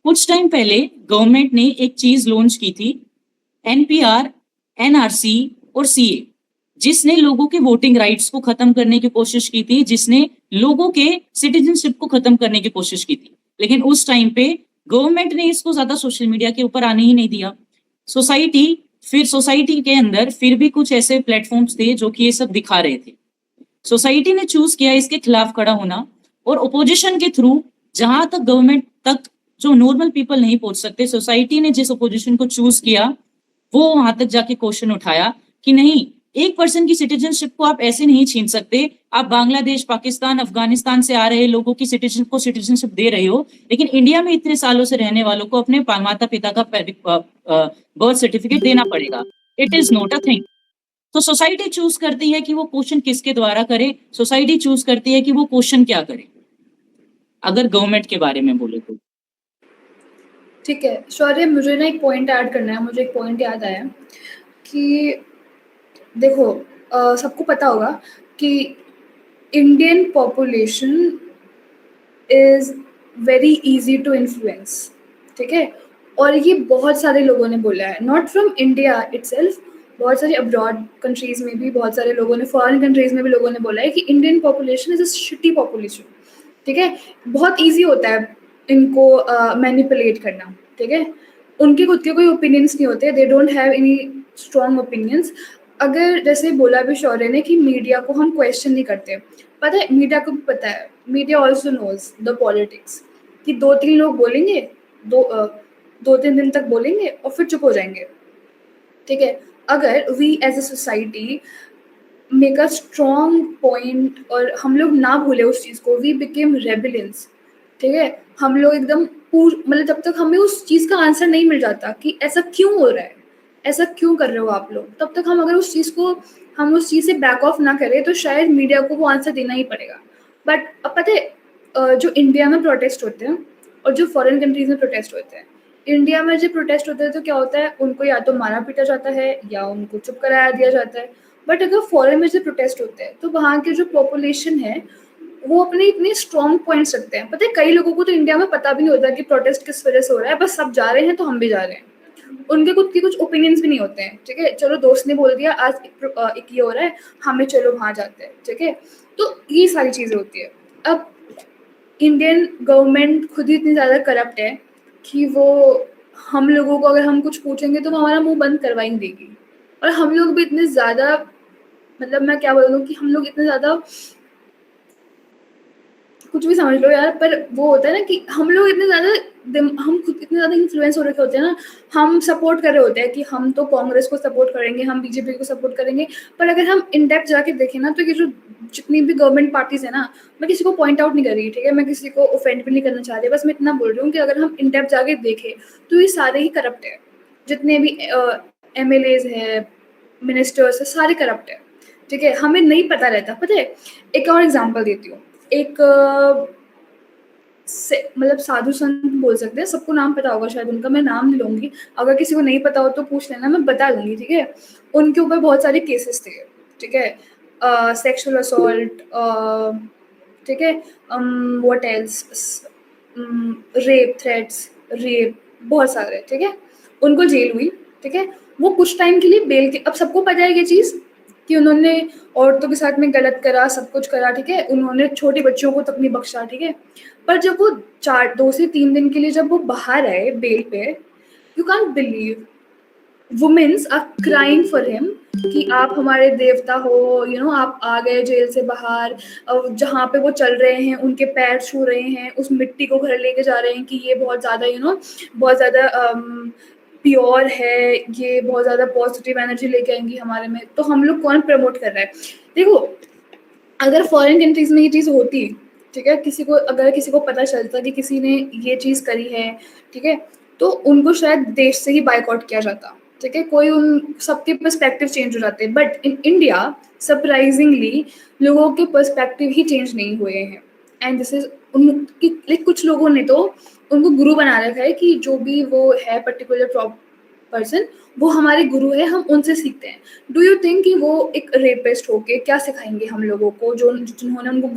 कुछ टाइम पहले गवर्नमेंट ने एक चीज लॉन्च की थी, एनपीआर, एनआरसी और सीए, जिसने लोगों के वोटिंग राइट्स को खत्म करने की कोशिश की थी, जिसने लोगों के सिटीजनशिप को खत्म करने की कोशिश की थी। लेकिन उस टाइम पे गवर्नमेंट ने इसको ज्यादा सोशल मीडिया के ऊपर आने ही नहीं दिया। सोसाइटी के अंदर फिर भी कुछ ऐसे प्लेटफॉर्म्स थे जो कि ये सब दिखा रहे थे। सोसाइटी ने चूज किया इसके खिलाफ खड़ा होना, और ओपोजिशन के थ्रू जहां तक गवर्नमेंट तक जो नॉर्मल पीपल नहीं पहुंच सकते, सोसाइटी ने जिस ओपोजिशन को चूज किया वो वहां तक जाके क्वेश्चन उठाया कि नहीं, एक पर्सन की सिटीजनशिप को आप ऐसे नहीं छीन सकते। आप बांग्लादेश, पाकिस्तान, अफगानिस्तान से आ रहे लोगों की सिटीजनशिप दे रहे हो, लेकिन इंडिया में इतने सालों से रहने वालों को अपने माता पिता का बर्थ सर्टिफिकेट देना पड़ेगा। It is not a thing. तो सोसाइटी चूज करती है कि वो क्वेश्चन किसके द्वारा करे, सोसाइटी चूज करती है कि वो क्वेश्चन क्या करे। अगर गवर्नमेंट के बारे में बोले तो ठीक है शौर्य, मुझे ना एक पॉइंट ऐड करना है। मुझे एक पॉइंट याद आया कि देखो, सबको पता होगा कि Indian population is very easy to influence, ठीक है। और ये बहुत सारे लोगों ने बोला है, नॉट फ्रॉम इंडिया इटसेल्फ, बहुत सारे अब्रॉड कंट्रीज में भी, बहुत सारे लोगों ने, फॉरेन कंट्रीज में भी लोगों ने बोला है कि Indian population is a shitty population, ठीक है। बहुत ईजी होता है इनको मैनिपुलेट करना, ठीक है। उनके खुद के कोई ओपिनियंस नहीं होते, they don't have any strong opinions. अगर जैसे बोला भी शौर्य ने कि मीडिया को हम क्वेश्चन नहीं करते, पता है मीडिया को भी पता है, media also knows the politics, कि 2-3 लोग बोलेंगे, 2-3 दिन तक बोलेंगे और फिर चुप हो जाएंगे, ठीक है। अगर we as a society make a strong point और हम लोग ना भूले उस चीज़ को, वी बिकेम रेबिलियंस, ठीक है। हम लोग एकदम मतलब जब तक हमें उस चीज़ का आंसर नहीं मिल जाता कि ऐसा क्यों हो रहा है, ऐसा क्यों कर रहे हो आप लोग, तब तक हम उस चीज़ से बैक ऑफ ना करें तो शायद मीडिया को वो आंसर देना ही पड़ेगा। बट अब पता है जो इंडिया में प्रोटेस्ट होते हैं और जो फॉरेन कंट्रीज में प्रोटेस्ट होते हैं, इंडिया में जब प्रोटेस्ट होते हैं तो क्या होता है, उनको या तो मारा पीटा जाता है या उनको चुप कराया दिया जाता है। बट अगर फॉरेन में जो प्रोटेस्ट होते हैं तो वहाँ के जो पॉपुलेशन है वो अपने इतने स्ट्रॉन्ग पॉइंट्स रखते हैं। पता है कई लोगों को तो इंडिया में पता भी नहीं होता कि प्रोटेस्ट किस वजह से हो रहा है, बस सब जा रहे हैं तो हम भी जा रहे हैं। उनके खुद के कुछ ओपिनियंस भी नहीं होते हैं, ठीक है। चलो दोस्त ने बोल दिया आज एक ये हो रहा है, हमें चलो वहाँ जाते हैं, ठीक है। तो ये सारी चीज़ें होती है। अब इंडियन गवर्नमेंट खुद ही इतनी ज़्यादा करप्ट है कि वो हम लोगों को अगर हम कुछ पूछेंगे तो वो हमारा मुंह बंद करवा ही देगी, और हम लोग भी इतने ज़्यादा, मतलब मैं क्या बोलूँ कि हम लोग इतने ज़्यादा कुछ भी समझ लो यार, पर वो होता है ना कि हम लोग इतने ज़्यादा हम खुद इतने ज़्यादा इन्फ्लुएंस हो रखे होते हैं ना, हम सपोर्ट कर रहे होते हैं कि हम तो कांग्रेस को सपोर्ट करेंगे, हम बीजेपी को सपोर्ट करेंगे, पर अगर हम इन डेप्थ जाके देखें ना, तो ये जो जितनी भी गवर्नमेंट पार्टीज है ना, मैं किसी को पॉइंट आउट नहीं कर रही, ठीक है, मैं किसी को ऑफेंड भी नहीं करना चाह रही, बस मैं इतना बोल रही हूँ कि अगर हम इन डेप्थ जाके देखें तो ये सारे ही करप्ट है, जितने भी MLAs है, मिनिस्टर्स है, सारे करप्ट है, ठीक है, हमें नहीं पता रहता। पता है, एक और एग्जांपल देती हूँ, एक मतलब साधु संत बोल सकते हैं, सबको नाम पता होगा शायद उनका, मैं नाम नहीं लूंगी, अगर किसी को नहीं पता हो तो पूछ लेना, मैं बता दूंगी, ठीक है। उनके ऊपर बहुत सारे केसेस थे, ठीक है, सेक्सुअल असॉल्ट, ठीक है, what else, rape threats, rape, बहुत सारे, ठीक है, उनको जेल हुई, ठीक है, वो कुछ टाइम के लिए बेल के, अब सबको पता है ये चीज़ कि उन्होंने औरतों के साथ में गलत करा, सब कुछ करा, ठीक है, उन्होंने छोटे बच्चों को तक नहीं बख्शा, ठीक है, पर जब वो 2 से 3 दिन के लिए जब वो बाहर आए बेल पे, you can't believe, womens are crying for him कि आप हमारे देवता हो, आप आ गए जेल से बाहर, जहाँ पे वो चल रहे हैं उनके पैर छू रहे हैं, उस मिट्टी को घर लेके जा रहे हैं कि ये बहुत ज़्यादा बहुत ज़्यादा प्योर है, ये बहुत ज़्यादा पॉजिटिव एनर्जी लेके आएंगी हमारे में, तो हम लोग कौन प्रमोट कर रहा है? देखो, अगर फॉरेन कंट्रीज में ये चीज़ होती, ठीक है, अगर किसी को पता चलता कि किसी ने ये चीज़ करी है, ठीक है, तो उनको शायद देश से ही बाइकआउट किया जाता, ठीक है, कोई उन सबके पर्सपेक्टिव चेंज हो जाते, बट इन इंडिया सरप्राइजिंगली लोगों के पर्सपेक्टिव ही चेंज नहीं हुए हैं, एंड दिस इज कुछ लोगों ने तो उनको गुरु बना रखा है कि जो भी वो है पर्टिकुलर पर्सन, वो हमारे गुरु है, हम उनसे सीखते हैं। डू यू थिंक कि वो एक रेपिस्ट होके क्या सिखाएंगे हम लोगों को, जिन्होंने उनको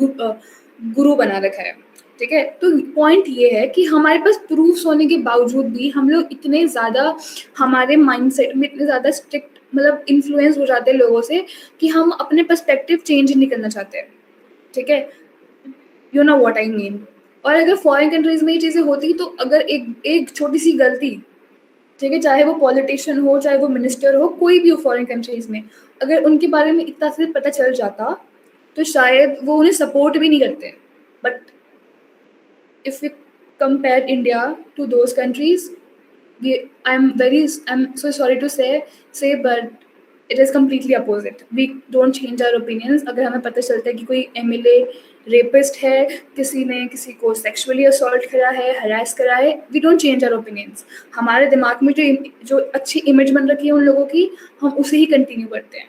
गुरु बना रखा है, ठीक है? तो पॉइंट ये है कि हमारे पास प्रूफ्स होने के बावजूद भी हम लोग इतने ज़्यादा, हमारे माइंडसेट में इतने ज़्यादा स्ट्रिक्ट, मतलब इन्फ्लुएंस हो जाते हैं लोगों से कि हम अपने पर्सपेक्टिव चेंज ही नहीं करना चाहते, ठीक है, you know what I mean. और अगर फॉरेन कंट्रीज में ये चीज़ें होती तो अगर एक एक छोटी सी गलती, ठीक है, चाहे वो पॉलिटिशियन हो, चाहे वो मिनिस्टर हो, कोई भी हो फॉरेन कंट्रीज में, अगर उनके बारे में इतना से पता चल जाता तो शायद वो उन्हें सपोर्ट भी नहीं करते। But if we compare India to those countries, I'm so sorry to say, but it is completely opposite. We don't change our opinions. अगर हमें पता चलता है कि कोई MLA रेपिस्ट है, किसी ने किसी को सेक्सुअली असॉल्ट करा है, हरास करा है, we don't change our opinions. हमारे दिमाग में जो अच्छी इमेज बन रखी है उन लोगों की, हम उसे ही कंटिन्यू करते हैं,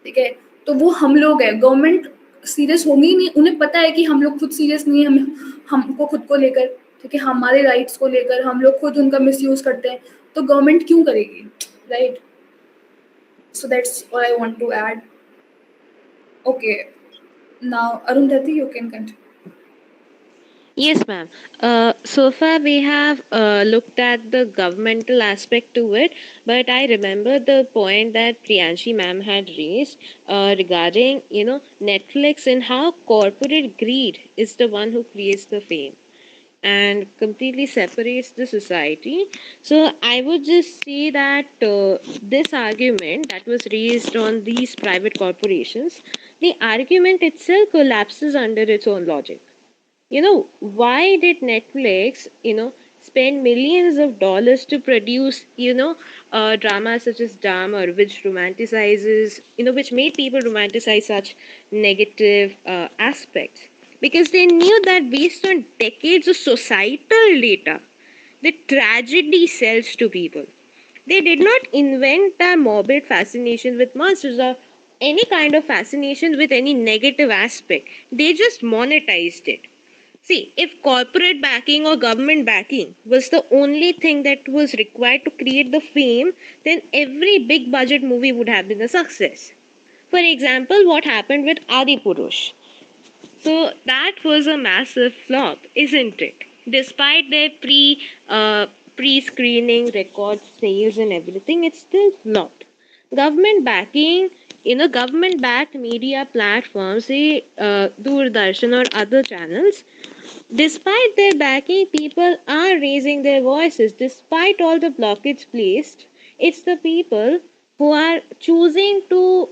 ठीक है। तो वो हम लोग हैं, गवर्नमेंट सीरियस होंगी ही नहीं, उन्हें पता है कि हम लोग खुद सीरियस नहीं है, हमको खुद को लेकर, ठीक है, हमारे राइट्स को लेकर हम लोग खुद उनका मिसयूज करते हैं, तो गवर्नमेंट क्यों करेगी, right? So that's what I want to add. Okay, now Arundhati, you can continue. Yes, ma'am. So far we have looked at the governmental aspect to it, but I remember the point that Priyanshi ma'am had raised regarding, Netflix and how corporate greed is the one who creates the fame and completely separates the society. So I would just say that this argument that was raised on these private corporations, the argument itself collapses under its own logic. Why did Netflix, spend millions of dollars to produce, dramas such as Dharma, which romanticizes, which made people romanticize such negative aspects? Because they knew that based on decades of societal data, the tragedy sells to people. They did not invent a morbid fascination with monsters or any kind of fascination with any negative aspect. They just monetized it. See, if corporate backing or government backing was the only thing that was required to create the fame, then every big budget movie would have been a success. For example, what happened with Adi Purush? So that was a massive flop, isn't it? Despite their pre-screening record sales and everything, it's still flopped. Government backing, government backed media platforms, say Doordarshan or other channels, despite their backing, people are raising their voices. Despite all the blockage placed, it's the people who are choosing to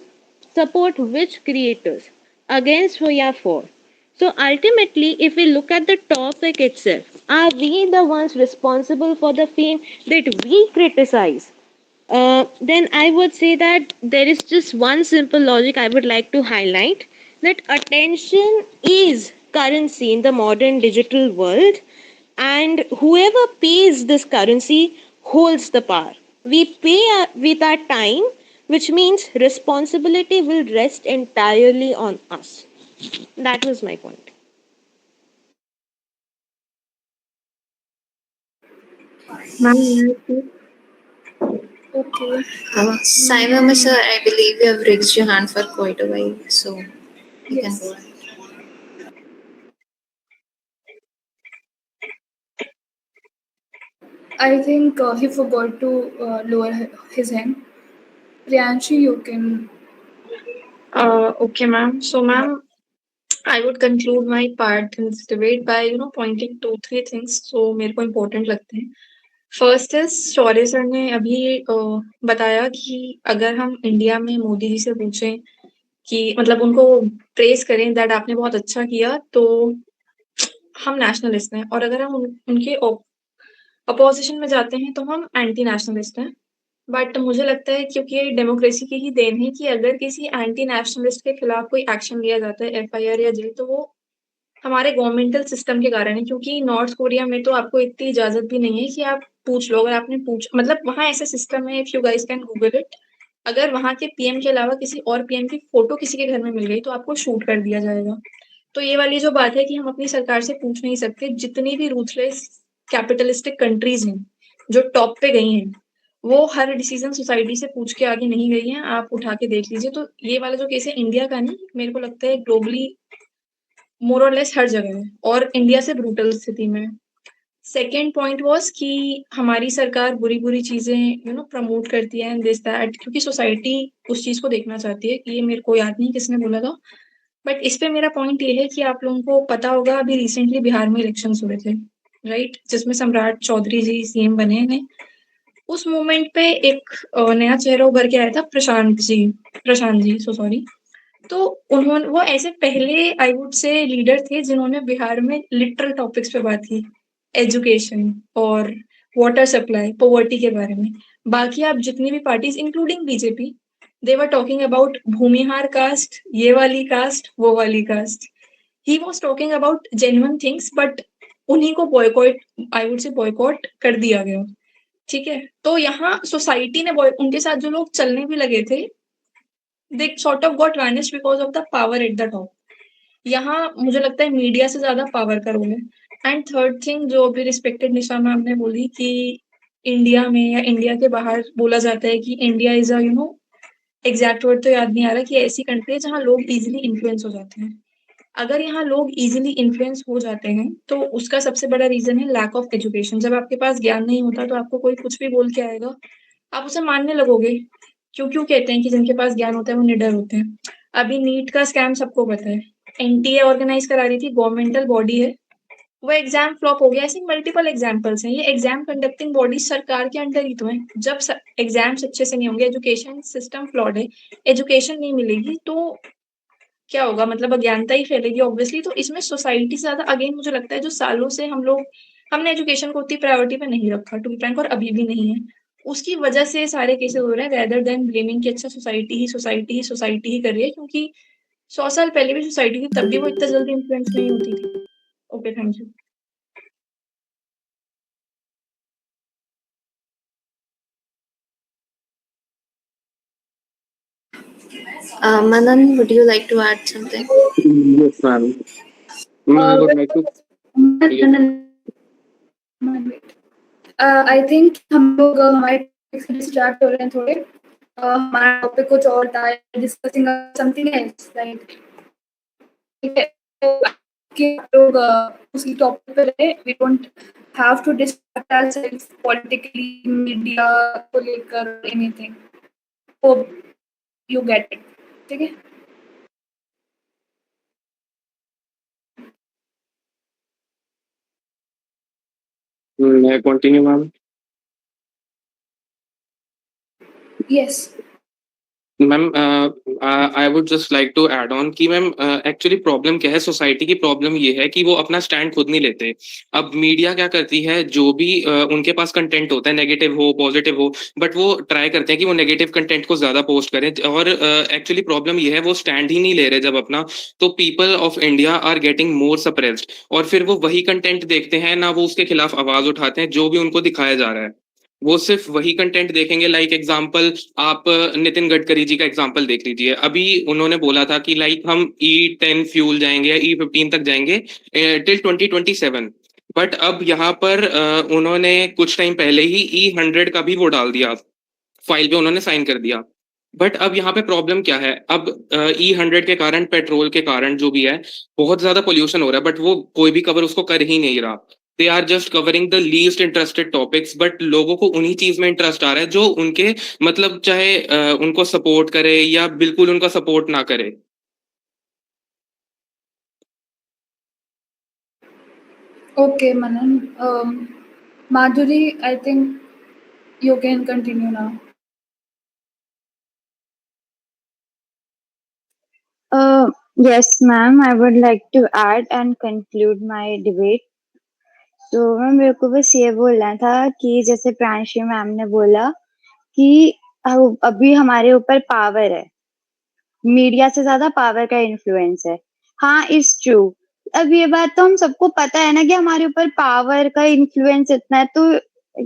support which creators, against who or for. So ultimately, if we look at the topic itself, are we the ones responsible for the fame that we criticize? Then I would say that there is just one simple logic I would like to highlight, that attention is currency in the modern digital world, and whoever pays this currency holds the power. We pay with our time, which means responsibility will rest entirely on us. That was my point. Ma'am, may I speak? Okay. Saima, sir, I believe you have raised your hand for quite a while, so you can go Yes. ahead. I think he forgot to lower his hand. Priyanshi, you can. Okay, ma'am. So, ma'am, I would conclude my part in this debate by, pointing two, three things जो मेरे को important लगते हैं. First is Shaurya sir ने अभी बताया कि अगर हम इंडिया में मोदी जी से पूछें कि मतलब उनको प्रेज करें दैट आपने बहुत अच्छा किया तो हम नेशनलिस्ट हैं और अगर हम उनके अपोजिशन में जाते हैं तो हम एंटी नेशनलिस्ट हैं बट मुझे लगता है क्योंकि ये डेमोक्रेसी की ही देन है कि अगर किसी एंटी नेशनलिस्ट के खिलाफ कोई एक्शन लिया जाता है एफआईआर या जेल तो वो हमारे गवर्नमेंटल सिस्टम के कारण है क्योंकि नॉर्थ कोरिया में तो आपको इतनी इजाजत भी नहीं है कि आप पूछ लो अगर आपने पूछ मतलब वहाँ ऐसा सिस्टम है if you guys can Google it अगर वहाँ के पीएम के अलावा किसी और पीएम की फोटो किसी के घर में मिल गई तो आपको शूट कर दिया जाएगा तो ये वाली जो बात है कि हम अपनी सरकार से पूछ नहीं सकते जितनी भी रूथलेस कैपिटलिस्टिक कंट्रीज हैं जो टॉप पे गई हैं वो हर डिसीजन सोसाइटी से पूछ के आगे नहीं गई हैं आप उठा के देख लीजिए तो ये वाला जो केस है इंडिया का नहीं मेरे को लगता है ग्लोबली मोर और लेस हर जगह है और इंडिया से ब्रूटल स्थिति में सेकेंड पॉइंट वाज कि हमारी सरकार बुरी-बुरी चीज़ें प्रमोट करती है एंड दिस दैट क्योंकि सोसाइटी उस चीज़ को देखना चाहती है कि ये मेरे को याद नहीं किसने बोला था। बट इस पे मेरा पॉइंट ये है कि आप लोगों को पता होगा अभी रिसेंटली बिहार में इलेक्शंस हुए थे, राइट? जिसमें सम्राट चौधरी जी सीएम बने हैं। उस मोमेंट पे एक नया चेहरा उभर के आया था प्रशांत जी सो सॉरी। तो उन्होंने वो ऐसे पहले आई वुड से लीडर थे जिन्होंने बिहार में लिटरल टॉपिक्स पे बात की एजुकेशन और वाटर सप्लाई पॉवर्टी के बारे में बाकी आप जितनी भी parties including BJP they were talking about Bhumihar caste ये वाली कास्ट वो वाली caste he was talking about genuine things but उन्हीं को boycott I would say boycott कर दिया गया ठीक है तो यहाँ सोसाइटी ने उनके साथ जो लोग चलने भी लगे थे they sort of got vanished because of the power at the top. यहाँ मुझे लगता है मीडिया से ज्यादा पावर का रोल है एंड थर्ड थिंग जो अभी रिस्पेक्टेड निशा मैम ने बोली कि इंडिया में या इंडिया के बाहर बोला जाता है कि India is a exact word तो याद नहीं आ रहा कि ऐसी कंट्री है जहाँ लोग इजीली इन्फ्लुएंस हो जाते हैं अगर यहाँ लोग इजीली इन्फ्लुएंस हो जाते हैं तो उसका सबसे बड़ा रीजन है लैक ऑफ एजुकेशन जब आपके पास ज्ञान नहीं होता तो आपको कोई कुछ भी बोल के आएगा आप उसे मानने लगोगे क्यों क्यों कहते हैं कि जिनके पास ज्ञान होता है वो निडर होते हैं अभी नीट का स्कैम सबको पता है एनटीए ऑर्गेनाइज करा रही थी गवर्नमेंटल बॉडी है वो एग्जाम फ्लॉप हो गया ऐसे मल्टीपल एग्जाम्पल्स हैं ये एग्जाम कंडक्टिंग बॉडी सरकार के अंडर ही तो है जब एग्जाम्स अच्छे से नहीं होंगे एजुकेशन सिस्टम फ्लॉड है एजुकेशन नहीं मिलेगी तो क्या होगा मतलब अज्ञानता ही फैलेगी ऑब्वियसली तो इसमें सोसाइटी से ज्यादा अगेन मुझे लगता है जो सालों से हमने एजुकेशन को उतनी प्रायोरिटी पे नहीं रखा टू बी फ्रैंक और अभी भी नहीं है उसकी वजह से सारे केसेस हो रहे हैं रेदर देन ब्लेमिंग कि अच्छा सोसाइटी ही कर रही है क्योंकि 100 साल पहले भी सोसाइटी थी तब भी वो इतना जल्दी इन्फ्लुएंस नहीं होती थी okay thank you Manan, would you like to add something? Yes, ma'am. I would like to. I think हम लोग हमारे टॉपिक से डिस्ट्रैक्ट हो रहे हैं थोड़े हमारा टॉपिक कुछ और था डिस्कसिंग समथिंग एल्स राइट ठीक है तो कि आप लोग उसी टॉपिक पे रहे we don't have to distract ourselves politically media को लेकर anything hope you get it ठीक है May I continue, ma'am? Yes ma'am I would just like to add on कि मैम एक्चुअली प्रॉब्लम क्या है, सोसाइटी की प्रॉब्लम ये है कि वो अपना स्टैंड खुद नहीं लेते। अब मीडिया क्या करती है, जो भी उनके पास कंटेंट होता है, नेगेटिव हो पॉजिटिव हो, बट वो ट्राई करते हैं कि वो नेगेटिव कंटेंट को ज्यादा पोस्ट करें। और एक्चुअली प्रॉब्लम ये है, वो स्टैंड ही नहीं ले रहे जब अपना, तो people of India are getting more suppressed, और फिर वो वही कंटेंट देखते हैं ना, वो उसके खिलाफ आवाज उठाते हैं जो भी उनको दिखाया जा रहा है। वो सिर्फ वही कंटेंट देखेंगे। लाइक एग्जांपल, आप नितिन गडकरी जी का एग्जांपल देख लीजिए। अभी उन्होंने बोला था कि लाइक हम E10 फ्यूल जाएंगे या E15 तक जाएंगे टिल 2027। बट अब यहाँ पर उन्होंने कुछ टाइम पहले ही E100 का भी वो डाल दिया, फाइल पे उन्होंने साइन कर दिया। बट अब यहाँ पे प्रॉब्लम क्या है, अब E100 के कारण, पेट्रोल के कारण जो भी है, बहुत ज्यादा पोल्यूशन हो रहा है, बट वो कोई भी कवर उसको कर ही नहीं रहा। They are just covering the least interested topics, but लोगों को उन्हीं चीज में इंटरेस्ट आ रहा है जो उनके, मतलब चाहे उनको सपोर्ट करे या बिल्कुल उनका सपोर्ट ना करे। Okay, Manan. Madhuri, I think you can continue now. Yes, ma'am. I would like to add and conclude my debate. तो मैम मेरे को बस ये बोलना था कि जैसे प्रांशी मैम ने बोला कि अभी हमारे ऊपर पावर है, मीडिया से ज्यादा पावर का इन्फ्लुएंस है। हाँ, इज ट्रू। अब ये बात तो हम सबको पता है ना कि हमारे ऊपर पावर का इन्फ्लुएंस इतना है, तो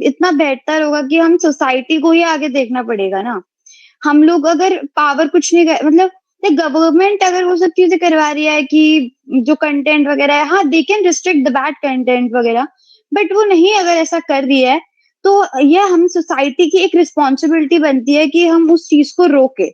इतना बेहतर होगा कि हम सोसाइटी को ही आगे देखना पड़ेगा ना। हम लोग अगर पावर कुछ नहीं कर, मतलब गवर्नमेंट अगर वो सब चीजें करवा रही है कि जो कंटेंट वगैरह है, हाँ they can restrict the bad content वगैरह, बट वो नहीं अगर ऐसा कर रही है तो ये हम सोसाइटी की एक रिस्पॉन्सिबिलिटी बनती है कि हम उस चीज को रोके,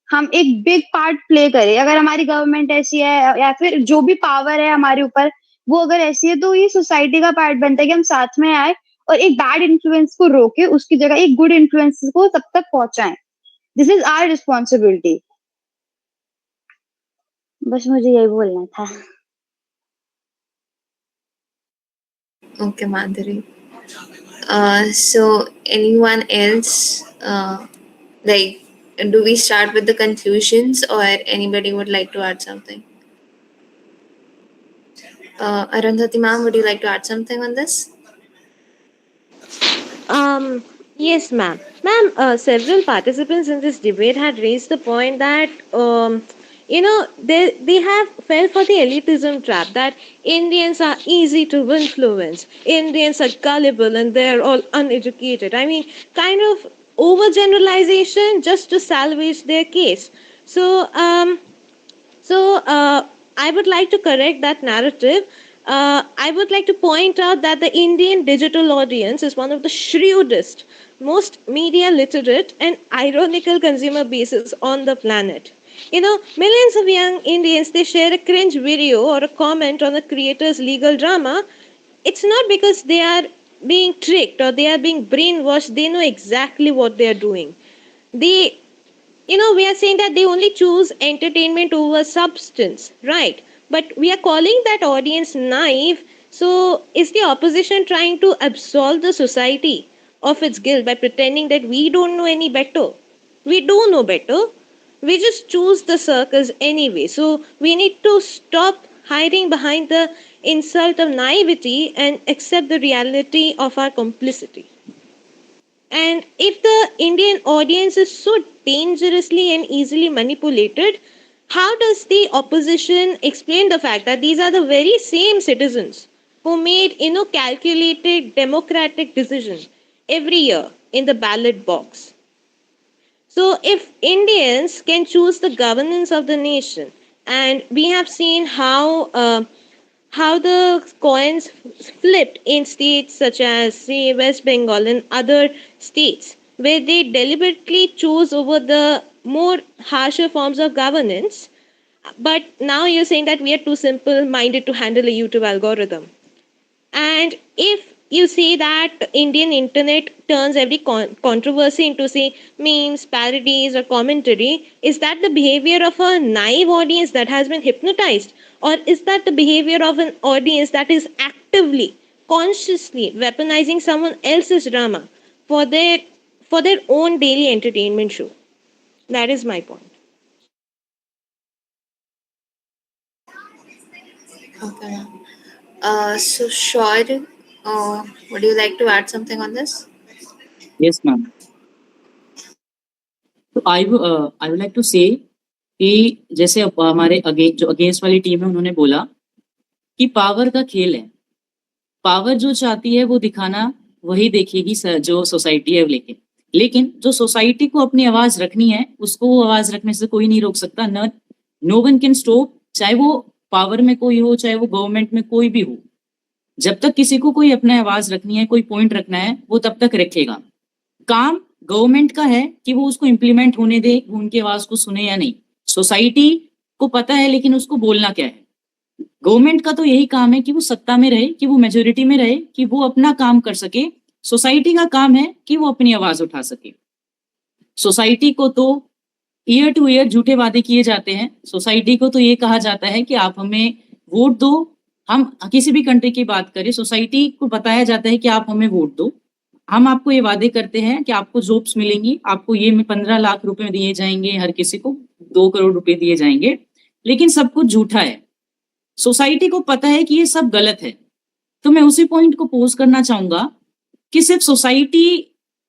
हम एक बिग पार्ट प्ले करें। अगर हमारी गवर्नमेंट ऐसी है या फिर जो भी पावर है हमारे ऊपर वो अगर ऐसी है, तो ये सोसाइटी का पार्ट बनता है कि हम साथ में आए और एक बैड इन्फ्लुएंस को रोके, उसकी जगह एक गुड इन्फ्लुएंस को तब तक पहुंचाएं। This is our responsibility. बस मुझे यही बोलना था। Okay, Madhuri. So anyone else, like, do we start with the conclusions or anybody would like to add something? Arundhati ma'am, would you like to add something on this? Yes, ma'am. Ma'am, several participants in this debate had raised the point that, they have fell for the elitism trap that Indians are easy to influence, Indians are gullible, and they're all uneducated. I mean, kind of overgeneralization just to salvage their case. So, I would like to correct that narrative. I would like to point out that the Indian digital audience is one of the shrewdest, most media literate, and ironical consumer bases on the planet. Millions of young Indians, they share a cringe video or a comment on a creator's legal drama. It's not because they are being tricked or they are being brainwashed. They know exactly what they are doing. They we are saying that they only choose entertainment over substance, right? But we are calling that audience naive. So, is the opposition trying to absolve the society of its guilt by pretending that we don't know any better? We do know better. We just choose the circles anyway. So, we need to stop hiding behind the insult of naivety and accept the reality of our complicity. And if the Indian audience is so dangerously and easily manipulated, how does the opposition explain the fact that these are the very same citizens who made calculated democratic decisions every year in the ballot box? So, if Indians can choose the governance of the nation, and we have seen how the coins flipped in states such as, say, West Bengal and other states, where they deliberately chose over the more harsher forms of governance. But now you're saying that we are too simple minded to handle a YouTube algorithm. And if you see that Indian internet turns every controversy into, say, memes, parodies, or commentary, is that the behavior of a naive audience that has been hypnotized? Or is that the behavior of an audience that is actively, consciously weaponizing someone else's drama for their own daily entertainment show? That is my point. Okay, ma'am. So Shaur, would you like to add something on this? Yes, ma'am. तो आई would like to say कि जैसे हमारे जो against वाली team है उन्होंने बोला कि पावर का खेल है, पावर जो चाहती है वो दिखाना वही देखेगी जो सोसाइटी है लेकिन जो सोसाइटी को अपनी आवाज रखनी है उसको वो आवाज रखने से कोई नहीं रोक सकता। नो वन कैन स्टॉप, चाहे वो पावर में कोई हो चाहे वो गवर्नमेंट में कोई भी हो। जब तक किसी को कोई अपना आवाज रखनी है, कोई पॉइंट रखना है, वो तब तक रखेगा। काम गवर्नमेंट का है कि वो उसको इम्प्लीमेंट होने दे, वो उनकी आवाज को सुने या नहीं। सोसाइटी को पता है लेकिन उसको बोलना क्या है। गवर्नमेंट का तो यही काम है कि वो सत्ता में रहे, कि वो मेजोरिटी में रहे, कि वो अपना काम कर सके। सोसाइटी का काम है कि वो अपनी आवाज उठा सके। सोसाइटी को तो ईयर टू ईयर झूठे वादे किए जाते हैं। सोसाइटी को तो ये कहा जाता है कि आप हमें वोट दो। हम किसी भी कंट्री की बात करें, सोसाइटी को बताया जाता है कि आप हमें वोट दो, हम आपको ये वादे करते हैं कि आपको जॉब्स मिलेंगी, आपको ये 15 लाख रुपए दिए जाएंगे, हर किसी को 2 करोड़ रुपए दिए जाएंगे, लेकिन सब कुछ झूठा है। सोसाइटी को पता है कि ये सब गलत है। तो मैं उसी पॉइंट को पोज करना चाहूंगा कि सिर्फ सोसाइटी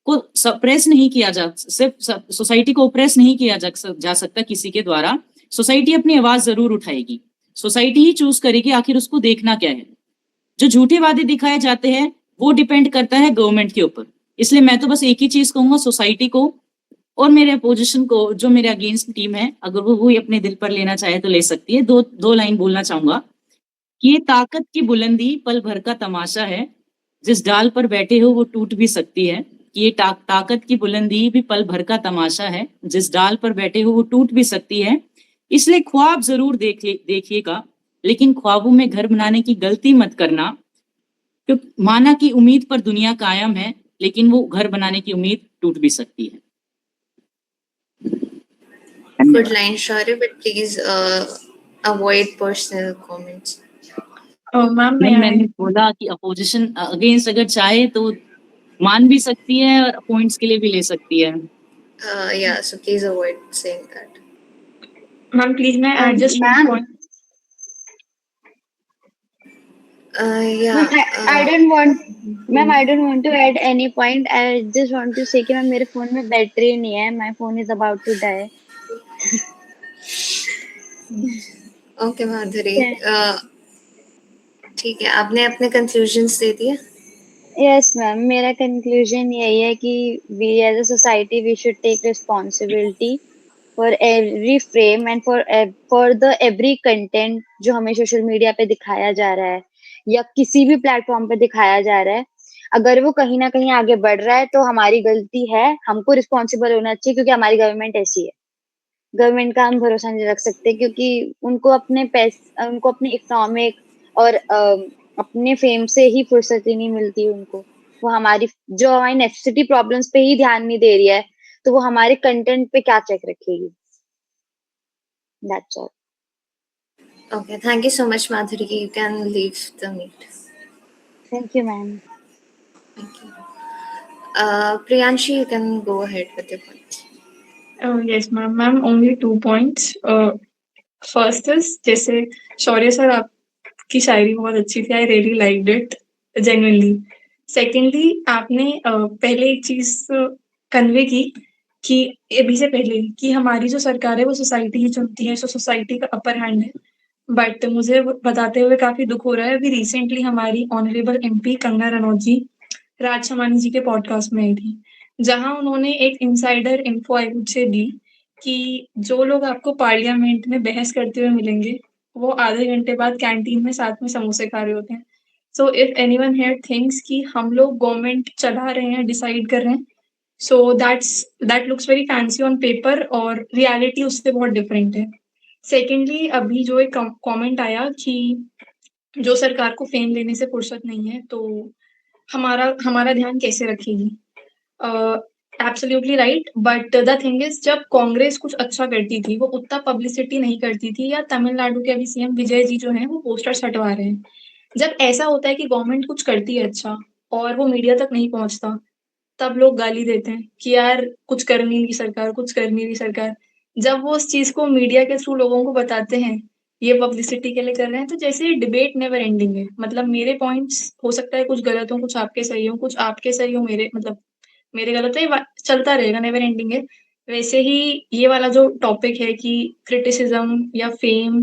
को सप्रेस नहीं किया सिर्फ सोसाइटी को ओप्रेस नहीं किया जा सकता किसी के द्वारा। सोसाइटी अपनी आवाज जरूर उठाएगी। सोसाइटी ही चूज करेगी आखिर उसको देखना क्या है। जो झूठे वादे दिखाए जाते हैं वो डिपेंड करता है गवर्नमेंट के ऊपर। इसलिए मैं तो बस एक ही चीज कहूंगा, सोसाइटी को और मेरे अपोजिशन को, जो मेरे अगेंस्ट टीम है, अगर वो अपने दिल पर लेना चाहे तो ले सकती है। दो लाइन बोलना चाहूंगा कि ये ताकत की बुलंदी पल भर का तमाशा है, जिस डाल पर बैठे हो वो टूट भी सकती है। कि ये ताकत की बुलंदी भी पल भर का तमाशा है, जिस डाल पर बैठे हो वो टूट भी सकती है। इसलिए ख्वाब जरूर देखिएगा, लेकिन ख्वाबों में घर बनाने की गलती मत करना। क्योंकि माना कि उम्मीद पर दुनिया कायम है, लेकिन वो घर बनाने की उम्मीद टूट भी सकती है। Good line, Shaurya, but please avoid personal comments. Ma'am मैंने बोला कि अपोजिशन अगेंस्ट अगर चाहे तो मान भी सकती है और पॉइंट्स के लिए भी ले सकती है। Yeah, so please avoid saying that. Ma'am, please may I add just one point? Yeah. I don't want, ma'am, I don't want to add any point. I just want to say कि ma'am मेरे phone में battery नहीं है. My phone is about to die. Okay, माधुरी, ठीक है, आपने अपने conclusions दे दिए? Yes, ma'am. मेरा conclusion यही है कि we as a society we should take responsibility for every frame and for the every content जो हमें सोशल मीडिया पे दिखाया जा रहा है या किसी भी प्लेटफॉर्म पे दिखाया जा रहा है। अगर वो कहीं ना कहीं आगे बढ़ रहा है तो हमारी गलती है, हमको रिस्पॉन्सिबल होना चाहिए क्योंकि हमारी गवर्नमेंट ऐसी है। गवर्नमेंट का हम भरोसा नहीं रख सकते क्योंकि उनको अपने इकोनॉमिक और अपने फेम से ही फुर्सत ही नहीं मिलती उनको। वो हमारी नेसेसिटी प्रॉब्लम्स पे ही ध्यान नहीं दे रही है, तो वो हमारे कंटेंट पे क्या चेक रखेगी? That's all. Okay, thank you so much, Madhuri. You can leave the meet. Thank you, ma'am. Thank you. Priyanshi, you can go ahead with your points. Yes, ma'am. Ma'am, only 2 points. First is जैसे शौर्य sir आपकी शायरी बहुत अच्छी थी. I really liked it genuinely. Secondly, आपने पहले एक चीज convey की कि अभी से पहले कि हमारी जो सरकार है वो सोसाइटी ही चुनती है, सो सोसाइटी का अपर हैंड है। बट मुझे बताते हुए काफी दुख हो रहा है, अभी रिसेंटली हमारी ऑनरेबल MP कंगना रनौत जी राज शमानी जी के पॉडकास्ट में आई थी, जहां उन्होंने एक इनसाइडर इन्फो आई वुड से दी कि जो लोग आपको पार्लियामेंट में बहस करते हुए मिलेंगे वो आधे घंटे बाद कैंटीन में साथ में समोसे खा रहे होते हैं। So if anyone here thinks कि हम लोग गवर्नमेंट चला रहे हैं, डिसाइड कर रहे हैं, so that looks very fancy on paper और रियलिटी उससे बहुत डिफरेंट है। सेकेंडली, अभी जो एक कमेंट आया कि जो सरकार को फेम लेने से फुर्सत नहीं है तो हमारा ध्यान कैसे रखेगी? Absolutely right, but the thing is जब कांग्रेस कुछ अच्छा करती थी वो उतना पब्लिसिटी नहीं करती थी, या तमिलनाडु के अभी CM विजय जी जो हैं वो पोस्टर्स हटवा रहे हैं। जब ऐसा होता है कि गवर्नमेंट कुछ करती है अच्छा और वो मीडिया तक नहीं पहुंचता, तब लोग गाली देते हैं कि यार कुछ कर नहीं रही सरकार, कुछ कर नहीं रही सरकार। जब वो उस चीज़ को मीडिया के थ्रू लोगों को बताते हैं, ये पब्लिसिटी के लिए कर रहे हैं, तो जैसे ये डिबेट नेवर एंडिंग है। मतलब मेरे पॉइंट्स हो सकता है कुछ गलत हों, कुछ आपके सही हों, कुछ आपके सही हों, मेरे गलत है, ये चलता रहेगा, नेवर एंडिंग है। वैसे ही ये वाला जो टॉपिक है कि क्रिटिसिज्म या फेम,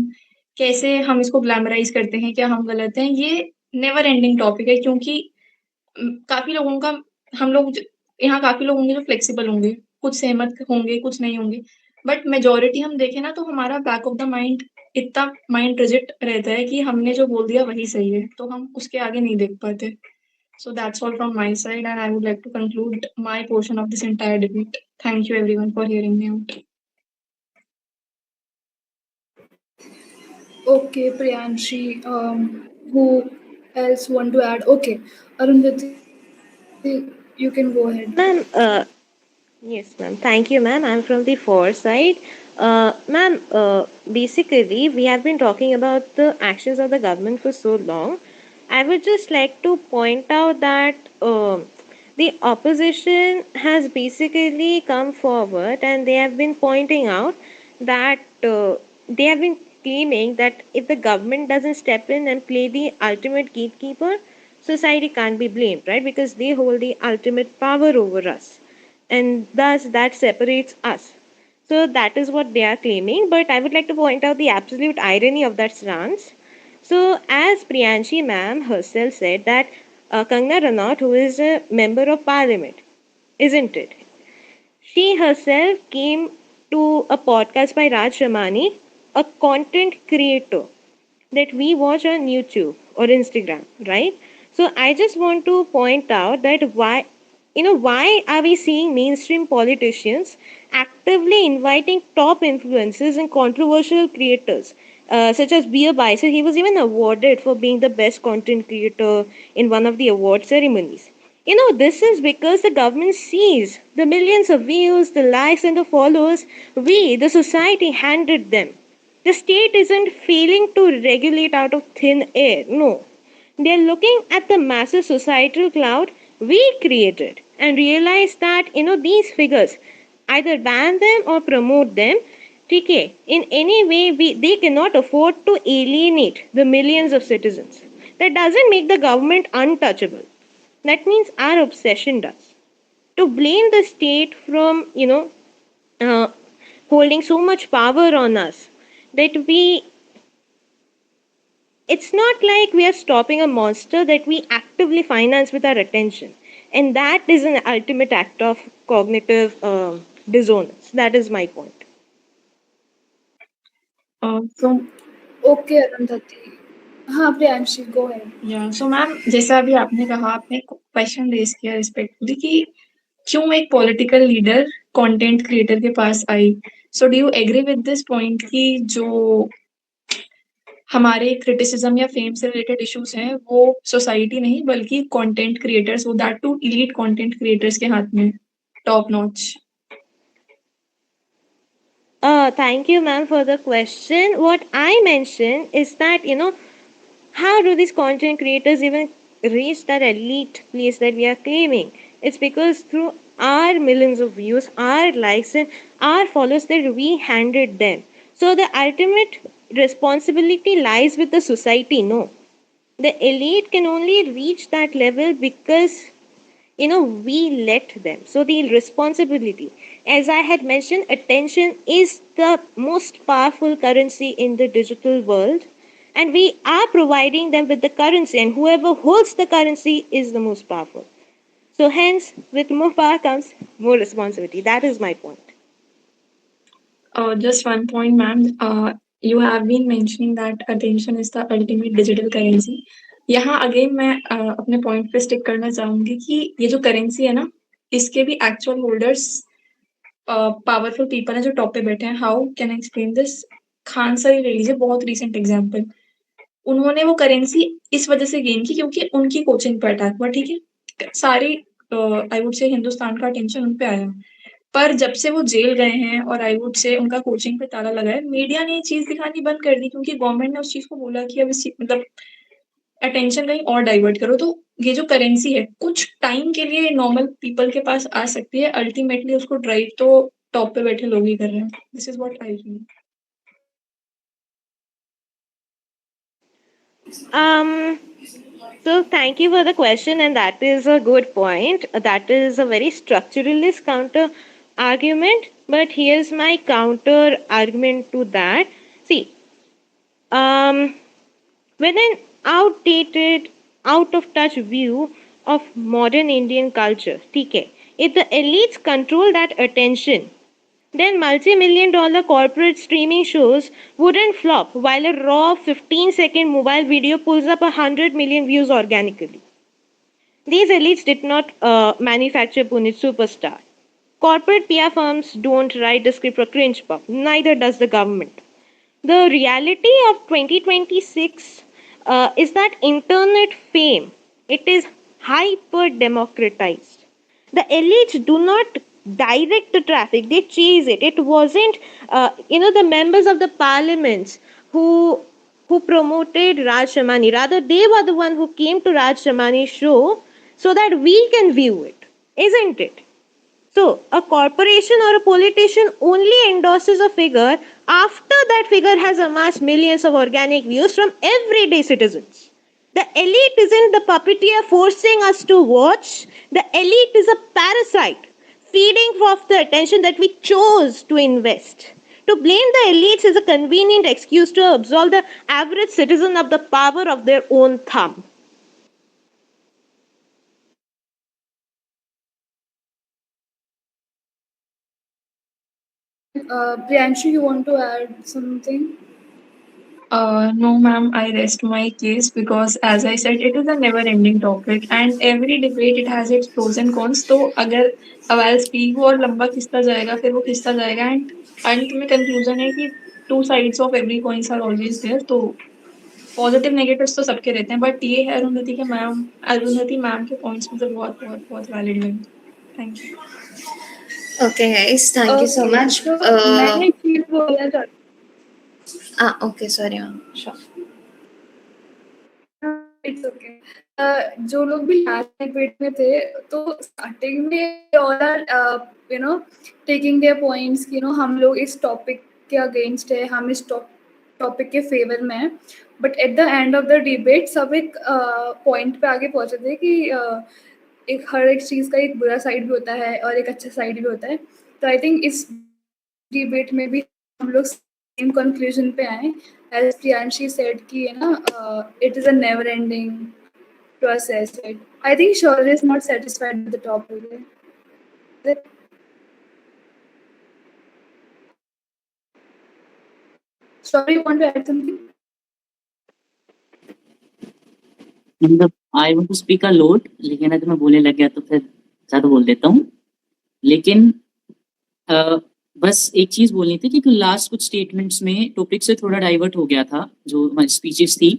कैसे हम इसको ग्लैमराइज करते हैं, क्या हम गलत हैं, ये नेवर एंडिंग टॉपिक है क्योंकि काफ़ी लोगों का हम लोग यहाँ काफ़ी लोग होंगे जो फ्लेक्सिबल होंगे, कुछ सहमत होंगे, कुछ नहीं होंगे। बट मेजॉरिटी हम देखें ना तो हमारा बैक ऑफ द माइंड इतना माइंड रिजिड रहता है कि हमने जो बोल दिया वही सही है, तो हम उसके आगे नहीं देख पाते। So that's all from my side, and I would like to conclude my portion of this entire debate. Thank you everyone for hearing me out. Okay, Priyanshi. Who else want to add? Okay, Arundhati, you can go ahead. Ma'am, yes, ma'am. Thank you, ma'am. I'm from the foresight. Ma'am, basically, we have been talking about the actions of the government for so long. I would just like to point out that the opposition has basically come forward and they have been pointing out that they have been claiming that if the government doesn't step in and play the ultimate gatekeeper, society can't be blamed, right? Because they hold the ultimate power over us and thus that separates us. So that is what they are claiming. But I would like to point out the absolute irony of that stance. So, as Priyanshi ma'am herself said, that Kangna Ranaut, who is a member of parliament, isn't it? She herself came to a podcast by Raj Ramani, a content creator that we watch on YouTube or Instagram, right? So I just want to point out that why are we seeing mainstream politicians actively inviting top influencers and controversial creators, such as Beer Bison? He was even awarded for being the best content creator in one of the award ceremonies. This is because the government sees the millions of views, the likes, and the followers we, the society, handed them. The state isn't failing to regulate out of thin air. No. They're looking at the massive societal cloud we created and realize that, these figures either ban them or promote them. TK, in any way, they cannot afford to alienate the millions of citizens. That doesn't make the government untouchable. That means our obsession does. To blame the state from, uh, holding so much power on us that it's not like we are stopping a monster that we actively finance with our attention. And that is an ultimate act of cognitive dissonance. That is my point. So Okay, Arundhati. हाँ, Priyanshi, go ahead. yeah, so ma'am जैसा अभी आपने कहा, आपने question raise किया respectfully कि क्यों एक पॉलिटिकल लीडर कंटेंट क्रिएटर के पास आई। So do you agree with this point कि जो हमारे क्रिटिसिज्म या फेम से रिलेटेड इश्यूज हैं वो सोसाइटी नहीं बल्कि कंटेंट क्रिएटर्स, वो that too elite content creators के हाथ में, top notch. Thank you, ma'am, for the question. What I mentioned is that, how do these content creators even reach that elite place that we are claiming? It's because through our millions of views, our likes, and our followers that we handed them. So the ultimate responsibility lies with the society, no. The elite can only reach that level because we let them. So the responsibility, as I had mentioned, attention is the most powerful currency in the digital world, and we are providing them with the currency, and whoever holds the currency is the most powerful. So hence, with more power comes more responsibility. That is my point. Just one point, ma'am. You have been mentioning that attention is the ultimate digital currency. यहाँ again मैं अपने point पे stick करना चाहूंगी कि ये जो currency है ना, इसके भी एक्चुअल होल्डर्स पावरफुल पीपल हैं जो टॉप पे बैठे हैं। How can I explain this? Khan sir ही ले लीजिए, बहुत रिसेंट एग्जाम्पल। उन्होंने वो करेंसी इस वजह से गेन की क्योंकि उनकी कोचिंग पे अटैक हुआ, ठीक है, सारी आई वुड से हिंदुस्तान का अटेंशन उन पे आया। पर जब से वो जेल गए हैं और आई वुड से उनका कोचिंग पे ताला लगा है, मीडिया ने ये चीज दिखानी बंद कर दी क्योंकि गवर्नमेंट ने उस चीज को बोला कि अब मतलब अटेंशन कहीं और डाइवर्ट करो। तो ये जो करेंसी है कुछ टाइम के लिए नॉर्मल पीपल के पास आ सकती है, अल्टीमेटली उसको ड्राइव तो टॉप पे बैठे लोग ही कर रहे हैं। This is what I feel. So thank you for the question, and that is a good point. That is a very structuralist counter argument. But here's my counter argument to that. See, with an outdated, out of touch view of modern Indian culture, TK, if the elites control that attention, then multi-million dollar corporate streaming shows wouldn't flop while a raw 15-second mobile video pulls up 100 million views organically. These elites did not manufacture Punit Superstar. Corporate PR firms don't write the script for cringe pop, neither does the government. The reality of 2026 is that internet fame, it is hyper democratized. The elites do not direct the traffic, they chase it. It wasn't the members of the parliaments who promoted Raj Shamani. Rather, they were the one who came to Raj Shamani's show so that we can view it, isn't it? So, a corporation or a politician only endorses a figure after that figure has amassed millions of organic views from everyday citizens. The elite isn't the puppeteer forcing us to watch. The elite is a parasite feeding off the attention that we chose to invest. To blame the elites is a convenient excuse to absolve the average citizen of the power of their own thumb. Priyanshu, you want to add something? No, ma'am, I rest my case because, as I said, it is a never-ending topic, and every debate it has its pros and cons. तो अगर अब I'll speak वो और लंबा खिंचता जाएगा, फिर वो खिंचता जाएगा, and अंत में conclusion है कि two sides of every coins are always there. तो पॉजिटिव नेगेटिव्स तो सबके रहते हैं, बट ये है अरुंधति मैम के पॉइंट्स मुझे बहुत बहुत बहुत वैलिड लगे। Thank you. Okay, guys, thank you so much. मैंने एक चीज बोलना चाहती Okay, sorry, ma'am. Sure. It's okay. जो लोग भी लास्ट डिबेट में थे तो स्टार्टिंग में all are taking their points कि हम लोग इस टॉपिक के अगेंस्ट है, हम इस टॉपिक के फेवर में हैं, but at the end of the debate सब एक पॉइंट पे आगे पहुंचे थे कि एक हर एक चीज़ का एक बुरा साइड भी होता है और एक अच्छा साइड भी होता है। तो आई थिंक इस डिबेट में भी हम लोग सेम कंक्लूजन पे आए, as Priyanshi said कि it is a never ending process. I think Shaurya is not satisfied with the topic. Shaurya, you want to add something? मतलब I want to speak a lot, लेकिन अगर मैं बोलने लग गया तो फिर ज्यादा बोल देता हूँ। लेकिन बस एक चीज बोलनी थी कि लास्ट कुछ स्टेटमेंट्स में टॉपिक से थोड़ा डाइवर्ट हो गया था। जो हमारी स्पीचेस थी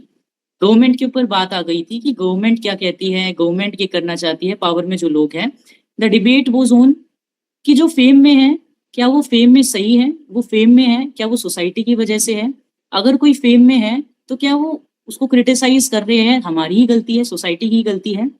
गवर्नमेंट के ऊपर बात आ गई थी कि गवर्नमेंट क्या कहती है, गवर्नमेंट क्या करना चाहती है, पावर में जो लोग हैं। द डिबेट वाज ऑन कि जो फेम में है क्या वो फेम में सही है, वो फेम में है क्या वो सोसाइटी की वजह से है। अगर कोई फेम में है तो क्या वो उसको क्रिटिसाइज कर रहे हैं, हमारी ही गलती है, सोसाइटी की गलती है।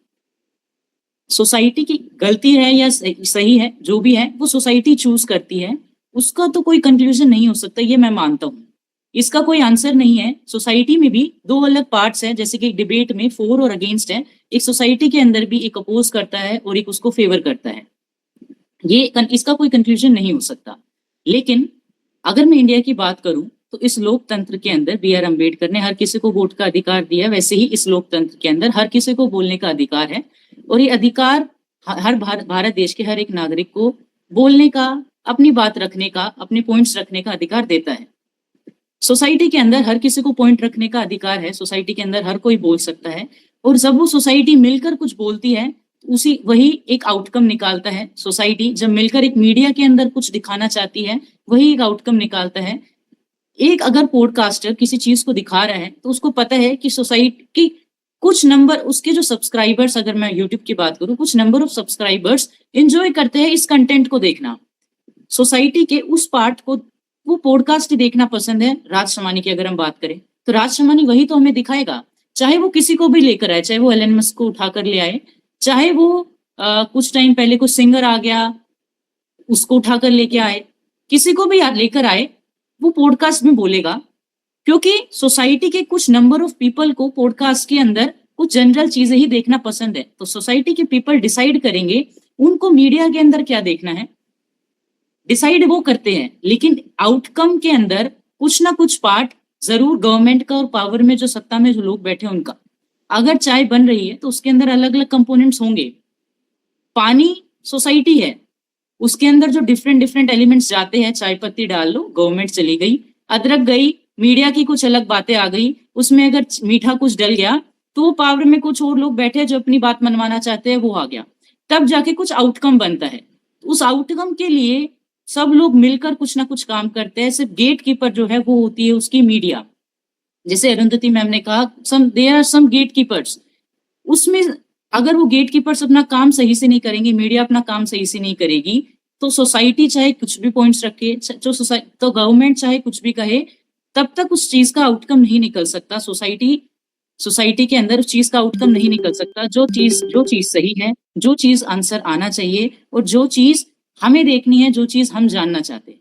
सोसाइटी की गलती है या सही है, जो भी है वो सोसाइटी चूज करती है, उसका तो कोई कंक्लूजन नहीं हो सकता, ये मैं मानता हूँ। इसका कोई आंसर नहीं है। सोसाइटी में भी दो अलग पार्ट्स हैं, जैसे कि एक डिबेट में फॉर और अगेंस्ट है, एक सोसाइटी के अंदर भी एक अपोज करता है और एक उसको फेवर करता है। इसका कोई कंक्लूजन नहीं हो सकता। लेकिन अगर मैं इंडिया की बात करूं तो इस लोकतंत्र के अंदर बी आर अम्बेडकर ने हर किसी को वोट का अधिकार दिया, वैसे ही इस लोकतंत्र के अंदर हर किसी को बोलने का अधिकार है। और ये अधिकार हर भारत देश के हर एक नागरिक को बोलने का, अपनी बात रखने का, अपने पॉइंट्स रखने का अधिकार देता है। सोसाइटी के अंदर हर किसी को पॉइंट रखने का अधिकार है, सोसाइटी के अंदर हर कोई बोल सकता है। और जब वो सोसाइटी मिलकर कुछ बोलती है वही एक आउटकम निकालता है। सोसाइटी जब मिलकर एक मीडिया के अंदर कुछ दिखाना चाहती है, वही एक आउटकम निकालता है। एक अगर पॉडकास्टर किसी चीज को दिखा रहा है तो उसको पता है कि सोसाइटी की कुछ नंबर, उसके जो सब्सक्राइबर्स, अगर मैं यूट्यूब की बात करूं, कुछ नंबर ऑफ सब्सक्राइबर्स एंजॉय करते हैं इस कंटेंट को देखना। सोसाइटी के उस पार्ट को वो पॉडकास्ट देखना पसंद है। राज शमानी की अगर हम बात करें तो राज शमानी वही तो हमें दिखाएगा। चाहे वो किसी को भी लेकर आए, चाहे वो एलन मस्क को उठाकर ले आए, चाहे वो कुछ टाइम पहले कुछ सिंगर आ गया उसको उठाकर लेके आए, किसी को भी लेकर आए, वो पॉडकास्ट में बोलेगा, क्योंकि सोसाइटी के कुछ नंबर ऑफ पीपल को पॉडकास्ट के अंदर कुछ जनरल चीजें ही देखना पसंद है। तो सोसाइटी के पीपल डिसाइड करेंगे उनको मीडिया के अंदर क्या देखना है, डिसाइड वो करते हैं, लेकिन आउटकम के अंदर कुछ ना कुछ पार्ट जरूर गवर्नमेंट का और पावर में जो सत्ता में जो लोग बैठे उनका। अगर चाय बन रही है तो उसके अंदर अलग अलग कंपोनेंट्स होंगे। पानी सोसाइटी है, उसके अंदर जो डिफरेंट एलिमेंट्स जाते हैं, चाय पत्ती डाल लो, गवर्नमेंट चली गई, अदरक गई, मीडिया की कुछ अलग बातें आ गई, उसमें अगर मीठा कुछ डल गया तो पावर में कुछ और लोग बैठे जो अपनी बात मनवाना चाहते हैं, वो आ गया, तब जाके कुछ आउटकम बनता है। उस आउटकम के लिए सब लोग मिलकर कुछ ना कुछ काम करते हैं। सिर्फ गेट कीपर जो है वो होती है उसकी मीडिया। जैसे अरुंधति मैम ने कहा, there are some gatekeepers, उसमें अगर वो गेट कीपर्स अपना काम सही से नहीं करेंगे, मीडिया अपना काम सही से नहीं करेगी, तो सोसाइटी चाहे कुछ भी पॉइंट्स रखे, तो गवर्नमेंट चाहे कुछ भी कहे, तब तक उस चीज का आउटकम नहीं निकल सकता। सोसाइटी के अंदर उस चीज का आउटकम नहीं निकल सकता। जो चीज सही है, जो चीज आंसर आना चाहिए, और जो चीज हमें देखनी है, जो चीज हम जानना चाहते हैं।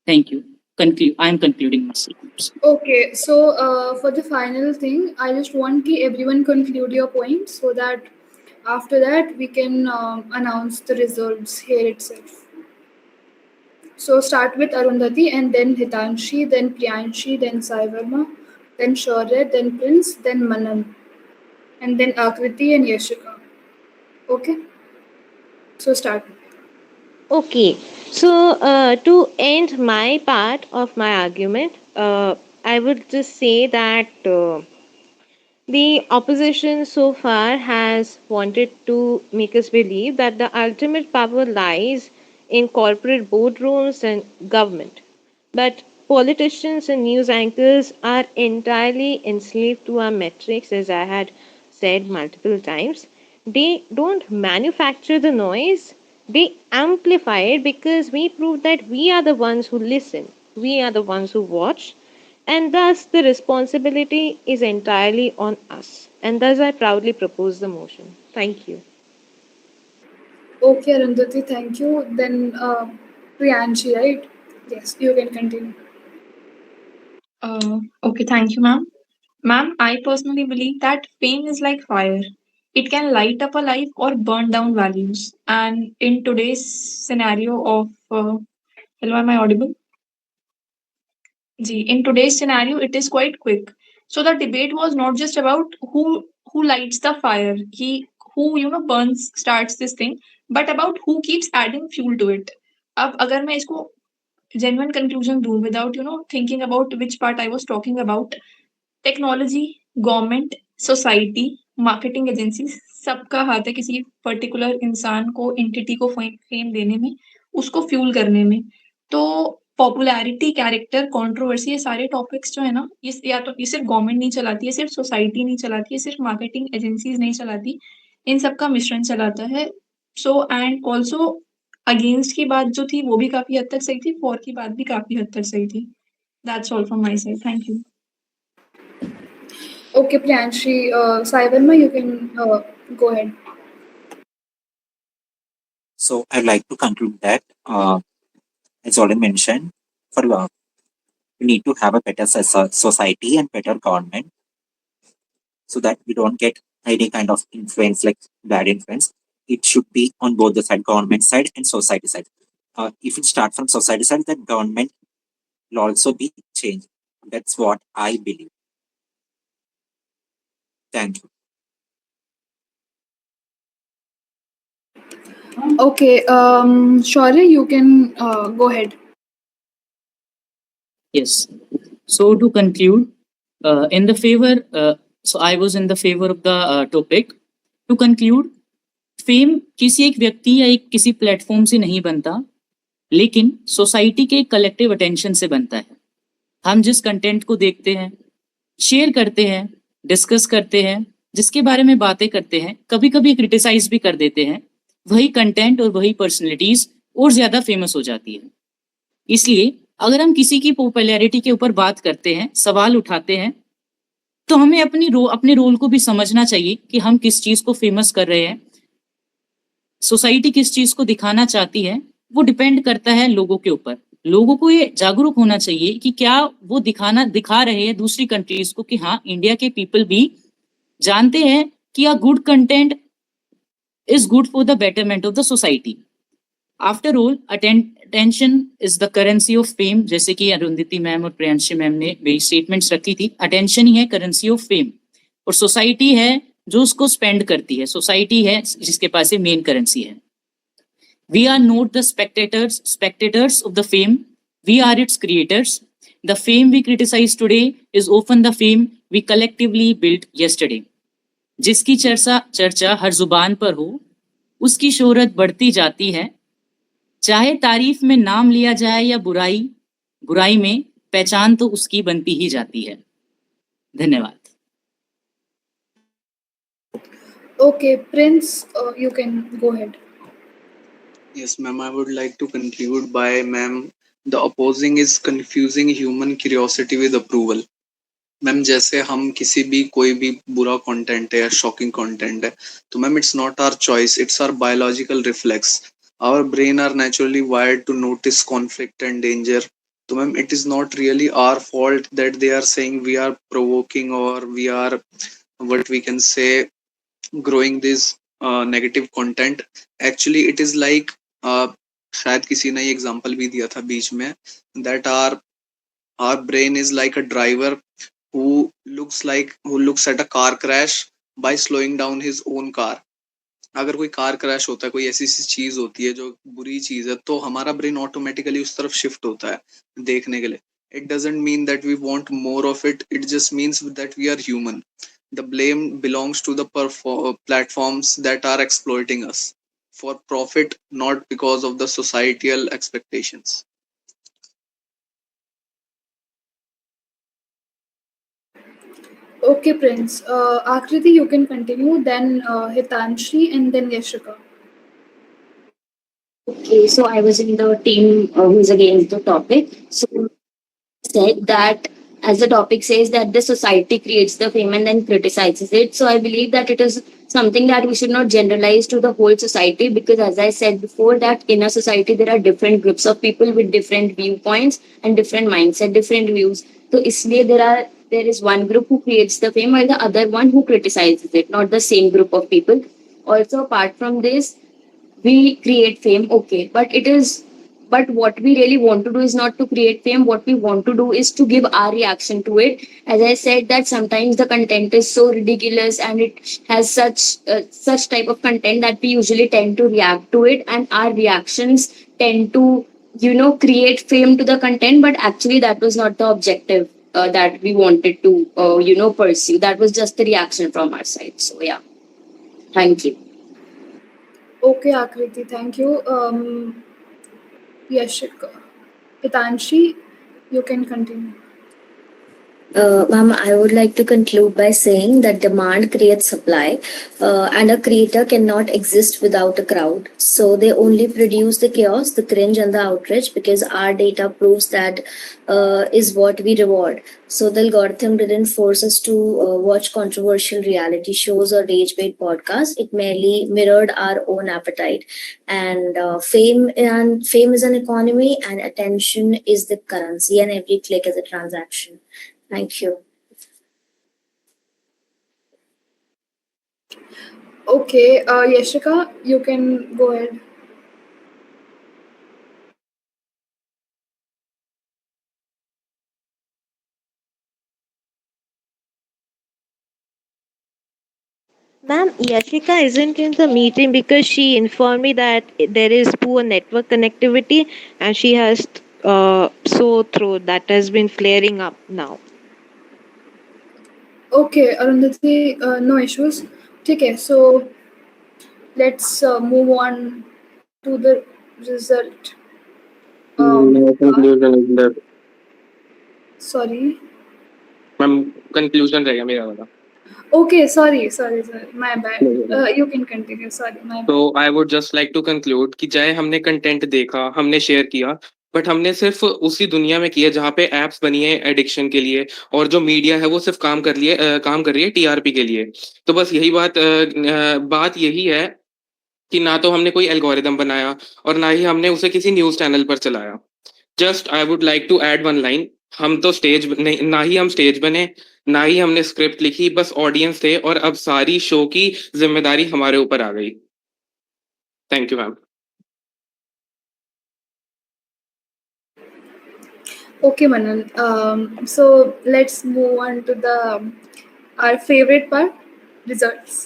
Thank you. I am concluding myself. Okay, so for the final thing, I just want ki everyone conclude your points so that after that we can announce the results here itself. So start with Arundhati and then Hitanshi, then Priyanshi, then Sai Verma, then Shaurya, then Prince, then Manan, and then Akriti and Yashika. Okay? So start. Okay, so to end my part of my argument, I would just say that the opposition so far has wanted to make us believe that the ultimate power lies in corporate boardrooms and government. But politicians and news anchors are entirely enslaved to our metrics, as I had said multiple times. They don't manufacture the noise, they amplify it, because we prove that we are the ones who listen, we are the ones who watch, and thus the responsibility is entirely on us. And thus I proudly propose the motion. Thank you. Okay, Arundhati, thank you. Then Priyanshi, right? Yes, you can continue. Okay, thank you, ma'am. Ma'am, I personally believe that fame is like fire. It can light up a life or burn down values. And in today's scenario of, hello, am I audible? In today's scenario, it is quite quick. So the debate was not just about who lights the fire, who starts this thing, but about who keeps adding fuel to it. अब अगर मैं इसको genuine conclusion दूं without thinking about which part I was talking about, technology, government, society, marketing agencies, सबका हाथ है किसी particular इंसान को, एंटिटी को फेम देने में, उसको फ्यूल करने में। तो पॉपुलैरिटी, कैरेक्टर, कंट्रोवर्सी, ये सारे टॉपिक्स जो है ना, ये सिर्फ गवर्नमेंट नहीं चलाती है, सिर्फ सोसाइटी नहीं चलाती है, सिर्फ मार्केटिंग एजेंसीज नहीं चलाती, इन सबका मिश्रण चलाता है। सो एंड ऑल्सो अगेंस्ट की बात जो थी वो भी काफी हद तक सही थी, फॉर की बात भी काफी हद तक सही थी। That's all from my side, thank you. Okay, Priyanshi, Sai Verma, you can go ahead. So I'd like to conclude that, as already mentioned, for we need to have a better society and better government, so that we don't get any kind of influence, like bad influence. It should be on both the side, government side and society side. If it start from society side, then government will also be changed. That's what I believe. Thank you. Okay, Shaurya, you can go ahead. Yes. So to conclude, in the favor, so I was in the favor of the topic. To conclude, fame किसी एक व्यक्ति या एक किसी platform से नहीं बनता, लेकिन सोसाइटी के कलेक्टिव अटेंशन से बनता है। हम जिस कंटेंट को देखते हैं, शेयर करते हैं, डिस्कस करते हैं, जिसके बारे में बातें करते हैं, कभी कभी क्रिटिसाइज भी कर देते हैं, वही कंटेंट और वही पर्सनैलिटीज और ज्यादा फेमस हो जाती है। इसलिए अगर हम किसी की पॉपुलैरिटी के ऊपर बात करते हैं, सवाल उठाते हैं, तो हमें अपने रोल को भी समझना चाहिए कि हम किस चीज को फेमस कर रहे हैं, सोसाइटी किस चीज को दिखाना चाहती है, वो डिपेंड करता है लोगों के ऊपर। लोगों को ये जागरूक होना चाहिए कि क्या वो दिखा रहे हैं दूसरी कंट्रीज को कि हाँ, इंडिया के पीपल भी जानते हैं कि a good content is good for the betterment of the society. After all, attention is the currency of fame. जैसे कि अरुंधति मैम और प्रियांशी मैम ने मेरी स्टेटमेंट्स रखी थी, अटेंशन ही है करेंसी ऑफ फेम, और सोसाइटी है जो उसको स्पेंड करती है, सोसाइटी है जिसके पास ये मेन करेंसी है। We are not the spectators of the fame, we are its creators. The fame we criticize today is often the fame we collectively built yesterday. जिसकी चर्चा हर जुबान पर हो, उसकी शोहरत बढ़ती जाती है। चाहे तारीफ में नाम लिया जाए या बुराई में पहचान तो उसकी बनती ही जाती है। धन्यवाद। Okay, Prince, you can go ahead. Yes, ma'am, I would like to conclude by, ma'am, the opposing is confusing human curiosity with approval. Ma'am जैसे हम किसी भी कोई भी बुरा कंटेंट है या शॉकिंग कंटेंट है, तो ma'am it's not our choice, it's our biological reflex. Our brain are naturally wired to notice conflict and danger. तो ma'am it is not really our fault that they are saying we are provoking और we are what we can say growing this negative content. Actually it is like, शायद किसी ने example भी दिया था बीच में, that our brain is like a driver who looks at a car crash by slowing down his own car. अगर कोई कार क्रैश होता है, कोई ऐसी चीज होती है जो बुरी चीज है, तो हमारा ब्रेन ऑटोमेटिकली उस तरफ शिफ्ट होता है देखने के लिए. It doesn't mean that we want more of it, it just means that we are human. The blame belongs to the platforms that are exploiting us for profit, not because of the societal expectations. Okay, Prince. Akriti, you can continue. Then Hitanshi, and then Yashika. Okay, so I was in the team who is against the topic. So said that, as the topic says, that the society creates the fame and then criticizes it. So I believe that it is something that we should not generalize to the whole society, because as I said before, that in a society there are different groups of people with different viewpoints and different mindset, different views. So isliye there is one group who creates the fame while the other one who criticizes it, not the same group of people. Also, apart from this, we create fame, okay, but what we really want to do is not to create fame. What we want to do is to give our reaction to it. As I said, that sometimes the content is so ridiculous and it has such type of content that we usually tend to react to it, and our reactions tend to create fame to the content, but actually that was not the objective that we wanted to pursue. That was just the reaction from our side. So yeah, thank you. Okay, Akriti, thank you. Yashika. Hitanshi, you can continue. Ma'am, I would like to conclude by saying that demand creates supply, and a creator cannot exist without a crowd. So they only produce the chaos, the cringe, and the outrage, because our data proves that is what we reward. So the algorithm didn't force us to watch controversial reality shows or rage bait podcasts. It merely mirrored our own appetite. And fame is an economy, and attention is the currency, and every click is a transaction. Thank you. Okay, Yashika, you can go ahead. Ma'am, Yashika isn't in the meeting because she informed me that there is poor network connectivity and she has sore throat that has been flaring up now. Okay, Arundhati, no issues. Okay, so let's move on to the result. No conclusion is there. Sorry. Ma'am conclusion रहेगा मेरा वाला. Okay, sorry, my bad. You can continue. Sorry, my bad. So I would just like to conclude कि चाहे हमने content देखा, हमने share किया, but हमने सिर्फ उसी दुनिया में किया जहाँ पे एप्स बनी है एडिक्शन के लिए, और जो मीडिया है वो सिर्फ काम कर रही है टीआरपी के लिए। तो बस यही बात यही है कि ना तो हमने कोई एल्गोरिदम बनाया और ना ही हमने उसे किसी न्यूज़ चैनल पर चलाया। Just I would like to add one line, हम तो ना ही हम स्टेज बने, ना ही हमने स्क्रिप्ट लिखी, बस ऑडियंस थे, और अब सारी शो की जिम्मेदारी हमारे ऊपर आ गई। Thank you ma'am. Okay, Manan. So let's move on to the our favorite part, results.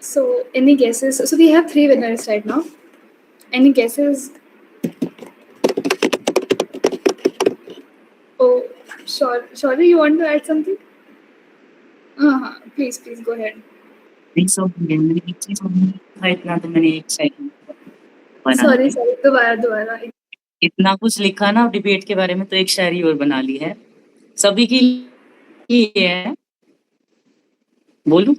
So any guesses? So we have 3 winners right now. Any guesses? Oh, sure. Sorry, you want to add something? Please, go ahead. नहीं सब मैंने एक चीज था, इतना तो मैंने एक सेकंड बना Sorry, ली। दोबारा. इतना कुछ लिखा ना डिबेट के बारे में, तो एक शायरी और बना ली है सभी के लिए है। बोलूं?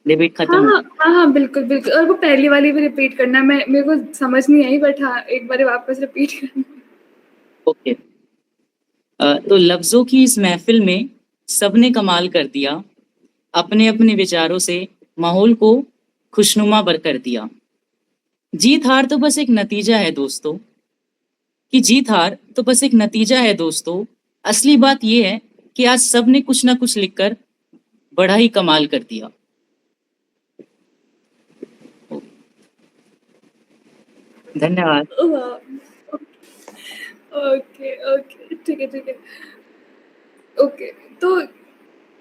डिबेट खत्म। हाँ, बिल्कुल। और वो पहली वाली भी रिपीट करना, मेरे को समझ नहीं आई, बट हाँ, एक बार वापस रिपीट करना। ओके। तो लफ्जों की इस महफिल में सबने कमाल कर दिया, अपने अपने विचारों से माहौल को खुशनुमा बर कर दिया। जीत हार तो बस एक नतीजा है दोस्तों, असली बात ये है कि आज सबने कुछ ना कुछ लिखकर बड़ा ही कमाल कर दिया। धन्यवाद। ओके, ठीक है। ओके, तो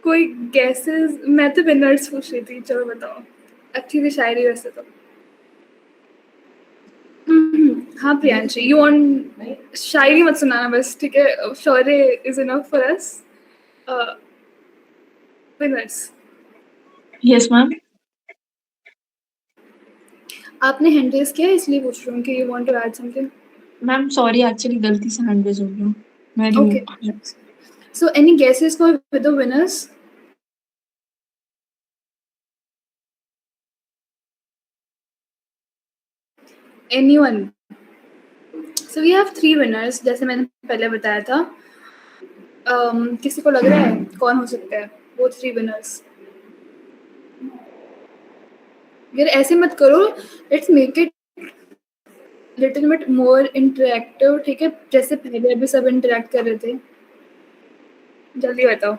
कोई गैसेस? मैं तो विनर्स पूछ रही थी, चलो बताओ। अच्छी थी शायरी वैसे तो। हाँ प्रियांशी, यू वांट शायरी मत सुनाना बस, ठीक है? Shaurya is enough for us. Winners. Yes, ma'am. आपने हैंड रेज किया इसलिए पूछ रही हूँ कि you want to add something. Ma'am, sorry, actually गलती से hand raise हो गया। मैं Okay. So any guesses for the winners? Anyone? So we have 3 winners, जैसे मैंने पहले बताया था। किसी को लग रहा है कौन हो सकता है वो 3 winners? यार ऐसे मत करो, let's make it little bit more interactive, ठीक है? जैसे पहले अभी सब interact कर रहे थे। जल्दी बताओ।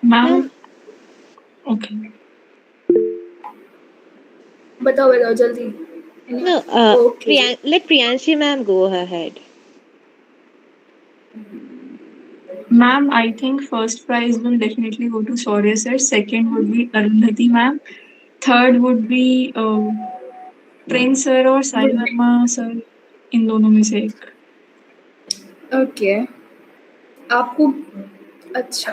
Ma'am. Okay. बताओ जल्दी। No, Okay. let Priyanshi ma'am go ahead. Ma'am, I think first prize will definitely go to Shaurya sir. Second would be Arundhati ma'am. Third would be Prince sir और Sai Verma sir. इन दोनों में से एक। Okay. आपको अच्छा,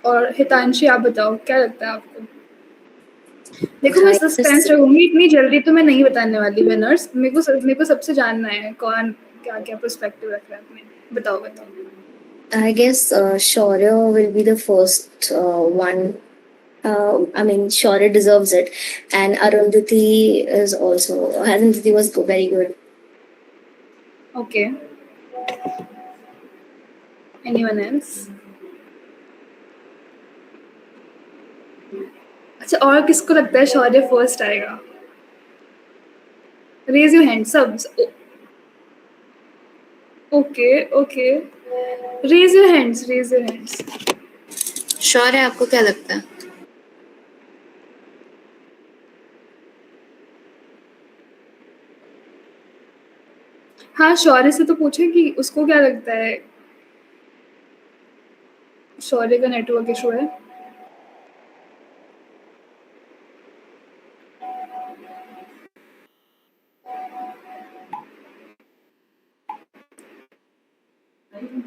और हितांशी आप बताओ क्या लगता है आपको? देखो मैं सस्पेंस रखूंगी, इतनी जल्दी तो मैं नहीं बताने वाली विनर्स। मेरे को सबसे जानना है कौन क्या पर्सपेक्टिव रख रहा है अपने। बताओ। I guess Shaurya will be the first one. I mean, Shaurya deserves it, and Arundhati was very good. Okay. Anyone else? अच्छा, और किसको लगता है शौर्य फर्स्ट आएगा? रेज योर हैंड सब। Okay, raise your hands. Shaurya, आपको क्या लगता है? हाँ, शौर्य से तो पूछे कि उसको क्या लगता है। शौर्य का नेटवर्क इशू है।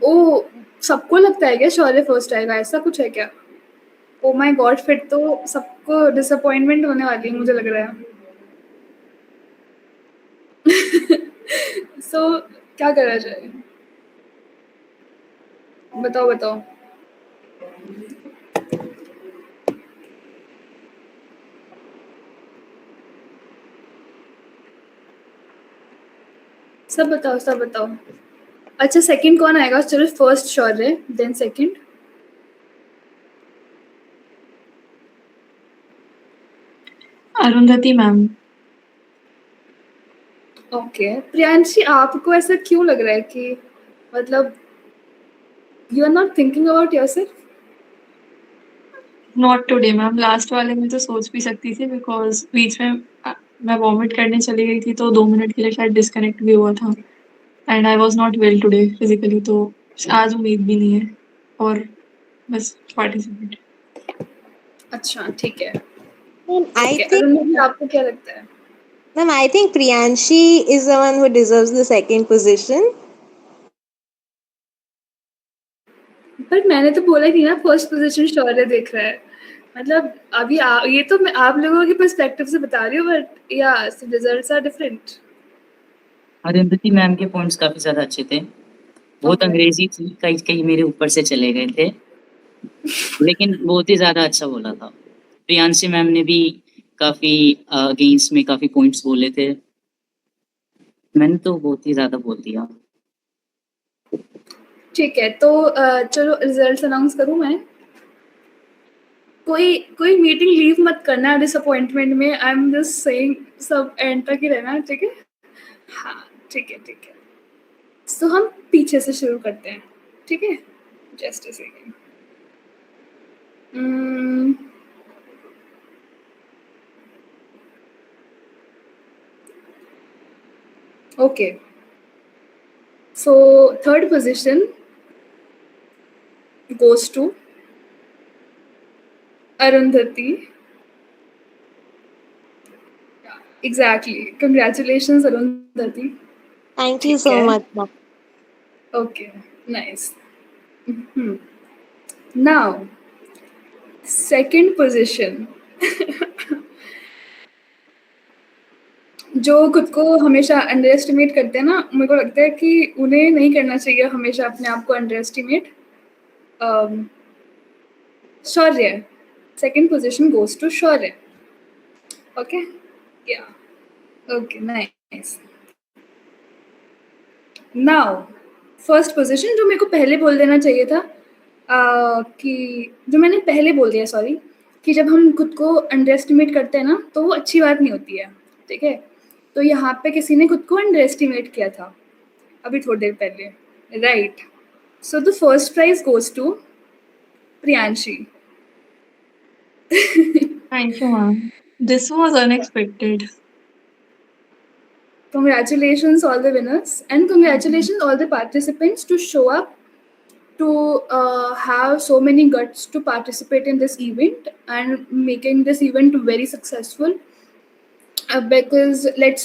ओ, सबको लगता है क्या शौर्य फर्स्ट आएगा? ऐसा कुछ है क्या? ओ माय गॉड, फिर तो सबको डिसअपॉइंटमेंट होने वाली है, मुझे लग रहा है। सो क्या करा जाए? बताओ। सब बताओ। अच्छा सेकंड कौन आएगा? चलो first Shaurya, then second. Arundhati ma'am. Okay Priyanshi, आपको ऐसा क्यों लग रहा है कि मतलब you are not thinking about yourself? Not today ma'am, last वाले में तो सोच भी सकती थी बिकॉज बीच में मैं वॉमिट करने चली गई थी तो 2 मिनट के लिए शायद डिस्कनेक्ट भी हुआ था and I was not well today physically, तो आज उम्मीद भी नहीं है और बस पार्टिसिपेट। अच्छा ठीक है। Ma'am, I Okay, think Arundhati आपको क्या लगता है? Ma'am, I think Priyanshi is the one who deserves the second position. पर मैंने तो बोला ही ना फर्स्ट पोजीशन शौर्य देख रहा है। मतलब अभी ये तो मैं आप लोगों के पर्सपेक्टिव से बता रही हूँ, but yeah results are different. Arundhati ma'am के पॉइंट्स काफी ज्यादा अच्छे थे। बहुत Okay. अंग्रेजी थी, कई मेरे ऊपर से चले गए थे, लेकिन बहुत ही ज्यादा अच्छा बोला था। प्रियांशी मैम ने भी काफी अगेंस्ट में काफी पॉइंट्स बोले थे। मैंने तो बहुत ही ज्यादा बोल दिया। ठीक है, तो चलो रिजल्ट्स अनाउंस करूँ मैं? कोई मीटिंग लीव मत करना डिसअपॉइंटमेंट में। आई एम जस्ट सेइंग सब एंड तक ही रहना, ठीक है? हाँ ठीक है। तो हम पीछे से शुरू करते हैं, ठीक है? Just a second. Okay, so third position goes to Arundhati. Exactly. Congratulations, Arundhati. Thank you ठीक so है। much, ma'am. Okay, nice. Now, second position. जो खुद को हमेशा अंडर एस्टिमेट करते हैं ना, मेरे को लगता है कि उन्हें नहीं करना चाहिए हमेशा अपने आप को under estimate. Shaurya, second position goes to Shaurya. Okay? Yeah. Okay, nice. Now, first position जो मेरे को पहले बोल देना चाहिए था, कि जो मैंने पहले बोल दिया, सॉरी, कि जब हम खुद को अंडर एस्टिमेट करते हैं ना तो वो अच्छी बात नहीं होती है, ठीक है? तो यहाँ पे किसी ने खुद को अंडर एस्टिमेट किया था अभी थोड़ी देर पहले, right? So the first prize goes to Priyanshi. Thank you ma'am, this was unexpected. Congratulations all the winners and congratulations all the participants to show up, to have so many guts to participate in this event and making this event very successful. Because let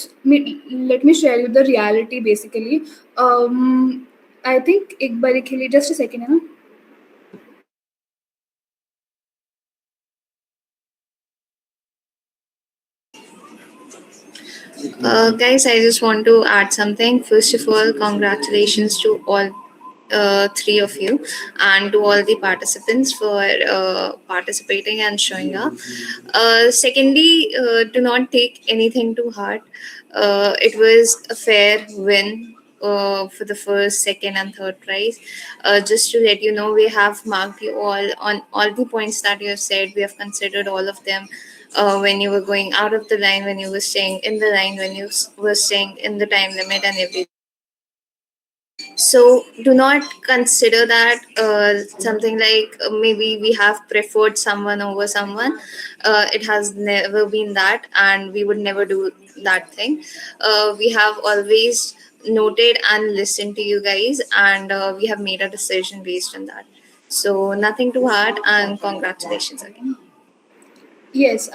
me share you the reality basically. I think एक बारी के लिए just a second है ना। Guys, I just want to add something. First of all, congratulations to all three of you and to all the participants for participating and showing up. Secondly, do not take anything to heart. It was a fair win for the first, second, and third prize. Just to let you know, we have marked you all on all the points that you have said. We have considered all of them. When you were going out of the line, when you were staying in the line, when you were staying in the time limit, and everything. So do not consider that something like maybe we have preferred someone over someone. It has never been that, and we would never do that thing. We have always noted and listened to you guys, and we have made a decision based on that. So nothing to heart, and congratulations again. Yes,